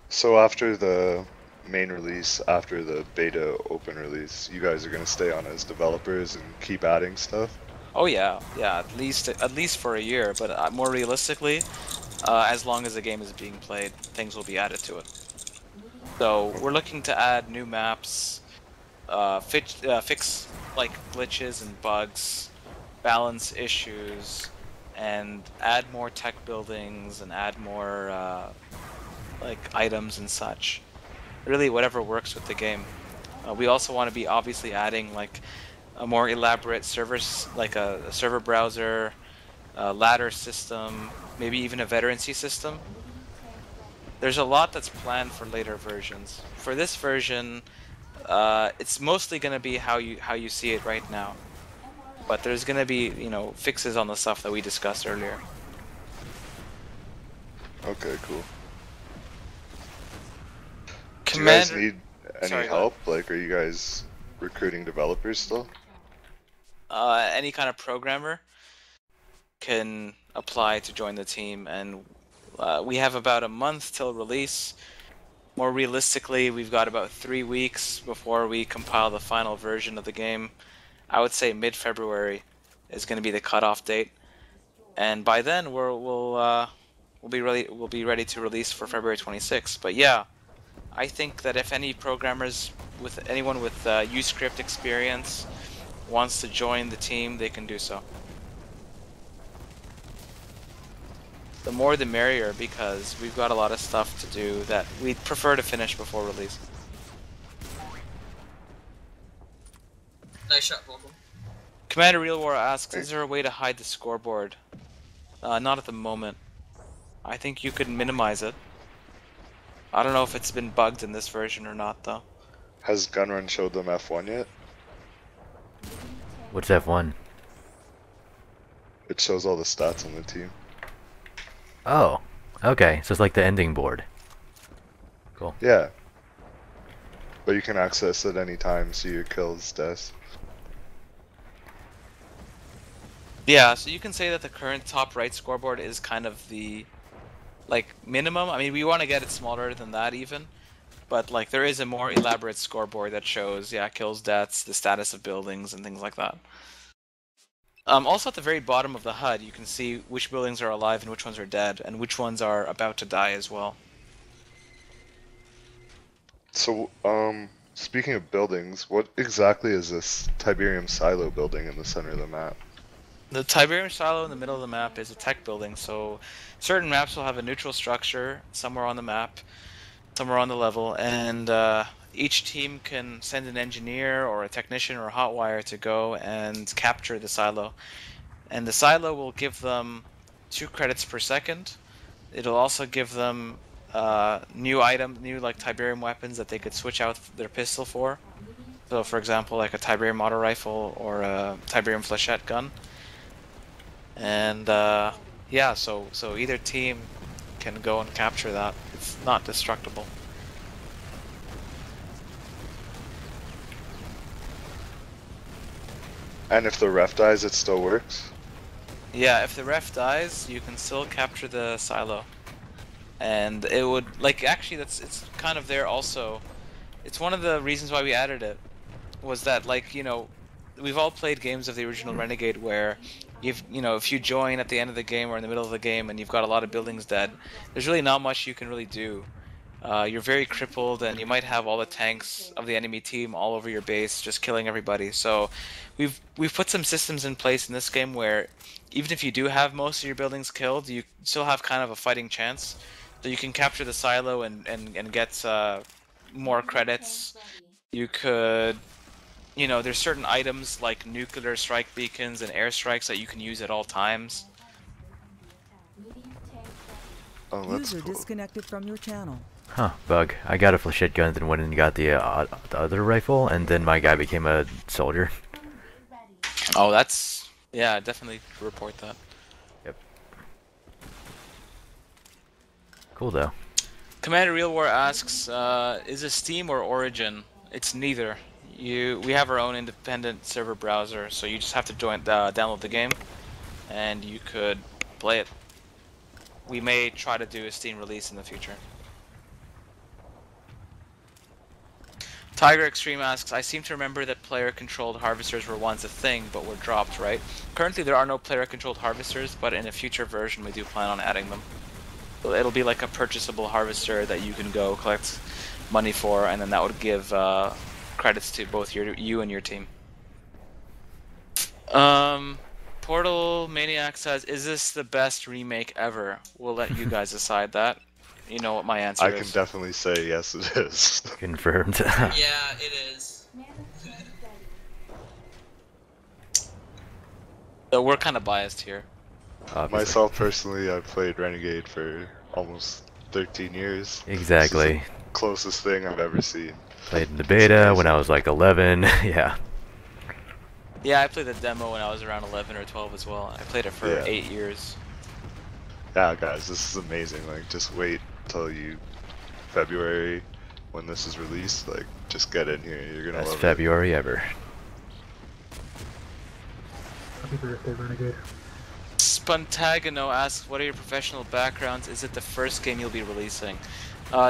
So after the main release, after the beta open release, you guys are gonna stay on as developers and keep adding stuff? Oh yeah, at least for a year, but more realistically, as long as the game is being played, things will be added to it. So we're looking to add new maps, fix like glitches and bugs, balance issues, and add more tech buildings and add more like items and such. Really, whatever works with the game. We also want to be obviously adding like a more elaborate servers, like a server browser, a ladder system, maybe even a veterancy system. There's a lot that's planned for later versions. For this version, it's mostly going to be how you see it right now. But there's going to be, fixes on the stuff that we discussed earlier. Okay, cool. Do you Commander... guys need any help? Like, are you guys recruiting developers still? Any kind of programmer can apply to join the team, and we have about a month till release. More realistically, we've got about 3 weeks before we compile the final version of the game. I would say mid-February is going to be the cutoff date, and by then we'll be ready to release for February 26th. But yeah, I think that if any programmers, anyone with Uscript experience wants to join the team, they can do so. The more the merrier, because we've got a lot of stuff to do that we'd prefer to finish before release. Nice shot, Volcom. Commander Real War asks, is there a way to hide the scoreboard? Not at the moment. I think you could minimize it. I don't know if it's been bugged in this version or not, though. Has Gunrun showed them F1 yet? What's F1? It shows all the stats on the team. Oh, okay. So it's like the ending board. Cool. Yeah. But you can access it any time, see your kills, deaths. Yeah, so you can say that the current top right scoreboard is kind of the minimum. I mean, we want to get it smaller than that even, but like there is a more elaborate scoreboard that shows kills, deaths, the status of buildings, and things like that. Also at the very bottom of the HUD, you can see which buildings are alive and which ones are dead, and which ones are about to die as well. So, speaking of buildings, what exactly is this Tiberium silo building in the center of the map? The Tiberium silo in the middle of the map is a tech building, so certain maps will have a neutral structure somewhere on the map, somewhere on the level, and each team can send an engineer or a technician or a hotwire to go and capture the silo. And the silo will give them 2 credits per second. It'll also give them new like Tiberium weapons that they could switch out their pistol for. So for example, like a Tiberium auto rifle or a Tiberium flechette gun. And yeah, so either team can go and capture that. It's not destructible. And if the ref dies, it still works? Yeah, if the ref dies, you can still capture the silo. And it would, actually it's kind of there also. It's one of the reasons why we added it, was that, we've all played games of the original Renegade where if you join at the end of the game or in the middle of the game and you've got a lot of buildings dead, there's really not much you can really do. You're very crippled, and you might have all the tanks of the enemy team all over your base, just killing everybody. So we've put some systems in place in this game where even if you do have most of your buildings killed, you still have kind of a fighting chance. So you can capture the silo and get more credits. You could, there's certain items like nuclear strike beacons and airstrikes that you can use at all times. Oh, that's User cool. disconnected from your channel. Huh, bug. I got a flechette gun, then went and got the other rifle, and then my guy became a soldier. Oh, that's... Yeah, definitely report that. Yep. Cool, though. Commander Real War asks, is it Steam or Origin? It's neither. We have our own independent server browser, so you just have to download the game, and you could play it. We may try to do a Steam release in the future. Tiger Extreme asks, I seem to remember that player-controlled harvesters were once a thing, but were dropped, right? Currently there are no player-controlled harvesters, but in a future version we do plan on adding them. It'll be like a purchasable harvester that you can go collect money for, and then that would give credits to both you and your team. Portal Maniac says, is this the best remake ever? We'll let you guys decide that. You know what my answer is. I can definitely say yes, it is. Confirmed. Yeah, it is. So we're kind of biased here. Obviously. Myself personally, I've played Renegade for almost 13 years. Exactly. This is the closest thing I've ever seen. Played in the beta when I was like 11. Yeah. Yeah, I played the demo when I was around 11 or 12 as well. I played it for 8 years. Yeah, guys, this is amazing. Like, just wait till February when this is released. Like, just get in here. You're gonna love February ever. Happy birthday, Renegade. Spontagano asks, what are your professional backgrounds? Is it the first game you'll be releasing?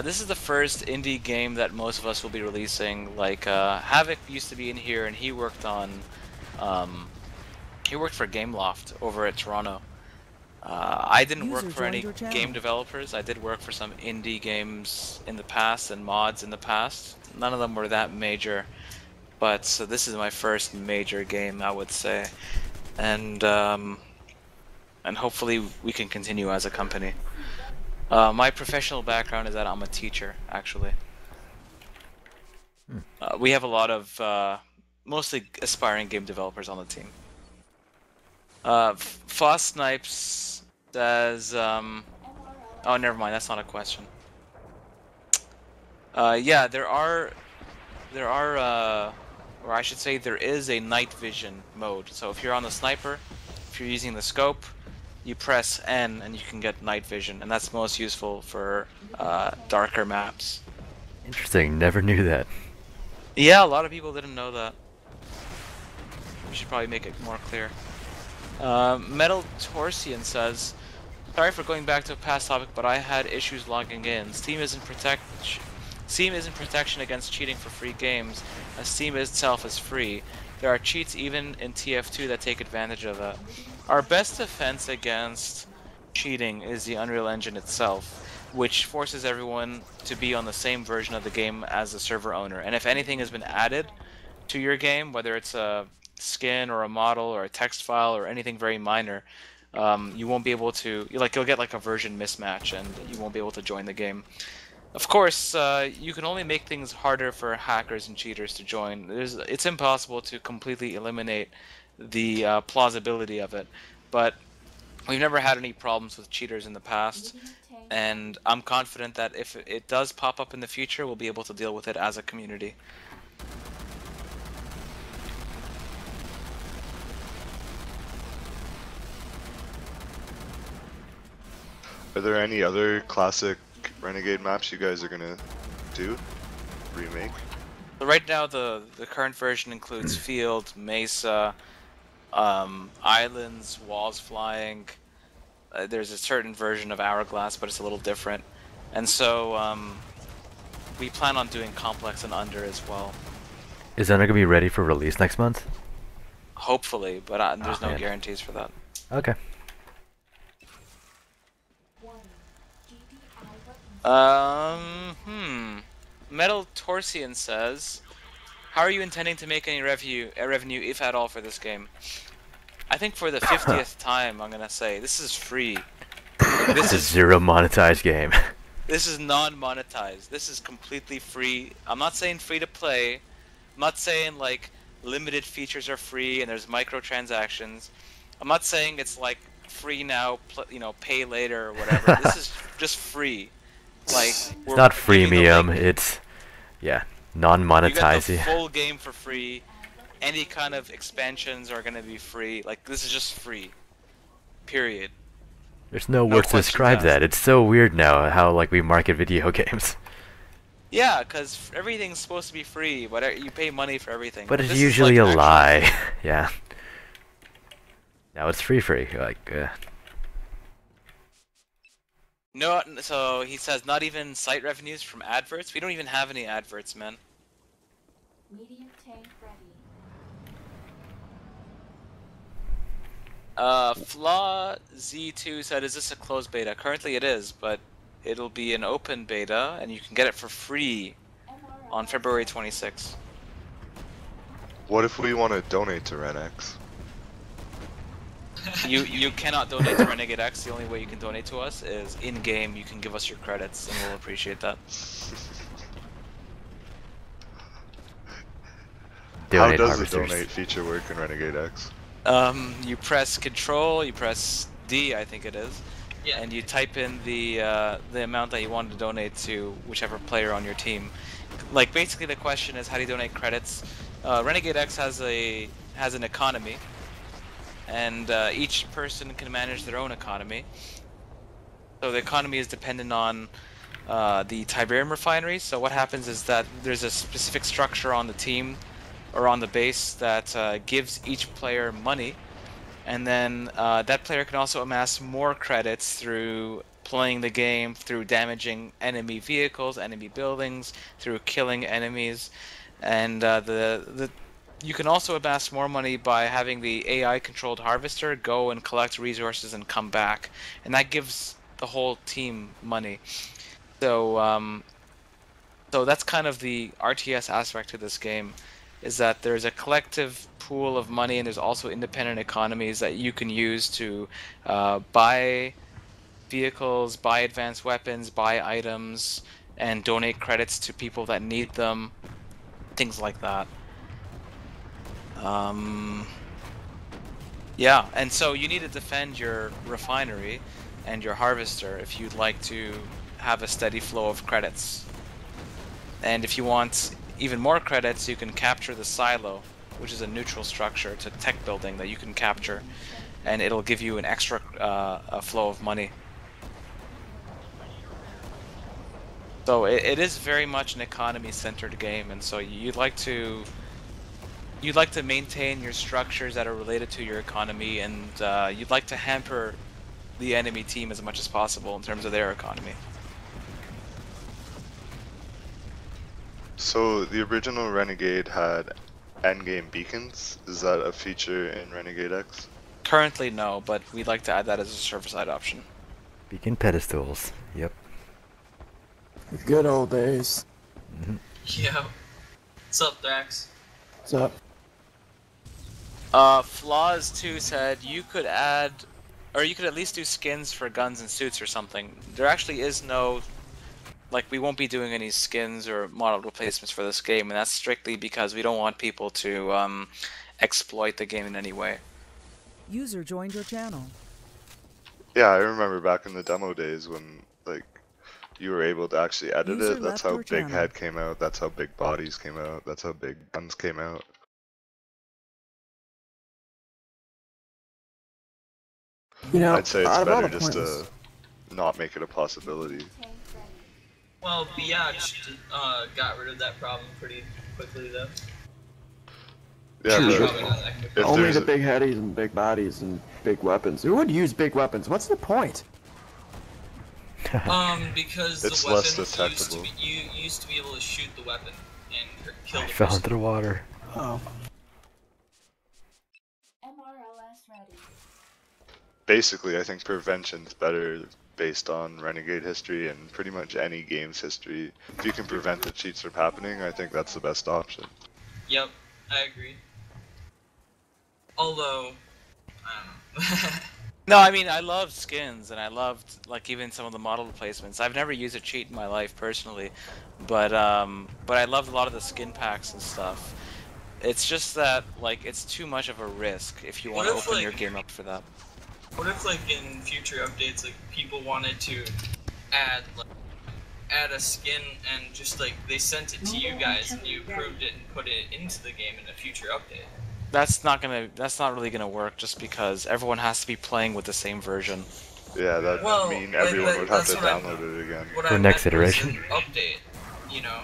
This is the first indie game that most of us will be releasing. Like, Havoc used to be in here, and he worked on... he worked for Gameloft over at Toronto. I didn't work for any game developers. I did work for some indie games in the past and mods in the past. None of them were that major, but so this is my first major game, I would say, and hopefully we can continue as a company. My professional background is that I'm a teacher, actually. We have a lot of mostly aspiring game developers on the team. Foss Snipes says, oh, never mind, that's not a question. Yeah, there are, or I should say there is a night vision mode. So if you're on the sniper, if you're using the scope, you press N and you can get night vision, and that's most useful for darker maps. Interesting, never knew that. Yeah, a lot of people didn't know that. We should probably make it more clear. Metal Torsian says, sorry for going back to a past topic, but I had issues logging in. Steam isn't protection against cheating for free games, as Steam itself is free. There are cheats even in TF2 that take advantage of that. Our best defense against cheating is the Unreal Engine itself, which forces everyone to be on the same version of the game as the server owner. And if anything has been added to your game, whether it's a skin or a model or a text file or anything very minor, you won't be able to, you'll get like a version mismatch and you won't be able to join the game. Of course, you can only make things harder for hackers and cheaters to join. It's impossible to completely eliminate the plausibility of it, but we've never had any problems with cheaters in the past, and I'm confident that if it does pop up in the future, we'll be able to deal with it as a community. Are there any other classic Renegade maps you guys are gonna do? Remake? So right now, the current version includes Field, Mesa, Islands, Walls Flying. There's a certain version of Hourglass, but it's a little different. And so we plan on doing Complex and Under as well. Is that gonna be ready for release next month? Hopefully, but there's no guarantees for that. Okay. Metal Torsian says, how are you intending to make any revenue, if at all, for this game? I think for the 50th time, I'm gonna say, this is free. Like, this is zero monetized game. This is non-monetized. This is completely free. I'm not saying free to play. I'm not saying like limited features are free and there's microtransactions. I'm not saying it's like free now, you know, pay later or whatever. This is just free. Like It's not freemium. It's yeah, you get non-monetized. the full game for free. Any kind of expansions are gonna be free. Like this is just free. Period. There's no No words to questions describe asked. that. It's so weird now how like we market video games. Yeah, because everything's supposed to be free, but you pay money for everything. But it's this is, usually like, a actually lie. free. Yeah. Now it's free. Like, No, so he says not even site revenues from adverts. We don't even have any adverts, man. Medium tank ready. Flaw Z2 said, "Is this a closed beta?" Currently, it is, but it'll be an open beta, and you can get it for free on February 26th. What if we want to donate to Renex? You cannot donate to Renegade X. The only way you can donate to us is in game. You can give us your credits, and we'll appreciate that. How does the donate feature work in Renegade X? You press Control, you press D, I think it is, and you type in the amount that you want to donate to whichever player on your team. Like basically, the question is how do you donate credits? Renegade X has an economy, and each person can manage their own economy. So the economy is dependent on the Tiberium refinery. So what happens is that there's a specific structure on the team or on the base that gives each player money, and then that player can also amass more credits through playing the game, through damaging enemy vehicles, enemy buildings, through killing enemies, and you can also amass more money by having the AI-controlled harvester go and collect resources and come back, and that gives the whole team money. So, so that's kind of the RTS aspect to this game, is that there's a collective pool of money, and there's also independent economies that you can use to buy vehicles, buy advanced weapons, buy items, and donate credits to people that need them, things like that. Yeah, and so you need to defend your refinery and your harvester if you'd like to have a steady flow of credits. And if you want even more credits, you can capture the silo, which is a neutral structure to tech building that you can capture, and it'll give you an extra flow of money. So it is very much an economy-centered game, and so you'd like to maintain your structures that are related to your economy, and you'd like to hamper the enemy team as much as possible in terms of their economy. So the original Renegade had endgame beacons. Is that a feature in Renegade X? Currently, no, but we'd like to add that as a server-side option. Beacon pedestals. Yep. Good old days. Yeah. What's up, Thrax? What's up? Flaws 2 said you could add, or you could at least do skins for guns and suits or something. There actually is no, like, we won't be doing any skins or model replacements for this game, and that's strictly because we don't want people to exploit the game in any way. User joined your channel. Yeah, I remember back in the demo days when, like, you were able to actually edit User it. That's left how your Big channel. Head came out. That's how Big Bodies came out. That's how Big Guns came out. You know, I'd say it's out of all better the just pointless- to not make it a possibility. Well, Biatch got rid of that problem pretty quickly, though. Yeah, True. but Probably not that quickly. if Only there's the a- big headies and big bodies and big weapons. Who would use big weapons? What's the point? Because It's the less weapon used to detectable. be, you used to be able to shoot the weapon and kill I the fell person. into the water. Oh. MRLS ready. Basically, I think prevention's better based on Renegade history and pretty much any game's history. If you can prevent the cheats from happening, I think that's the best option. Yep, I agree. Although, I don't know. No, I mean, I loved skins, and I loved, like, even some of the model replacements. I've never used a cheat in my life, personally, but I loved a lot of the skin packs and stuff. It's just that, like, it's too much of a risk if you want to What if, open like- your game up for that. What if, like, in future updates, like, people wanted to add, like, add a skin and just, like, they sent it to you guys and you approved it and put it into the game in a future update? That's not really gonna work just because everyone has to be playing with the same version. Yeah, that'd mean everyone would have to download it again. For next iteration. Update, you know.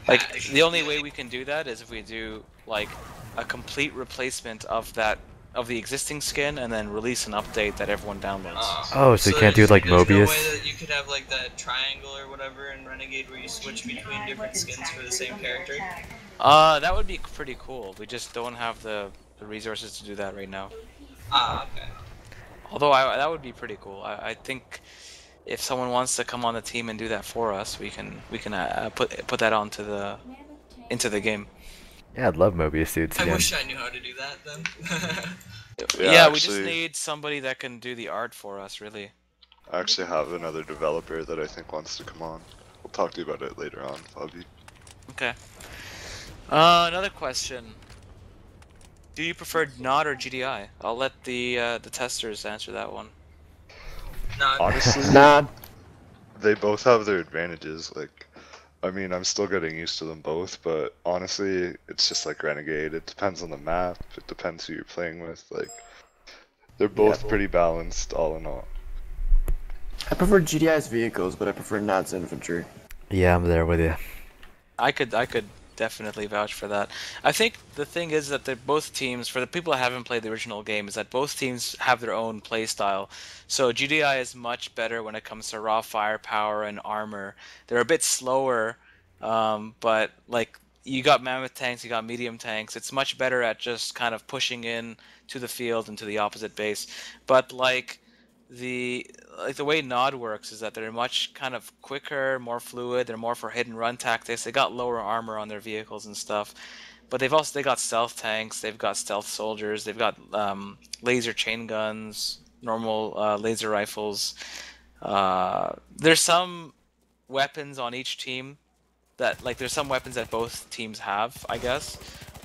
Like the only way we can do that is if we do like a complete replacement of the existing skin and then release an update that everyone downloads. Oh, so you can't do like Mobius? There's no way that you could have like that triangle or whatever in Renegade where you switch between different skins for the same character? That would be pretty cool. We just don't have the resources to do that right now. Okay. Although that would be pretty cool. I think if someone wants to come on the team and do that for us, we can put that into the game. Yeah, I'd love Mobius suits again. I wish I knew how to do that then. Yeah, we just need somebody that can do the art for us, really. I actually have another developer that I think wants to come on. We'll talk to you about it later on, Bobby. Okay. Another question. Do you prefer NOD or GDI? I'll let the testers answer that one. Honestly, Nod. They both have their advantages. Like, I mean, I'm still getting used to them both, but honestly, it's just like Renegade. It depends on the map. It depends who you're playing with. Like, they're both pretty balanced, all in all. I prefer GDI's vehicles, but I prefer Nod's infantry. Yeah, I'm there with you. I could definitely vouch for that. I think the thing is that both teams, for the people that haven't played the original game, is that both teams have their own play style. So GDI is much better when it comes to raw firepower and armor. They're a bit slower, but like you got mammoth tanks, you got medium tanks. It's much better at just kind of pushing in to the field and to the opposite base. But like the way NOD works is that they're much kind of quicker, more fluid. They're more for hit and run tactics. They got lower armor on their vehicles and stuff, but they got stealth tanks. They've got stealth soldiers. They've got laser chain guns, normal laser rifles. There's some weapons on each team there's some weapons that both teams have, I guess,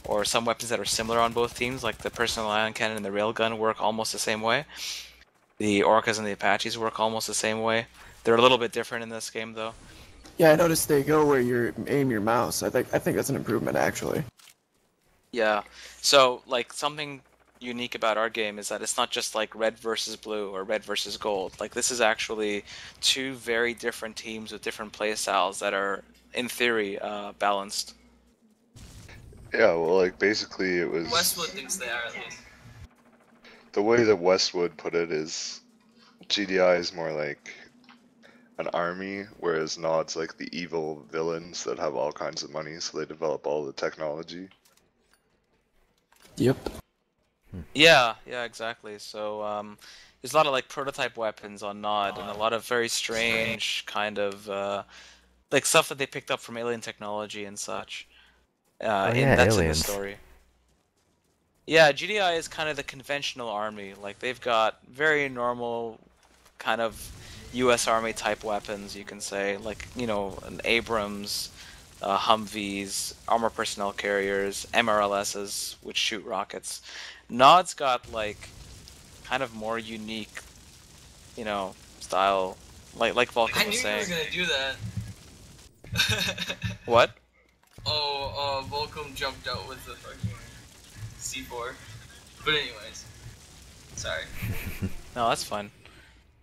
or some weapons that are similar on both teams, like the personal ion cannon and the railgun work almost the same way. The Orcas and the Apaches work almost the same way. They're a little bit different in this game, though. Yeah, I noticed they go where you aim your mouse. I think that's an improvement, actually. Yeah. So, like, something unique about our game is that it's not just like red versus blue or red versus gold. Like, this is actually two very different teams with different play styles that are, in theory, balanced. Yeah, well, like, basically it was... Westwood thinks they are, at least. The way that Westwood put it is GDI is more like an army, whereas NOD's like the evil villains that have all kinds of money, so they develop all the technology. Yep. Yeah, exactly. So there's a lot of like prototype weapons on NOD and a lot of very strange kind of like stuff that they picked up from alien technology and such. That's aliens. in the story. Yeah, GDI is kind of the conventional army. Like, they've got very normal kind of U.S. Army type weapons, you can say. Like, you know, an Abrams, Humvees, armor personnel carriers, MRLSs, which shoot rockets. NOD's got, like, kind of more unique, you know, style. Like Vulcan was saying. I knew you were gonna do that. What? Volcom jumped out with the fucking C4. But anyways. Sorry. No, that's fine.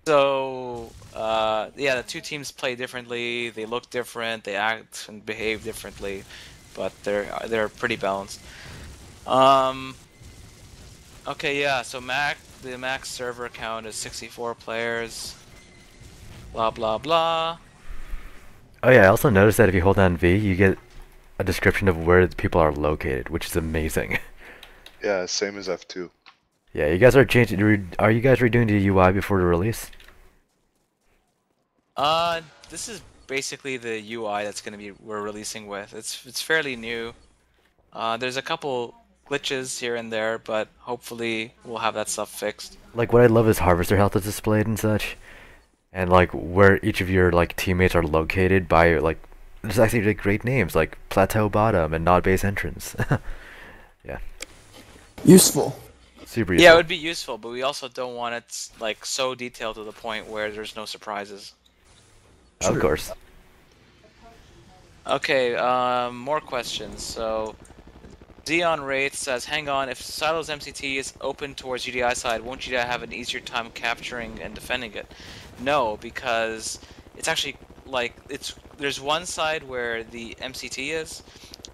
So, yeah, the two teams play differently, they look different, they act and behave differently, but they're pretty balanced. Okay, yeah, so the max server count is 64 players. Blah blah blah. Oh yeah, I also noticed that if you hold down V, you get a description of where the people are located, which is amazing. Yeah, same as F2. Yeah, you guys are changing. Are you guys redoing the UI before the release? This is basically the UI we're releasing with. It's fairly new. There's a couple glitches here and there, but hopefully we'll have that stuff fixed. Like, what I love is harvester health is displayed and such, and like where each of your like teammates are located by like. There's actually like, great names like Plateau Bottom and Nod Base Entrance. Yeah. Useful. Super Yeah, it useful. would be useful, but we also don't want it like so detailed to the point where there's no surprises. Of course. Okay, more questions. So, Xeon Wraith says, hang on, if Silo's MCT is open towards GDI side, won't GDI have an easier time capturing and defending it? No, because it's actually, like, there's one side where the MCT is,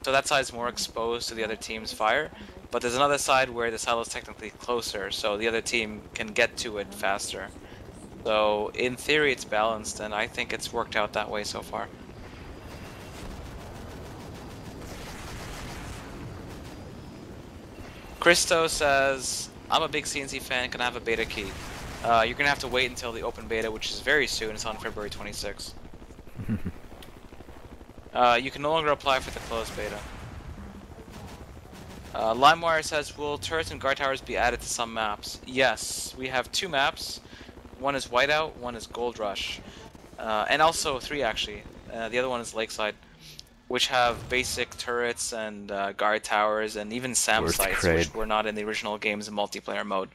so that side's more exposed to the other team's fire, but there's another side where the Silo's technically closer, so the other team can get to it faster. So, in theory, it's balanced, and I think it's worked out that way so far. Christo says, I'm a big CNC fan, can I have a beta key? You're going to have to wait until the open beta, which is very soon. It's on February 26th. You can no longer apply for the closed beta. LimeWire says, will turrets and guard towers be added to some maps? Yes, we have 2 maps. One is Whiteout, one is Gold Rush. And also 3 actually. The other one is Lakeside, which have basic turrets and guard towers and even SAM sites, which were not in the original games in multiplayer mode.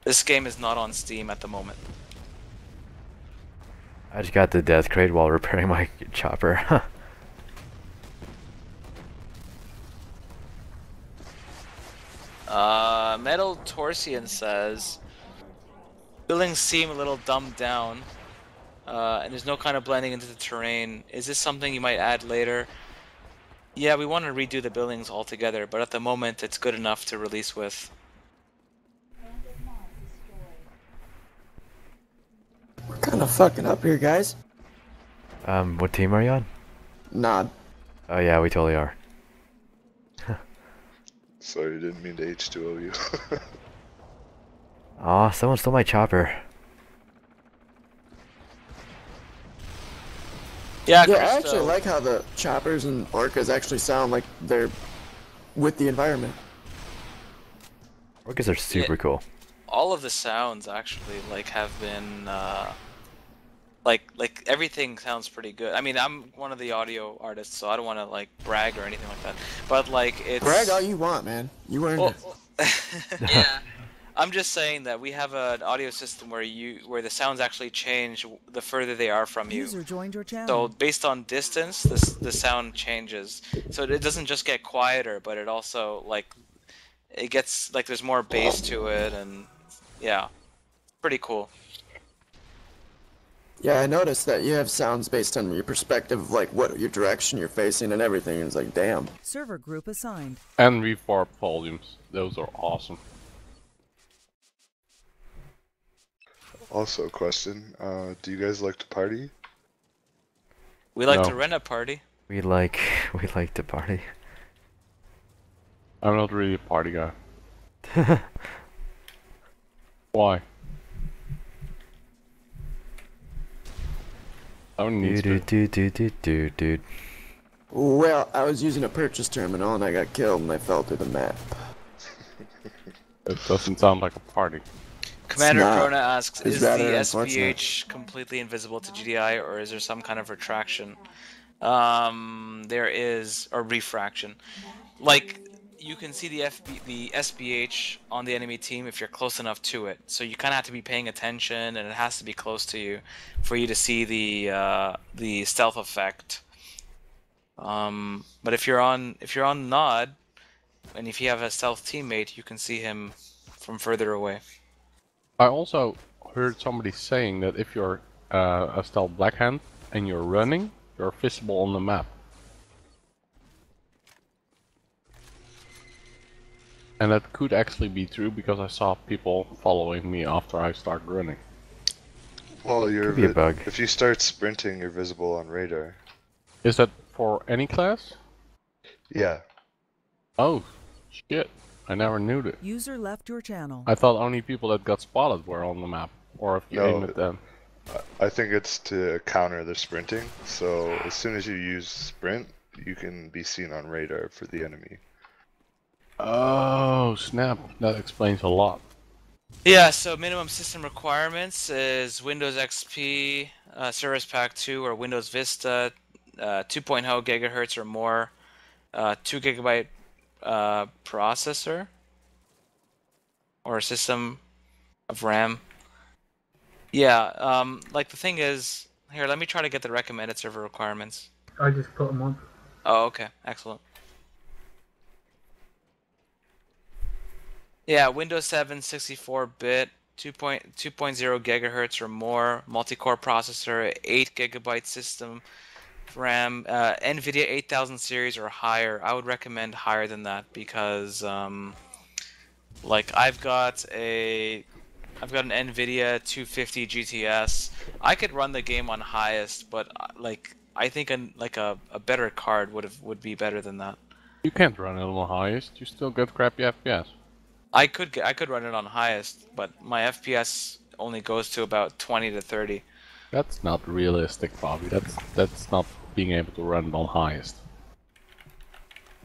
This game is not on Steam at the moment. I just got the death crate while repairing my chopper. Metal Torsian says, buildings seem a little dumbed down. And there's no kind of blending into the terrain. Is this something you might add later? Yeah, we want to redo the buildings altogether, but at the moment it's good enough to release with. We're kind of fucking up here, guys. What team are you on? Nod. Oh yeah, we totally are. Sorry, didn't mean to H2O you. Aw, someone stole my chopper. Yeah, I actually like how the choppers and orcas actually sound like they're with the environment. Orcas are super cool. All of the sounds actually have been like everything sounds pretty good. I mean, I'm one of the audio artists, so I don't want to brag or anything like that. But it's brag all you want, man. You earned it. Yeah. I'm just saying that we have an audio system where the sounds actually change the further they are from you. User joined your channel. So based on distance, the sound changes. So it doesn't just get quieter, but it also it gets there's more bass to it, and yeah, pretty cool. Yeah, I noticed that you have sounds based on your perspective of what your direction you're facing and everything. It's like, damn. Server group assigned. And reverb volumes. Those are awesome. Also, a question: do you guys like to party? We like to rent a party. We like to party. I'm not really a party guy. Why? I don't need to. Dude. Well, I was using a purchase terminal and I got killed and I fell through the map. It doesn't sound like a party. Commander Krona asks, It's is the rather SBH completely invisible to GDI, or is there some kind of retraction? There is, or refraction. You can see the SBH on the enemy team if you're close enough to it. So you kind of have to be paying attention, and it has to be close to you for you to see the stealth effect. But if you're on Nod, and if you have a stealth teammate, you can see him from further away. I also heard somebody saying that if you're a stealth blackhand and you're running, you're visible on the map. And that could actually be true because I saw people following me after I started running. Well, Could be a bug. if you start sprinting, you're visible on radar. Is that for any class? Yeah. Oh, shit. I never knew that. User left your channel. I thought only people that got spotted were on the map, or if you aim at them. I think it's to counter the sprinting, so as soon as you use sprint, you can be seen on radar for the enemy. Oh, snap. That explains a lot. Yeah, so minimum system requirements is Windows XP, Service Pack 2 or Windows Vista, 2.0 gigahertz or more, 2 gigabyte processor or a system of RAM. Yeah, like the thing is, here, let me try to get the recommended server requirements. I just put them on. Oh, okay, excellent. Yeah, Windows 7 64-bit, 2.0 gigahertz or more, multi-core processor, 8 gigabyte system RAM, NVIDIA 8000 series or higher. I would recommend higher than that because, like, I've got an NVIDIA 250 GTS. I could run the game on highest, but like I think a better card would be better than that. You can't run it on the highest. You still get crappy FPS. I could run it on highest, but my FPS only goes to about 20 to 30. That's not realistic, Bobby. That's not being able to run it on highest.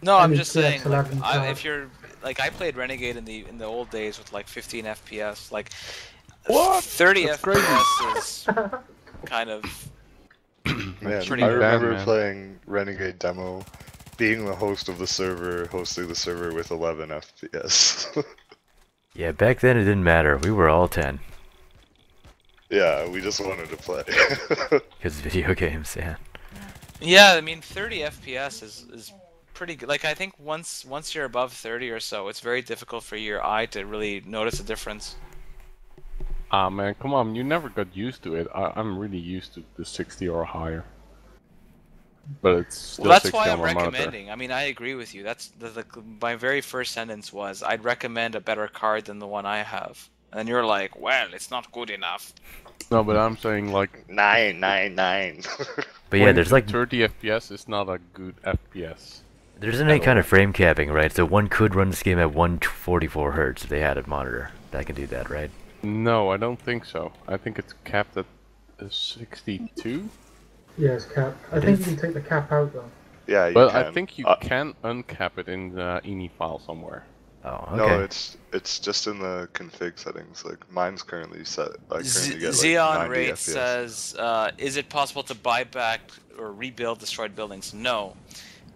No, I'm just saying, like, if you're like, I played Renegade in the old days with like 15 FPS. Like, what? 30 That's FPS is kind of Man, pretty I bad, remember man. playing Renegade demo, being the host of the server, hosting the server with 11 FPS. Yeah, back then it didn't matter. We were all 10. Yeah, we just wanted to play. Because video games, yeah. Yeah, I mean 30 FPS is pretty good. Like, I think once you're above 30 or so, it's very difficult for your eye to really notice a difference. Ah man, come on, you never got used to it. I'm really used to the 60 or higher. But it's still Well, that's 60 why on I'm my monitor. recommending. I mean, I agree with you. That's my very first sentence was, I'd recommend a better card than the one I have. And you're like, well, it's not good enough. No, but I'm saying like 999. But yeah, there's like 30 FPS is not a good FPS. there isn't any kind of frame capping, right? So one could run this game at 144 hertz if they had a monitor that can do that, right? No, I don't think so. I think it's capped at 62. Yeah, it's capped. I think you can take the cap out though. Yeah, you Well, can. I think you can uncap it in the ini file somewhere. Oh, okay. No, it's just in the config settings. Like mine's currently set. I currently get like Xeon 90 Rate FPS. says, is it possible to buy back or rebuild destroyed buildings? No,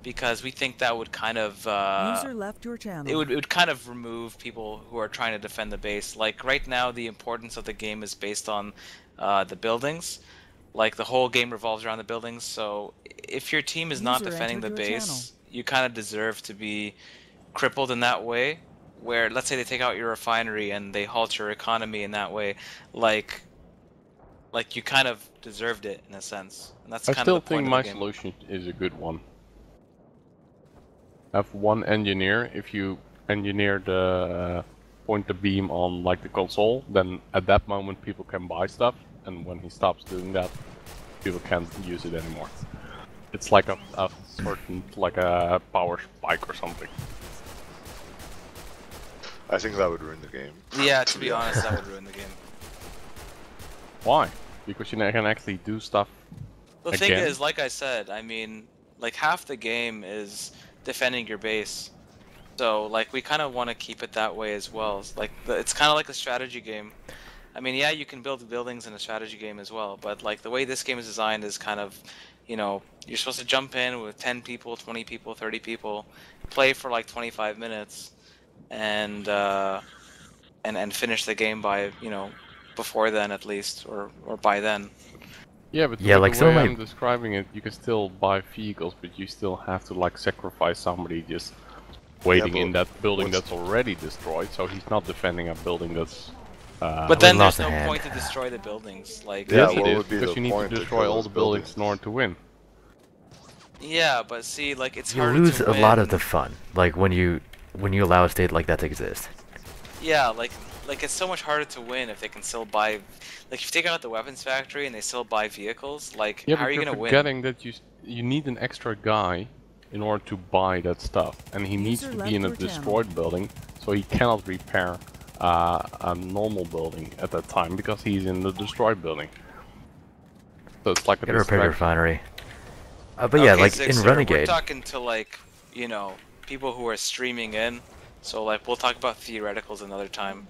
because we think that would kind of User left your channel. it would kind of remove people who are trying to defend the base. Like right now, the importance of the game is based on the buildings. Like the whole game revolves around the buildings. So if your team is not User defending the entered your base, you kind of deserve to be crippled in that way. Where let's say they take out your refinery and they halt your economy in that way, like you kind of deserved it in a sense. And that's I kind still of the point think of my the game. solution is a good one. Have one engineer. If you engineer the point the beam on like the console, then at that moment people can buy stuff, and when he stops doing that, people can't use it anymore. It's like a certain, like a power spike or something. I think that would ruin the game. Yeah, to be honest, that would ruin the game. Why? Because you can actually do stuff. The again. thing is, like I said, I mean, like half the game is defending your base. So, like, we kind of want to keep it that way as well. Like, it's kind of like a strategy game. I mean, yeah, you can build buildings in a strategy game as well, but like the way this game is designed is kind of, you know, you're supposed to jump in with 10 people, 20 people, 30 people, play for like 25 minutes, and finish the game by, you know, before then at least, or by then. Yeah, but Yeah, the like way some of my- I'm describing it, you can still buy vehicles, but you still have to like sacrifice somebody just waiting but in that building what's- that's already destroyed, so he's not defending a building that's... But then lost there's a no hand. point to destroy the buildings. Like, Yeah, yes, it what is, would be because the you need point to to destroy kill all those the buildings in buildings? order to win. yeah, but see, like it's You harder lose to a lot of win. the fun, like when you allow a state like that to exist. Yeah, like it's so much harder to win if they can still buy. Like if you take out the weapons factory and they still buy vehicles, like Yeah, how but are you you're gonna win? forgetting that you need an extra guy in order to buy that stuff, and he needs User to left be in a your channel. destroyed building, so he cannot repair a normal building at that time because he's in the destroyed building. So it's like a Gotta repair your distraction. refinery. But yeah, Okay, like Zixer, in we're Renegade. talking to like, you know, people who are streaming in. So like we'll talk about theoreticals another time.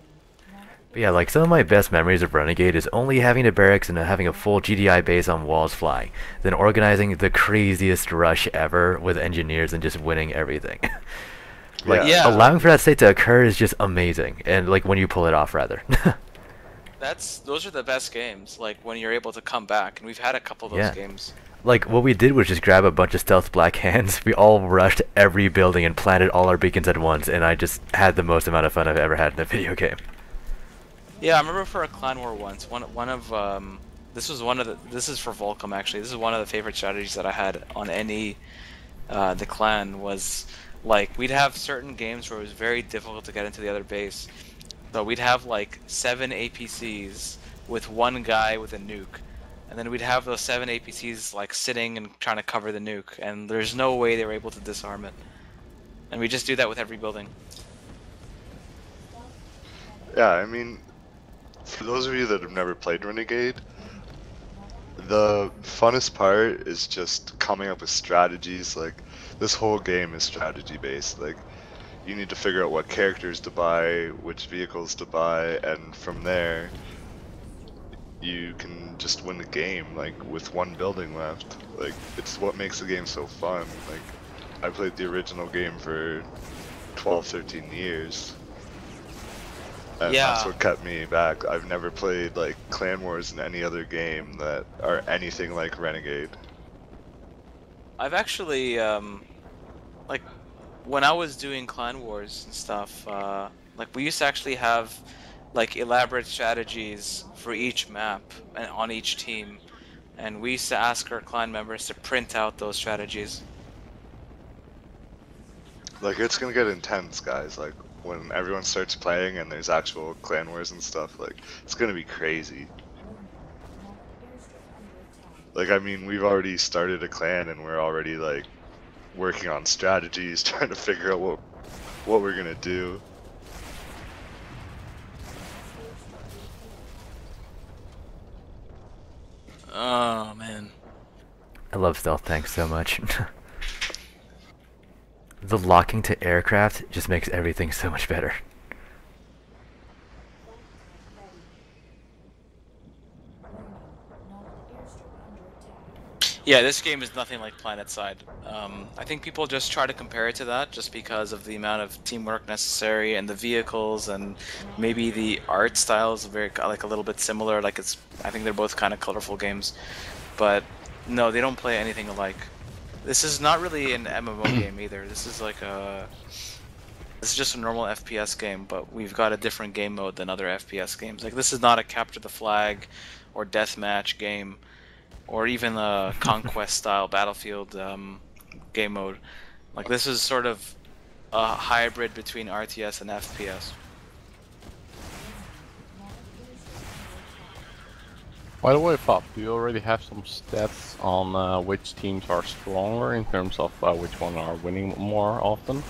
But yeah, like some of my best memories of Renegade is only having a barracks and having a full GDI base on walls flying, then organizing the craziest rush ever with engineers and just winning everything. Like, Yeah. allowing for that state to occur is just amazing, and like when you pull it off, rather. Those are the best games, like when you're able to come back, and we've had a couple of those Yeah. games. Like, what we did was just grab a bunch of stealth black hands. We all rushed every building and planted all our beacons at once, and I just had the most amount of fun I've ever had in a video game. Yeah, I remember for a clan war once, this is for Volcom actually. This is one of the favorite strategies that I had on any the clan was like we'd have certain games where it was very difficult to get into the other base. So we'd have like 7 APCs with one guy with a nuke. And then we'd have those 7 APCs like sitting and trying to cover the nuke, and there's no way they were able to disarm it. And we just do that with every building. Yeah, I mean, for those of you that have never played Renegade, the funnest part is just coming up with strategies. Like, this whole game is strategy based. Like, you need to figure out what characters to buy, which vehicles to buy, and from there, you can just win the game, like, with one building left. Like, it's what makes the game so fun. Like, I played the original game for 12, 13 years. And that's what kept me back. I've never played, like, Clan Wars in any other game that are anything like Renegade. I've actually, like, when I was doing Clan Wars and stuff, like, we used to actually have like elaborate strategies for each map and on each team, and we used to ask our clan members to print out those strategies. Like, it's gonna get intense, guys. Like, when everyone starts playing and there's actual clan wars and stuff, like, it's gonna be crazy. Like, I mean, we've already started a clan and we're already like working on strategies, trying to figure out what we're gonna do. Oh man, I love stealth tanks so much. The locking to aircraft just makes everything so much better. yeah, this game is nothing like PlanetSide. I think people just try to compare it to that just because of the amount of teamwork necessary and the vehicles, and maybe the art style is very like a little bit similar. Like I think they're both kind of colorful games, but no, they don't play anything alike. This is not really an MMO game either. This is like this is just a normal FPS game, but we've got a different game mode than other FPS games. Like, this is not a capture the flag or deathmatch game, or even a conquest style battlefield game mode. Like, this is sort of a hybrid between RTS and FPS. By the way, Fab, do you already have some stats on which teams are stronger in terms of which one are winning more often?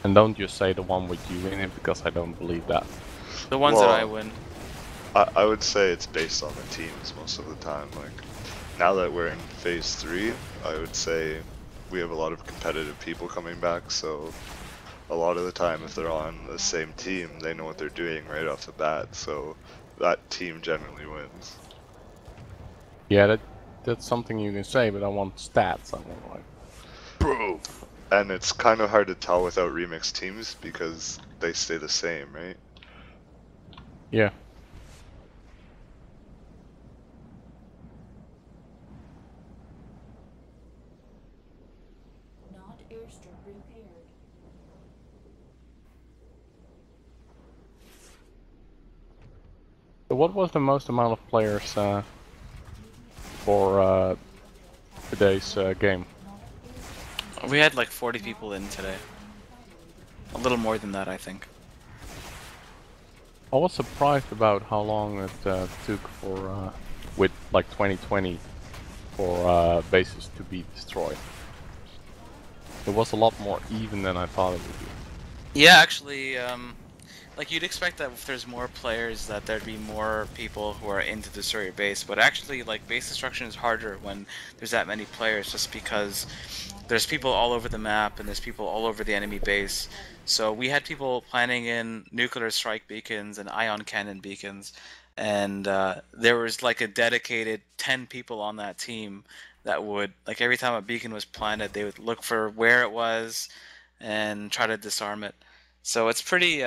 And don't just say the one with you in it, because I don't believe that. The ones that I win. I would say it's based on the teams most of the time. Like, now that we're in phase 3, I would say we have a lot of competitive people coming back, so a lot of the time if they're on the same team, they know what they're doing right off the bat, so that team generally wins. Yeah, that's something you can say, but I want stats. I want, like, proof. And it's kind of hard to tell without remixed teams because they stay the same, right? Yeah. Not airstrip repaired. So what was the most amount of players for today's game? We had like 40 people in today. A little more than that, I think. I was surprised about how long it took for, with like 2020, for bases to be destroyed. It was a lot more even than I thought it would be. Yeah, actually, like you'd expect that if there's more players that there'd be more people who are into destroy your base, but actually like base destruction is harder when there's that many players, just because there's people all over the map and there's people all over the enemy base. So we had people planning in nuclear strike beacons and ion cannon beacons, and there was like a dedicated 10 people on that team that would, like, every time a beacon was planted, they would look for where it was and try to disarm it. So it's pretty,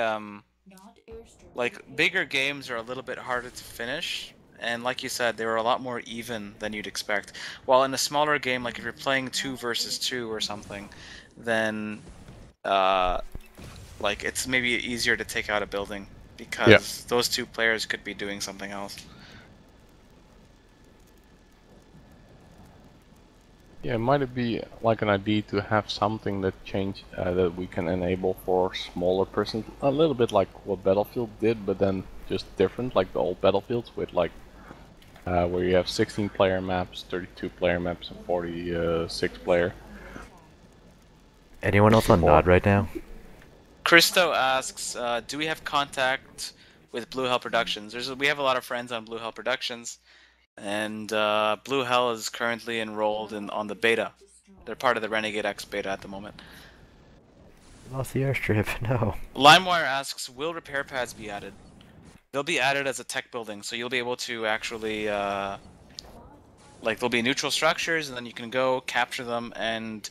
like, bigger games are a little bit harder to finish, and like you said, they were a lot more even than you'd expect. While in a smaller game, like if you're playing 2 versus 2 or something, then like it's maybe easier to take out a building because those 2 players could be doing something else. Yeah, might it be like an idea to have something that that we can enable for smaller persons, a little bit like what Battlefield did, but then just different, like the old Battlefields with like where you have 16-player maps, 32-player maps, and 46-player. Anyone else on Nod right now? Christo asks, do we have contact with Blue Hell Productions? We have a lot of friends on Blue Hell Productions, and Blue Hell is currently enrolled on the beta. They're part of the Renegade X beta at the moment. Lost the airstrip, no. LimeWire asks, will repair pads be added? They'll be added as a tech building, so you'll be able to actually, like, there'll be neutral structures, and then you can go capture them, and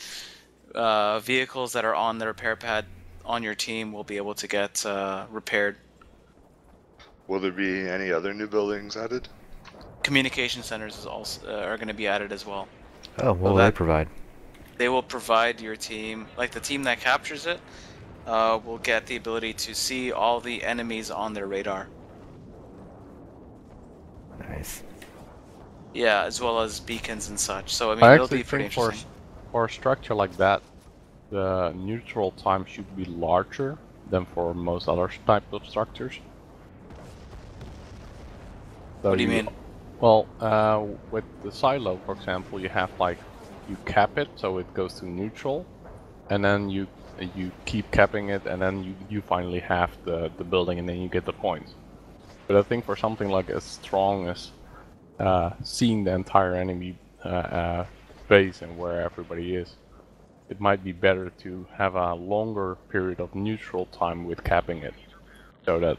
vehicles that are on the repair pad on your team will be able to get repaired. Will there be any other new buildings added? Communication centers is also are going to be added as well. Oh, what will they provide? They will provide your team, like the team that captures it, will get the ability to see all the enemies on their radar. Nice. Yeah, as well as beacons and such. So I mean, it'll be pretty interesting. For a structure like that, the neutral time should be larger than for most other types of structures. So what do you mean? Well, with the silo, for example, you have like, you cap it so it goes to neutral, and then you keep capping it, and then you finally have the building, and then you get the points. But I think for something like as strong as seeing the entire enemy base and where everybody is, it might be better to have a longer period of neutral time with capping it, so that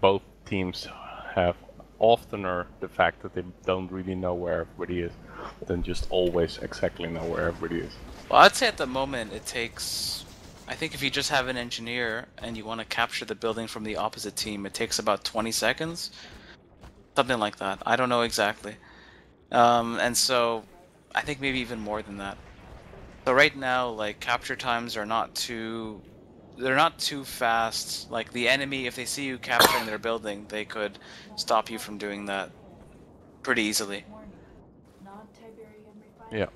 both teams have oftener the fact that they don't really know where everybody is, than just always exactly know where everybody is. Well, I'd say at the moment it takes, I think if you just have an engineer and you want to capture the building from the opposite team, it takes about 20 seconds. Something like that. I don't know exactly. And so I think maybe even more than that. So right now, like, capture times are not too, they're not too fast. Like, the enemy, if they see you capturing their building, they could stop you from doing that pretty easily. Yeah.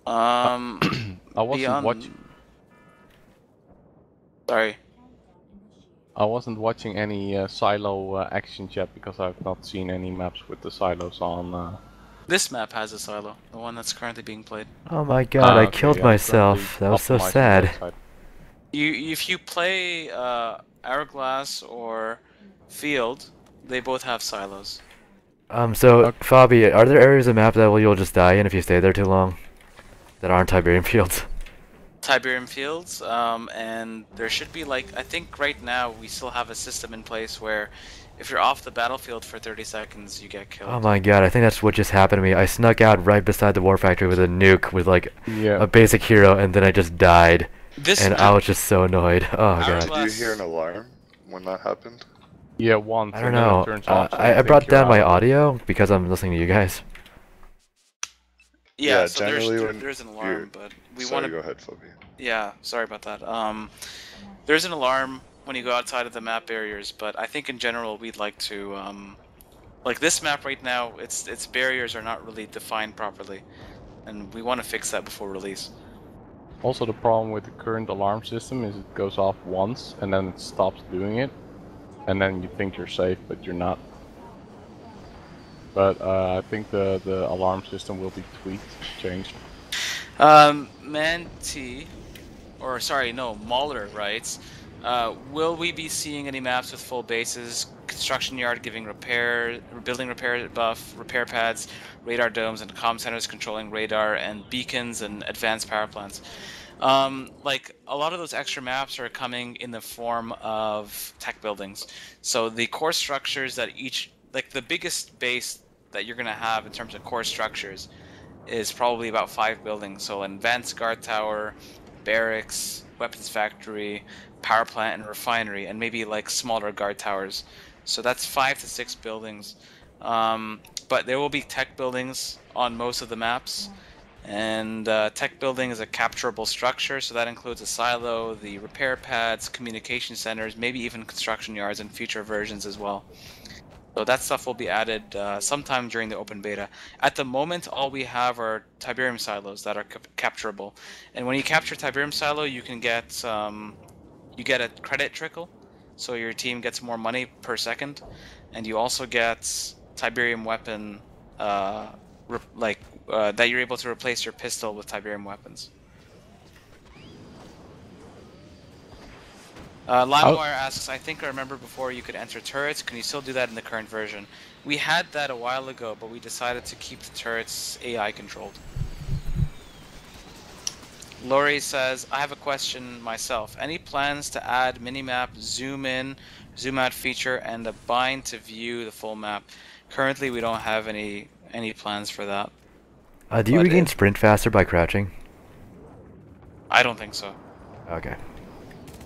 I wasn't watching. Sorry. I wasn't watching any silo actions yet because I've not seen any maps with the silos on. This map has a silo, the one that's currently being played. Oh my god, I killed myself. That was so sad. If you play Hourglass or Field, they both have silos. So, Fabi, are there areas of map that you'll just die in if you stay there too long? That aren't Tiberium Fields? Tiberium Fields, and there should be, like, I think right now we still have a system in place where if you're off the battlefield for 30 seconds, you get killed. Oh my god, I think that's what just happened to me. I snuck out right beside the war factory with a nuke with, like, a basic hero, and then I just died. I was just so annoyed. Oh god. Did you hear an alarm when that happened? Yeah, once. I don't know. I brought down my audio because I'm listening to you guys. Yeah, so there's an alarm, but we want to go ahead, Phoebe. Yeah, sorry about that. There's an alarm when you go outside of the map barriers, but I think in general we'd like to, like this map right now, its barriers are not really defined properly, and we want to fix that before release. Also, the problem with the current alarm system is it goes off once and then it stops doing it, and then you think you're safe, but you're not. But I think the alarm system will be tweaked, changed. Mauler writes, will we be seeing any maps with full bases, construction yard giving building repair buff, repair pads, radar domes, and comm centers controlling radar, and beacons and advanced power plants? Like, a lot of those extra maps are coming in the form of tech buildings. So the core structures that like the biggest base that you're gonna have in terms of core structures is probably about 5 buildings. So an advanced guard tower, barracks, weapons factory, power plant, and refinery, and maybe like smaller guard towers. So that's 5 to 6 buildings. But there will be tech buildings on most of the maps. And tech building is a capturable structure, so that includes a silo, the repair pads, communication centers, maybe even construction yards in future versions as well. So that stuff will be added sometime during the open beta. At the moment, all we have are Tiberium silos that are capturable. And when you capture Tiberium silo, you can get you get a credit trickle, so your team gets more money per second, and you also get Tiberium weapon, that you're able to replace your pistol with Tiberium weapons. LimeWire asks, I think I remember before you could enter turrets. Can you still do that in the current version? We had that a while ago, but we decided to keep the turrets AI controlled. Lori says, I have a question myself. Any plans to add minimap, zoom in, zoom out feature, and a bind to view the full map? Currently, we don't have any plans for that. Do you regain sprint faster by crouching? I don't think so. Okay.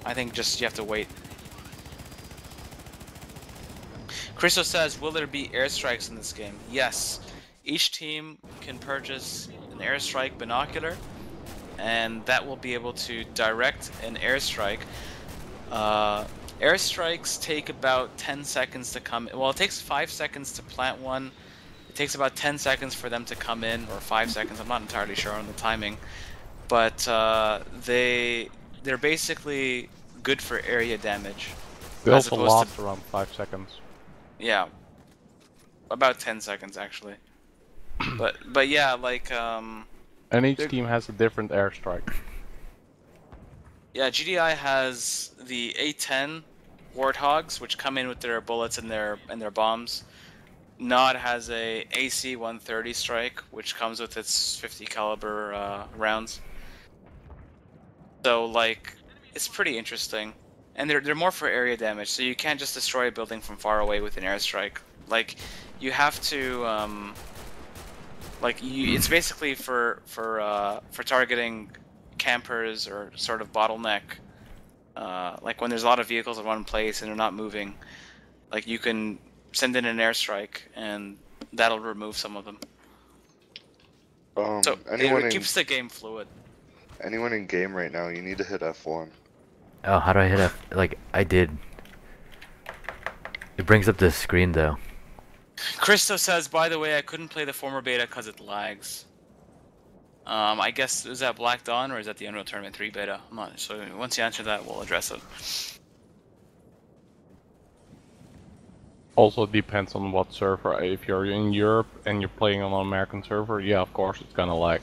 I think just you have to wait. Christo says, will there be airstrikes in this game? Yes. Each team can purchase an airstrike binocular, and that will be able to direct an airstrike. Airstrikes take about 10 seconds to come. Well, it takes 5 seconds to plant one. It takes about 10 seconds for them to come in, or 5 seconds. I'm not entirely sure on the timing. But they're basically good for area damage. They also last around 5 seconds. Yeah. About 10 seconds, actually. But yeah, like... and each team has a different airstrike. Yeah, GDI has the A10 Warthogs, which come in with their bullets and their bombs. Nod has a AC-130 strike, which comes with its 50 caliber rounds. So, like, it's pretty interesting. And they're more for area damage, so you can't just destroy a building from far away with an airstrike. Like, you have to, it's basically for targeting campers or sort of bottleneck. Like, when there's a lot of vehicles in one place and they're not moving, like, you can send in an airstrike, and that'll remove some of them. So, it keeps the game fluid. Anyone in game right now, you need to hit F1. Oh, how do I hit F? Like, I did. It brings up this screen, though. Christo says, by the way, I couldn't play the former beta because it lags. I guess, is that Black Dawn, or is that the Unreal Tournament 3 beta? I'm not, so once you answer that, we'll address it. Also depends on what server. If you're in Europe and you're playing on an American server, yeah, of course it's gonna lag.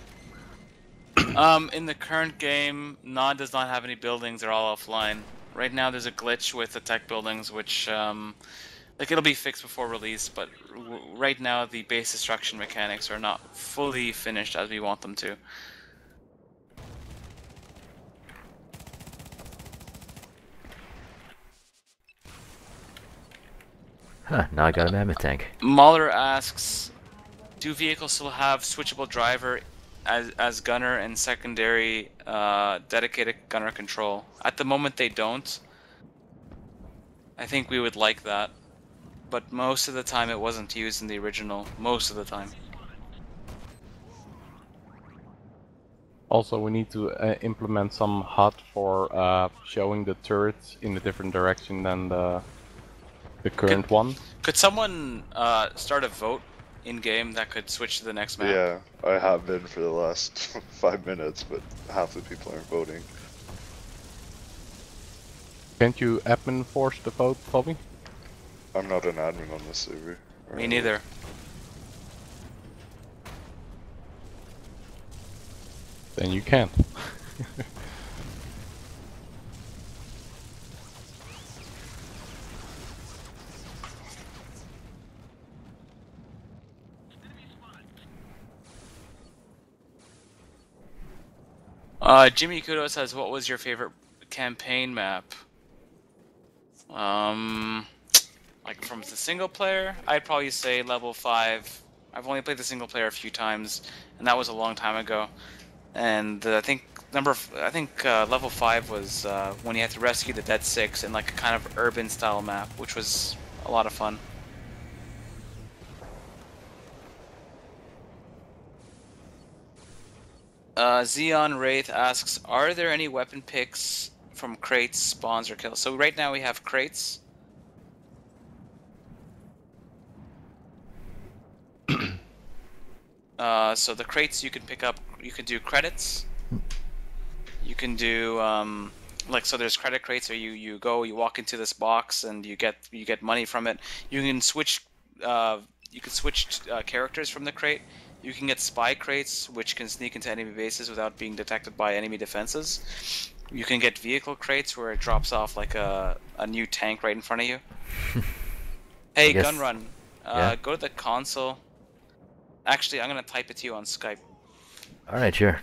In the current game, Nod does not have any buildings, they're all offline. Right now there's a glitch with the tech buildings, which, like, it'll be fixed before release, but right now the base destruction mechanics are not fully finished as we want them to. Huh, now I got a mammoth tank. Mahler asks, do vehicles still have switchable driver as gunner and secondary dedicated gunner control? At the moment they don't. I think we would like that, but most of the time it wasn't used in the original, most of the time. Also, we need to implement some HUD for showing the turrets in a different direction than the current one. Could someone start a vote in-game that could switch to the next map? Yeah, I have been for the last 5 minutes, but half the people aren't voting. Can't you admin force the vote, Bobby? I'm not an admin on this server. Me neither. Then you can't. Jimmy Kudo says, what was your favorite campaign map? Like from the single player, I'd probably say level 5 I've only played the single player a few times, and that was a long time ago. And I think level 5 was when you had to rescue the Dead Six in like a kind of urban style map, which was a lot of fun. Xeon Wraith asks, are there any weapon picks from crates, spawns, or kills? So right now we have crates. So the crates you can pick up, you can do credits. You can do like, so there's credit crates where you walk into this box and you get money from it. You can switch characters from the crate. You can get spy crates, which can sneak into enemy bases without being detected by enemy defenses. You can get vehicle crates where it drops off like a new tank right in front of you. Hey, Gunrun, go to the console. Actually, I'm gonna type it to you on Skype. Alright, sure.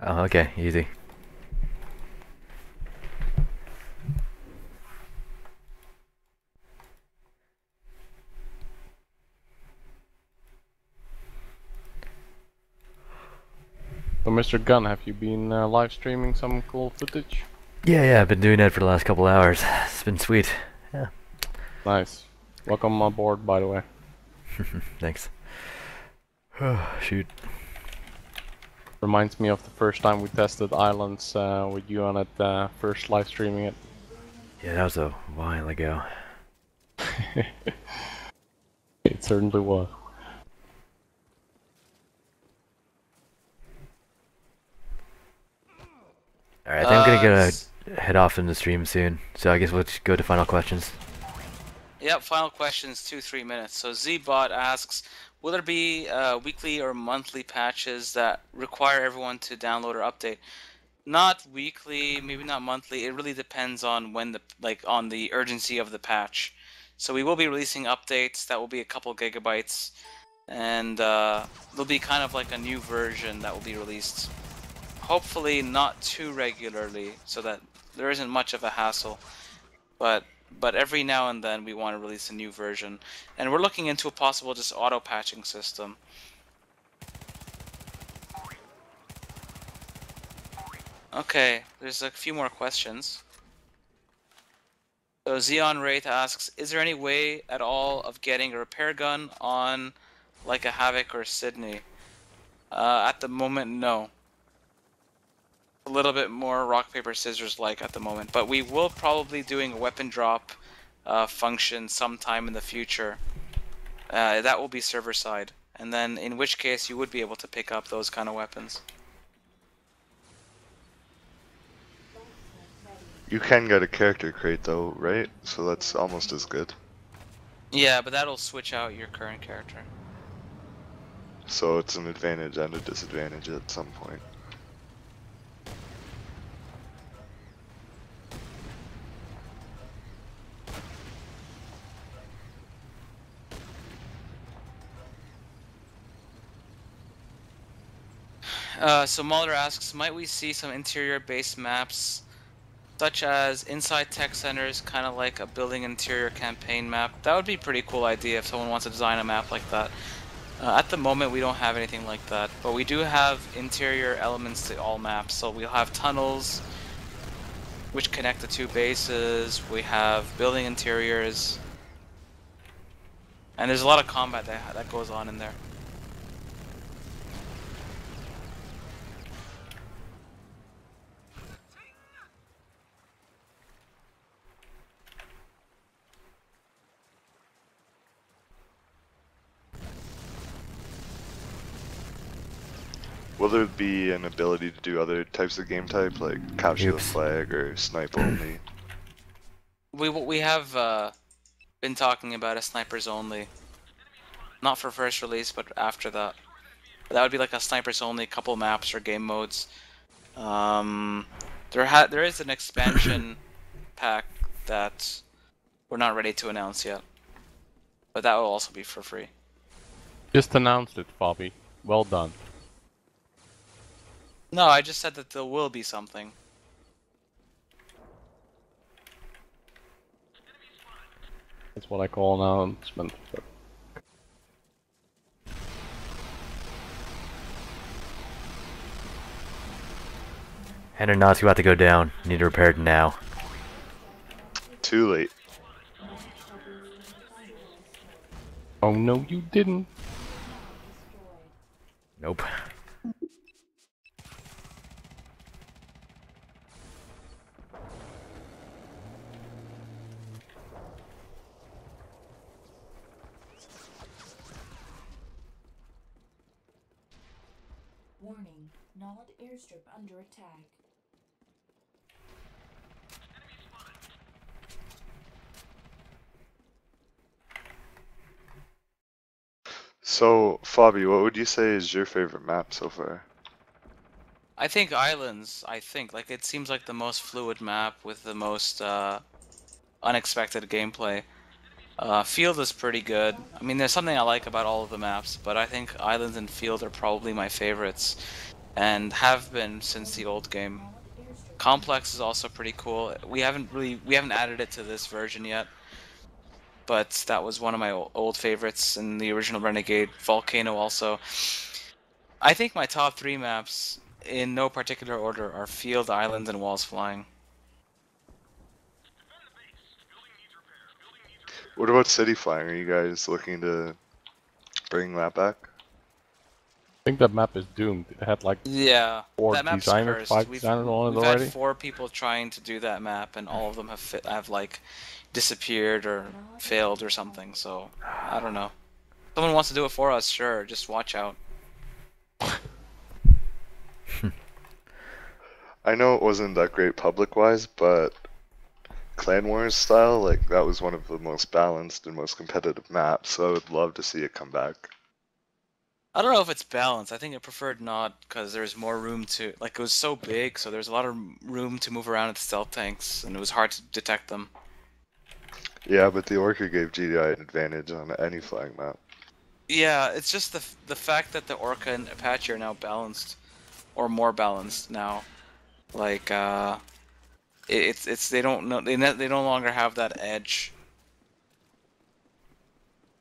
Oh, okay, easy. So, Mr. Gunn, have you been live streaming some cool footage? Yeah, I've been doing that for the last couple hours. It's been sweet. Yeah. Nice. Welcome on board, by the way. Thanks. Oh, shoot. Reminds me of the first time we tested Islands with you on it, first live streaming it. Yeah, that was a while ago. It certainly was. Alright, I think I'm gonna head off in the stream soon, so I guess we'll just go to final questions. Yep, final questions, 2-3 minutes. So Zbot asks, will there be weekly or monthly patches that require everyone to download or update? Not weekly, maybe not monthly. It really depends on when on the urgency of the patch. So we will be releasing updates that will be a couple gigabytes, and there'll be kind of like a new version that will be released. Hopefully not too regularly, so that there isn't much of a hassle. But every now and then we want to release a new version, and we're looking into a possible just auto patching system. Okay, there's a few more questions. So Xeon Wraith asks, is there any way at all of getting a repair gun on like a Havoc or Sydney? At the moment, no. A little bit more rock, paper, scissors like at the moment, but we will probably doing a weapon drop function sometime in the future. That will be server side, and then in which case you would be able to pick up those kind of weapons. You can get a character crate though, right? So that's almost as good. Yeah, but that'll switch out your current character. So it's an advantage and a disadvantage at some point. So Mulder asks, might we see some interior-based maps, such as inside tech centers, kind of like a building interior campaign map? That would be a pretty cool idea if someone wants to design a map like that. At the moment, we don't have anything like that, but we do have interior elements to all maps. So we'll have tunnels, which connect the two bases. We have building interiors, and there's a lot of combat that goes on in there. Will there be an ability to do other types of game type, like capture the flag or snipe only? We have been talking about a snipers only, not for first release, but after that. That would be like a snipers only, couple maps or game modes. There is an expansion pack that we're not ready to announce yet, but that will also be for free. Just announced it, Bobby. Well done. No, I just said that there will be something. That's what I call an announcement. Aeronautics about to go down. Need to repair it now. Too late. Oh no, you didn't. Nope. Warning, Nod airstrip under attack. So, Fabi, what would you say is your favorite map so far? I think Islands, like it seems like the most fluid map with the most unexpected gameplay. Field is pretty good. I mean, there's something I like about all of the maps, but I think Islands and Field are probably my favorites, and have been since the old game. Complex is also pretty cool. We haven't added it to this version yet, but that was one of my old favorites in the original Renegade. Volcano also. I think my top 3 maps, in no particular order, are Field, Islands, and Walls Flying. What about City Flying? Are you guys looking to bring that back? I think that map is doomed. It had like Yeah, 4 that map's designers, cursed. 5 We've designers on it we've already. had 4 people trying to do that map, and all of them have like disappeared or failed or something. So I don't know. Someone wants to do it for us, sure. Just watch out. I know it wasn't that great public-wise, but Clan Wars style, like, that was one of the most balanced and most competitive maps, so I would love to see it come back. I don't know if it's balanced. I think I preferred not because there's more room to like it was so big, so there's a lot of room to move around with stealth tanks, and it was hard to detect them. Yeah, but the Orca gave GDI an advantage on any flying map. Yeah, it's just the fact that the Orca and Apache are now balanced, or more balanced now. Like it's they don't know they no longer have that edge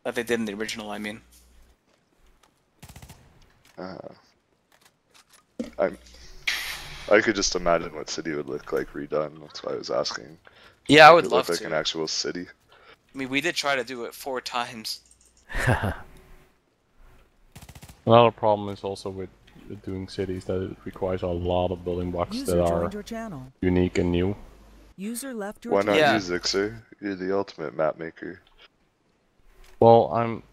that they did in the original. I mean. I could just imagine what city would look like redone. That's why I was asking. Yeah, I would it love look like to. an actual city. I mean, we did try to do it 4 times. Another problem is also with doing cities that it requires a lot of building blocks User that joined are your channel. unique and new. User left your Why not channel. use Zixer? You're the ultimate map maker. Well, I'm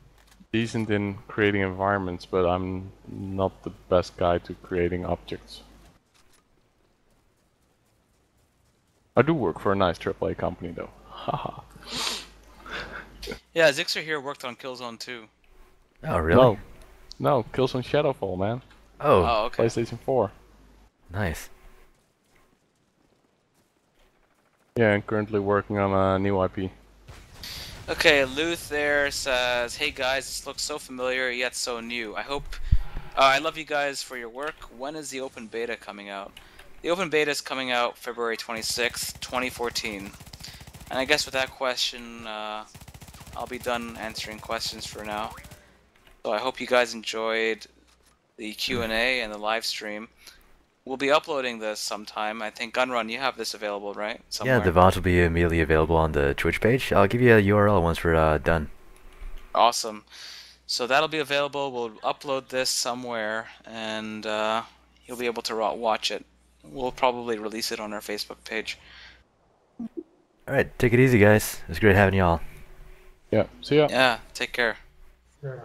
decent in creating environments, but I'm not the best guy to creating objects. I do work for a nice AAA company though. Haha. Yeah, Zixer here worked on Killzone 2. Oh, really? No, Killzone Shadowfall, man. Oh, okay. PlayStation 4. Nice. Yeah, I'm currently working on a new IP. Okay, Luth there says, "Hey guys, this looks so familiar yet so new. I love you guys for your work. When is the open beta coming out?" The open beta is coming out February 26th, 2014. And I guess with that question, I'll be done answering questions for now. So I hope you guys enjoyed the Q&A and the live stream. We'll be uploading this sometime. I think Gunrun, you have this available, right? Somewhere. Yeah, the VOD will be immediately available on the Twitch page. I'll give you a URL once we're done. Awesome. So that'll be available. We'll upload this somewhere, and you'll be able to watch it. We'll probably release it on our Facebook page. Alright, take it easy, guys. It was great having y'all. Yeah, see ya. Yeah, take care. Yeah.